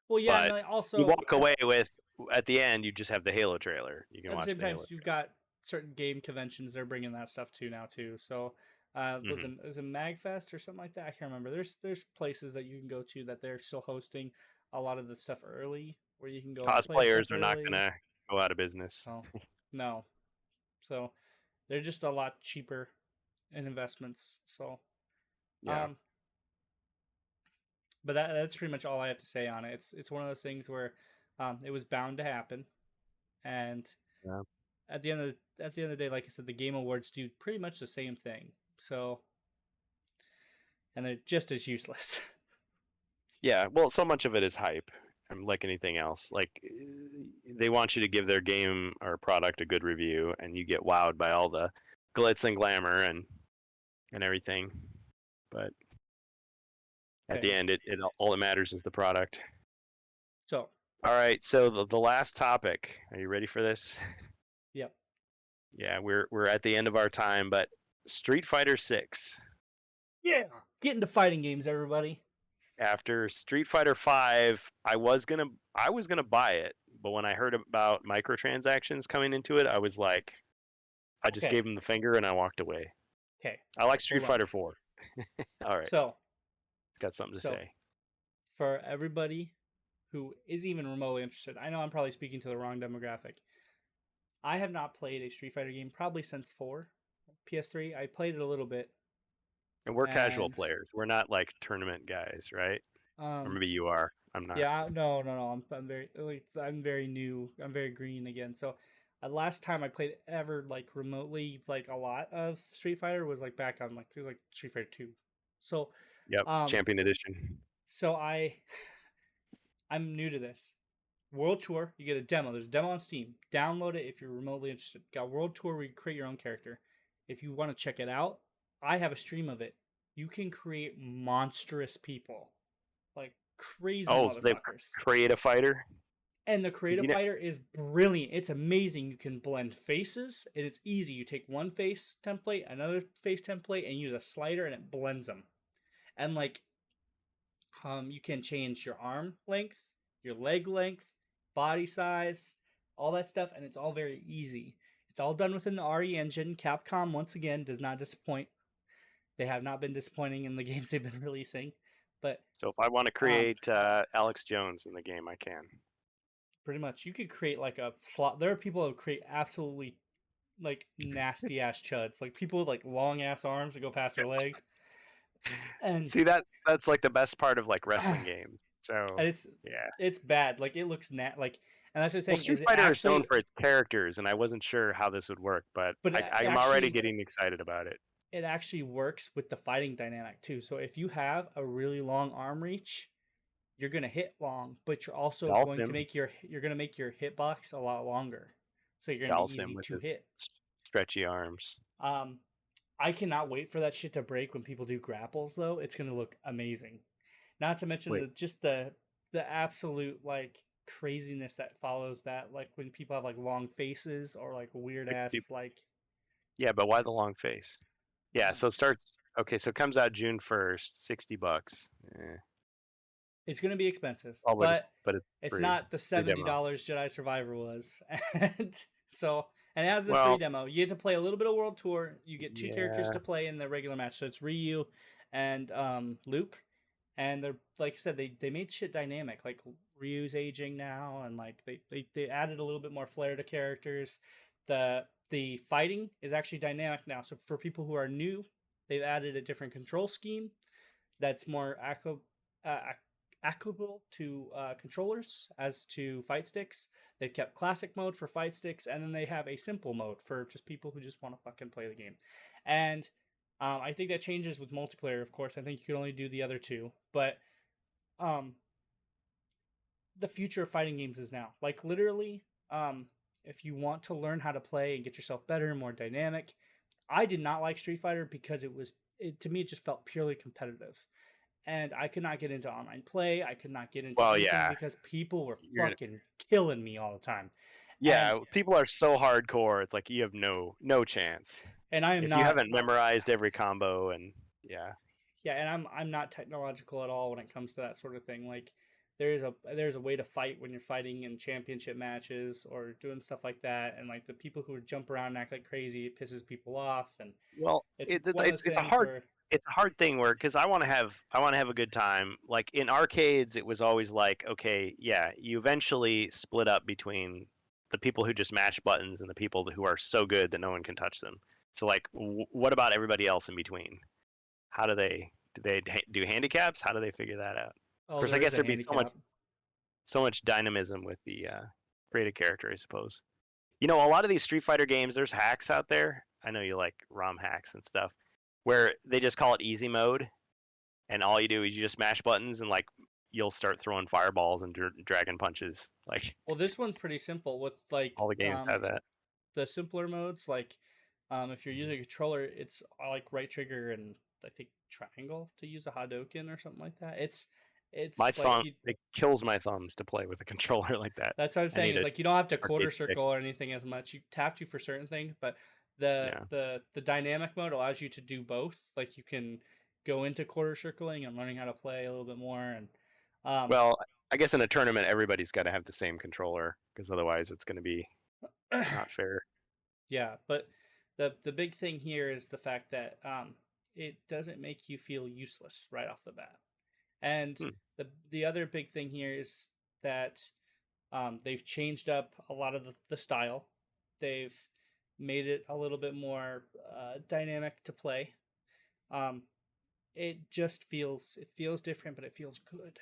well, yeah, and but like you also walk away with at the end you just have the Halo trailer. You can at the watch same the time, Halo you've got certain game conventions they're bringing that stuff to now too. So, trailer. Hmm. was it Magfest or something like that? I can't remember. There's places that you can go to that they're still hosting a lot of the stuff early, where you can go and play Cosplayers stuff are not early. gonna go out of business. So, no, so they're just a lot cheaper in investments. So, Yeah. um, but that's pretty much all I have to say on it. It's one of those things where, it was bound to happen. And Yeah. at the end of the day, like I said, the Game Awards do pretty much the same thing. So, and they're just as useless. Yeah, well, so much of it is hype. Like anything else, like they want you to give their game or product a good review, and you get wowed by all the glitz and glamour and everything. But at Okay, the end, it all that matters is the product. so All right, so the last topic. Are you ready for this? yep, Yeah, we're at the end of our time, but Street Fighter 6. yeah, get into fighting games, everybody. After Street Fighter 5, I was gonna buy it, but when I heard about microtransactions coming into it, I was like, I just Okay, gave him the finger and I walked away. okay, I like Street hold on. Fighter 4. All right, So, it's got something to so say. for everybody who is even remotely interested, I know I'm probably speaking to the wrong demographic. I have not played a Street Fighter game probably since 4 PS3. I played it a little bit, And we're casual and players. We're not like tournament guys, right? Or um, maybe you are. I'm not. yeah, no. I'm very like I'm very new. I'm very green again. So, last time I played ever like remotely like a lot of Street Fighter was like back on like it was like Street Fighter 2. So, Yep, um, Champion Edition. so I'm new to this. World Tour, you get a demo. There's a demo on Steam. Download it if you're remotely interested. Got World Tour where you create your own character. If you want to check it out, I have a stream of it. You can create monstrous people, like crazy Oh, so they've motherfuckers. created a fighter? And the 'Cause creative fighter is brilliant. It's amazing. You can blend faces, and it's easy. You take one face template, another face template, and use a slider, and it blends them. And like, you can change your arm length, your leg length, body size, all that stuff, and it's all very easy. It's all done within the RE engine. Capcom, once again, does not disappoint. They have not been disappointing in the games they've been releasing. But So if I want to um, create Alex Jones in the game, I can. pretty much, you could create like a slot. There are people who create absolutely like nasty ass chuds, like people with like long ass arms that go past their legs, and See, that's like the best part of like wrestling games. and So yeah. it's bad. Like it looks like, and that's what I'm Well, saying Street is it Fighter is known actually, for its characters, and I wasn't sure how this would work, but but I'm already getting excited about it. it actually works with the fighting dynamic too. So if you have a really long arm reach, you're gonna hit long, but you're also going to Dolphin, make you're gonna make your hitbox a lot longer. So you're gonna be Dalsim easy with to his hit. stretchy arms. Um, I cannot wait for that shit to break when people do grapples though. It's gonna look amazing. Not to mention Wait, the absolute like craziness that follows that, like when people have like long faces or like weird 60. ass like Yeah, but why the long face? Yeah, um, so it starts. Okay, so it comes out June 1st, $60. it's gonna be expensive, Oh, but but it's it's free, not the free demo. $70 Jedi Survivor was. And so and it has a free Well, demo. You get to play a little bit of World Tour. You get two characters yeah, to play in the regular match. So it's Ryu and Luke. And they're like I said, they made shit dynamic. Like Ryu's aging now, and like they added a little bit more flair to characters. The fighting is actually dynamic now. So for people who are new, they've added a different control scheme that's more uh, applicable to controllers as to fight sticks. They've kept classic mode for fight sticks, and then they have a simple mode for just people who just want to fucking play the game. And I think that changes with multiplayer, of course. I think you can only do the other two, but um, the future of fighting games is now. Like literally, if you want to learn how to play and get yourself better and more dynamic, I did not like Street Fighter because to me it just felt purely competitive, and I could not get into online play. I could not get into well, anything yeah, because people were you're gonna, fucking killing me all the time, and yeah. People are so hardcore. It's like you have no chance I am if you not. haven't memorized every combo. And yeah, Yeah, and I'm not technological at all when it comes to that sort of thing. Like there's a way to fight when you're fighting in championship matches or doing stuff like that, and like the people who jump around and act like crazy, it pisses people off, and well, it's one of those things where it's a hard thing where because I want to have a good time. Like in arcades, it was always like, okay, yeah, you eventually split up between the people who just mash buttons and the people who are so good that no one can touch them. So like, what about everybody else in between? How do they do handicaps? How do they figure that out? Of oh course, I there is guess a there'd be handicap. so much dynamism with the creative character, I suppose. You know, a lot of these Street Fighter games, there's hacks out there. I know you like ROM hacks and stuff, where they just call it easy mode, and all you do is you just mash buttons and like you'll start throwing fireballs and dragon punches. Like Well, this one's pretty simple with like all the games have that. the simpler modes. Like if you're using a controller, it's like right trigger and I think triangle to use a Hadouken or something like that. My It's like thumb, you. it kills my thumbs to play with a controller like that. That's what I'm I saying. need Is a like you don't have to quarter arcade stick. circle or anything as much. You have to for certain things, but Yeah. the dynamic mode allows you to do both. Like you can go into quarter circling and learning how to play a little bit more. And Well, I guess in a tournament, everybody's got to have the same controller because otherwise it's going to be not fair. yeah, but the big thing here is the fact that it doesn't make you feel useless right off the bat. And Hmm. the other big thing here is that they've changed up a lot of the style. They've made it a little bit more dynamic to play. Um, it just feels different, but it feels good.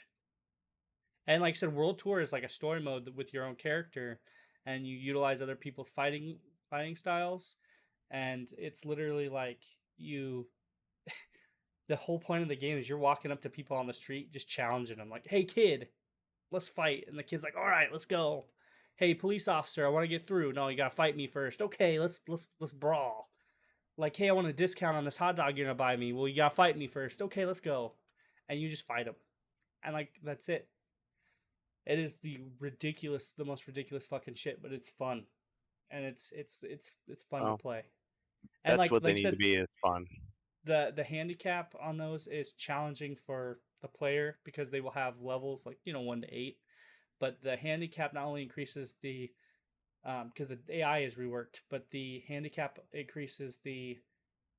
And like I said, World Tour is like a story mode with your own character, and you utilize other people's fighting styles, and it's literally like you. The whole point of the game is you're walking up to people on the street, just challenging them, like, "Hey, kid, let's fight," and the kid's like, "All right, let's go." "Hey, police officer, I want to get through." "No, you gotta fight me first." "Okay, let's brawl." Like, "Hey, I want a discount on this hot dog you're gonna buy me." "Well, you gotta fight me first." "Okay, let's go," and you just fight them, and like that's it. It is the most ridiculous fucking shit, but it's fun, and it's fun to Well, play. And that's what like they I need to said, be is fun. the handicap on those is challenging for the player because they will have levels like 1 to 8, but the handicap not only increases the because the AI is reworked, but the handicap increases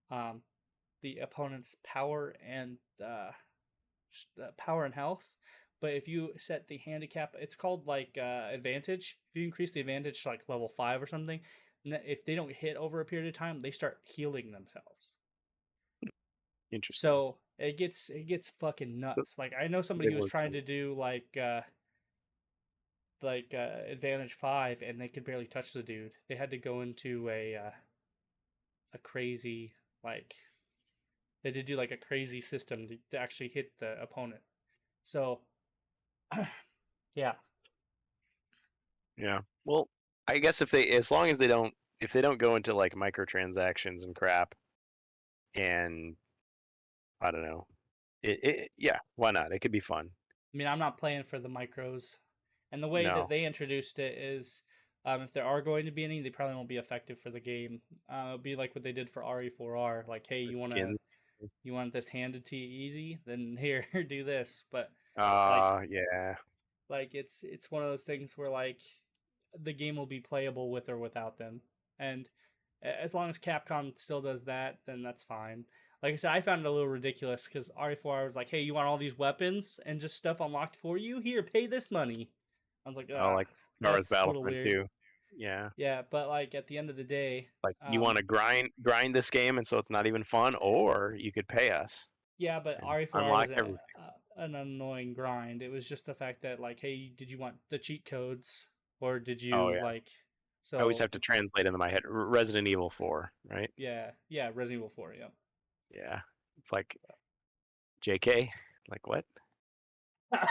um, the opponent's power and health. But if you set the handicap, it's called like advantage. If you increase the advantage to like level 5 or something, if they don't hit over a period of time, they start healing themselves. Interesting. So it gets fucking But nuts. Like I know somebody they who was work. trying to do advantage 5 and they could barely touch the dude. They had to go into a crazy like they had to do like a crazy system to actually hit the opponent. So yeah, Yeah. Well, I guess if they, as long as they don't, if they don't go into like microtransactions and crap, and I don't know, yeah, why not? It could be fun. I mean I'm not playing for the micros, and the way that No, they introduced it is. If there are going to be any, they probably won't be effective for the game. It'll be like what they did for RE4R. Like, hey, the skin. you want this handed to you easy, then here do this. But like Yeah. it's one of those things where like the game will be playable with or without them, and as long as Capcom still does that, then that's fine. Like I said, I found it a little ridiculous because RE4 was like, "Hey, you want all these weapons and just stuff unlocked for you? Here, pay this money." I was like, Oh, "Ah, like Star Wars that's a little Battlefront weird." 2. Yeah. Yeah, but like at the end of the day, Like you want um, to grind this game, and so it's not even fun, or you could pay us yeah, but and RE4R unlock was everything. an annoying grind. It was just the fact that like, hey, did you want the cheat codes or did Oh you yeah. like? I always So have to it's translate into my head. Resident Evil 4, right? yeah, Resident Evil 4. Yeah. It's like JK. Like what?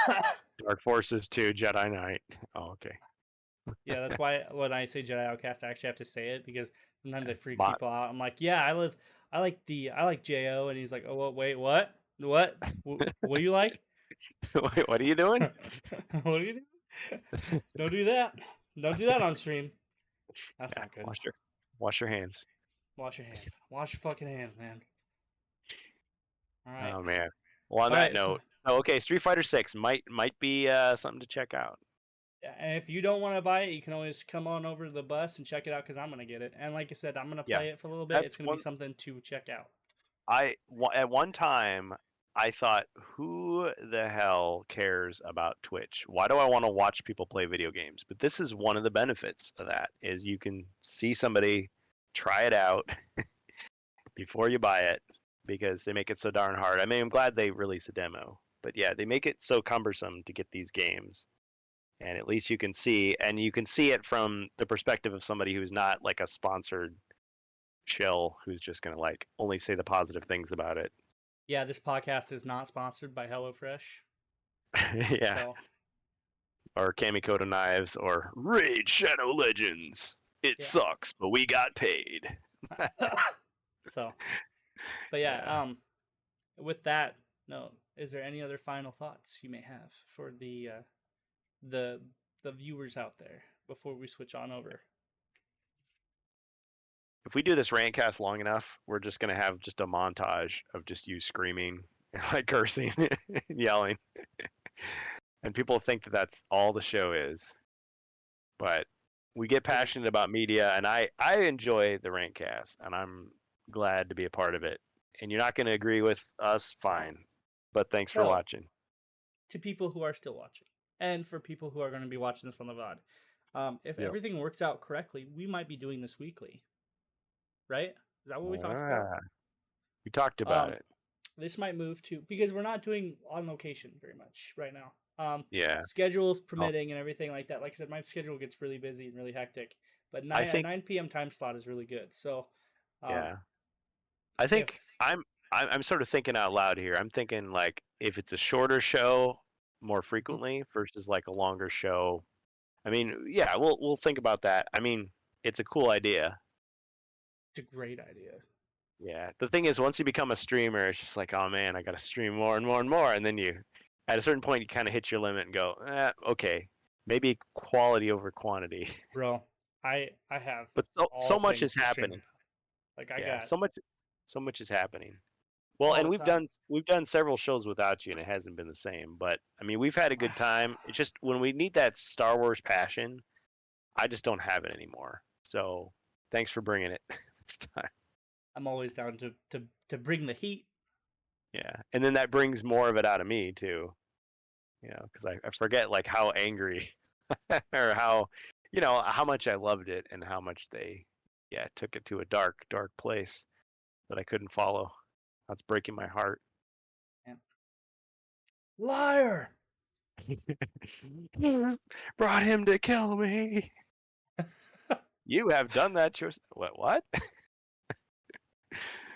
Yeah. Dark Forces 2, Jedi Knight. Oh, okay. Yeah, that's why when I say Jedi Outcast, I actually have to say it because sometimes I freak Bot. people out. I'm like, yeah, I like Jo, and he's like, oh, wait, what? What do you like? Wait, what are you doing? What do you do? Don't do that. Don't do that on stream. That's Yeah, not good. wash your hands. Wash your hands. Wash your fucking hands, man. All right. Oh man. Well, on All that right. So, note, oh, okay, Street Fighter 6 might be something to check out. yeah, and if you don't want to buy it, you can always come on over to the bus and check it out because I'm gonna get it. And like I said, I'm gonna Yeah, play it for a little bit. that's It's gonna be one. something to check out. At one time I thought, who the hell cares about Twitch? Why do I want to watch people play video games? But this is one of the benefits of that is you can see somebody try it out before you buy it because they make it so darn hard. I mean, I'm glad they released a demo, but yeah, they make it so cumbersome to get these games. and at least you can see, and you can see it from the perspective of somebody who's not like a sponsored shill who's just gonna like only say the positive things about it. Yeah, this podcast is not sponsored by HelloFresh. Yeah. So Or Kamikoto Knives or Raid Shadow Legends. It yeah. sucks, but we got paid. So, but yeah, Yeah. with that, no, is there any other final thoughts you may have for the the viewers out there before we switch on over? If we do this rant cast long enough, we're just gonna have just a montage of just you screaming, like cursing, and yelling, and people think that that's all the show is. But we get passionate about media, and I enjoy the rant cast, and I'm glad to be a part of it. And you're not gonna agree with us, fine, but thanks for No, watching. to people who are still watching, and for people who are going to be watching this on the VOD. If Yep. everything works out correctly, we might be doing this weekly, right? Is that what we talked about? We talked about it. This might move to, because we're not doing on location very much right now. Yeah. Schedules permitting and everything like that. Like I said, my schedule gets really busy and really hectic, but I 9 think 9 p.m. time slot is really good. So, yeah. I if think I'm sort of thinking out loud here. I'm thinking like if it's a shorter show more frequently versus like a longer show. I mean, yeah, we'll think about that. I mean, it's a cool idea. it's a great idea. Yeah. The thing is, once you become a streamer, it's just like, oh man, I got to stream more and more and more, and then at a certain point, you kind of hit your limit and go, okay, maybe quality over quantity. Bro, I have But so all much things is to stream happening. about. Like I Yeah, got so much is happening. Well, all and the time. we've done several shows without you, and it hasn't been the same. But I mean, we've had a good time. It's just when we need that Star Wars passion, I just don't have it anymore. So thanks for bringing it this time. I'm always down to bring the heat. Yeah, and then that brings more of it out of me too. You know, because I forget like how angry or how how much I loved it and how much they took it to a dark place that I couldn't follow. That's breaking my heart. Yeah. Liar. Brought him to kill me. You have done that yourself. What?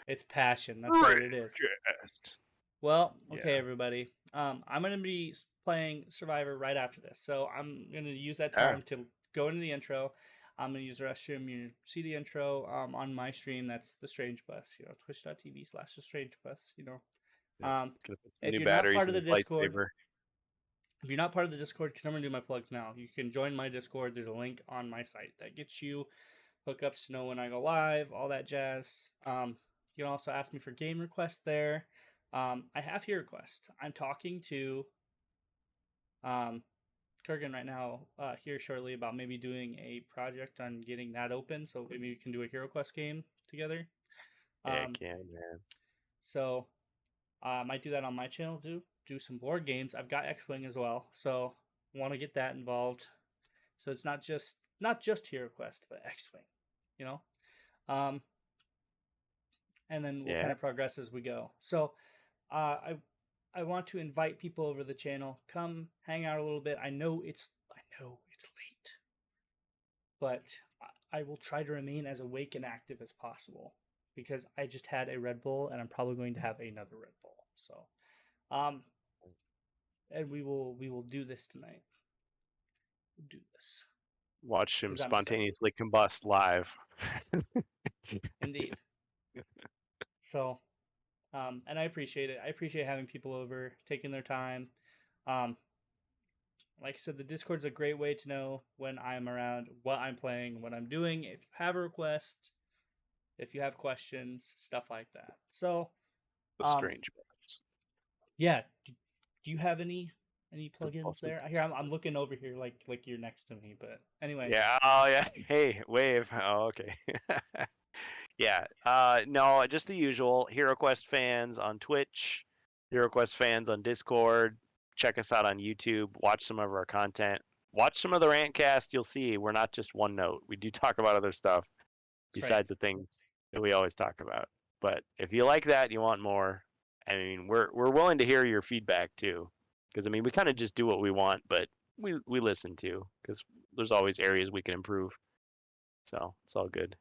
It's passion. That's what it is. Yes. Well, okay, Yeah. everybody. I'm gonna be playing Survivor right after this, so I'm gonna use that Yeah. time to go into the intro. I'm gonna use the restroom. You see the intro on my stream. That's the StrangeBus. Twitch.tv/the StrangeBus. Gonna put some If new you're not batteries part in of the the Discord, lightsaber. if you're not part of the Discord, because I'm gonna do my plugs now, you can join my Discord. There's a link on my site that gets you hookups to know when I go live, all that jazz. You can also ask me for game requests there. I have HeroQuest. I'm talking to Kurgan right now here shortly about maybe doing a project on getting that open, so maybe we can do a HeroQuest game together. Yeah, Um, can man. so I might do that on my channel too. Do some board games. I've got X-Wing as well, so want to get that involved. So it's not just HeroQuest, but X-Wing. You know. And then we'll kind Yeah. of progress as we go. So, I want to invite people over the channel. Come hang out a little bit. I know it's late, but I will try to remain as awake and active as possible because I just had a Red Bull and I'm probably going to have another Red Bull. So, and we will do this tonight. We'll do this. Watch him 'Cause I'm excited. spontaneously combust live. Indeed. So, and I appreciate it. I appreciate having people over, taking their time. Like I said, the Discord's a great way to know when I'm around, what I'm playing, what I'm doing. If you have a request, if you have questions, stuff like that. So, The StrangeBus. yeah. Do you have any plugins Busted. there? Here, I'm looking over here, like you're next to me. But anyway, Yeah. Oh yeah. Hey, wave. Oh, okay. Yeah. No, just the usual. HeroQuest fans on Twitch, HeroQuest fans on Discord. Check us out on YouTube. Watch some of our content. Watch some of the rant cast. You'll see we're not just one note. We do talk about other stuff that's right. besides the things that we always talk about. But if you like that, you want more. I mean, we're willing to hear your feedback too, because I mean, we kind of just do what we want, but we listen to, because there's always areas we can improve. So it's all good.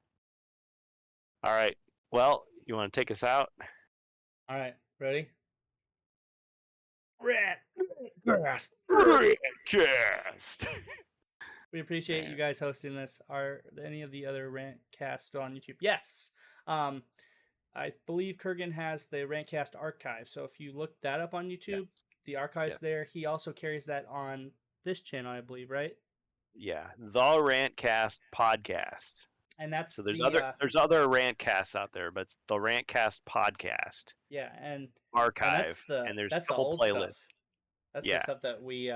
All right. Well, you want to take us out? All right, ready? Rant Cast. We appreciate you guys hosting this. Are any of the other rant casts still on YouTube? Yes. I believe Kurgan has the Rantcast archive. So if you look that up on YouTube, the archive's there. He also carries that on this channel, I believe, right? Yeah, TheRantCastPodcast. And that's So there's the other rant casts out there, but it's the Rantcast podcast and archive, that's the and there's a that's the couple old playlists. stuff. That's the Yeah, stuff that we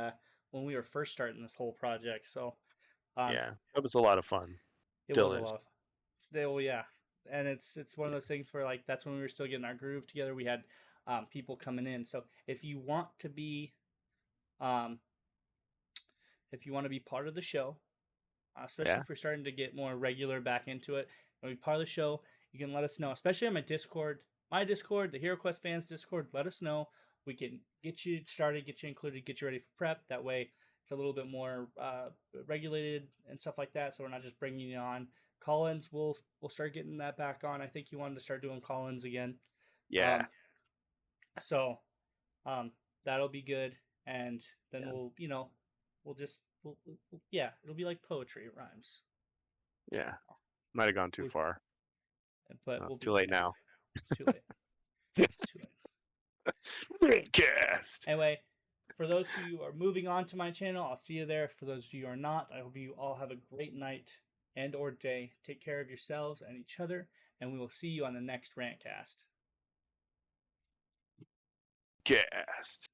when we were first starting this whole project. So yeah, it was a lot of fun. it Still was a is. lot of fun. Still, yeah. And it's one of those things where like that's when we were still getting our groove together. We had people coming in. So if you want to be um, part of the show, especially if we're starting to get more regular back into it, and be part of the show, you can let us know. Especially on my Discord, the HeroQuest fans Discord. Let us know. We can get you started, get you included, get you ready for prep. That way, it's a little bit more regulated and stuff like that. So we're not just bringing you on. Call-ins, we'll start getting that back on. I think you wanted to start doing call-ins again. Yeah. So that'll be good, and then we'll it'll be like poetry. It rhymes. Yeah. Might have gone too far. But it's too late now. It's too late. It's too late. Cast. Anyway, for those who are moving on to my channel, I'll see you there. For those of you who are not, I hope you all have a great night and or day. Take care of yourselves and each other, and we will see you on the next Rantcast. Cast.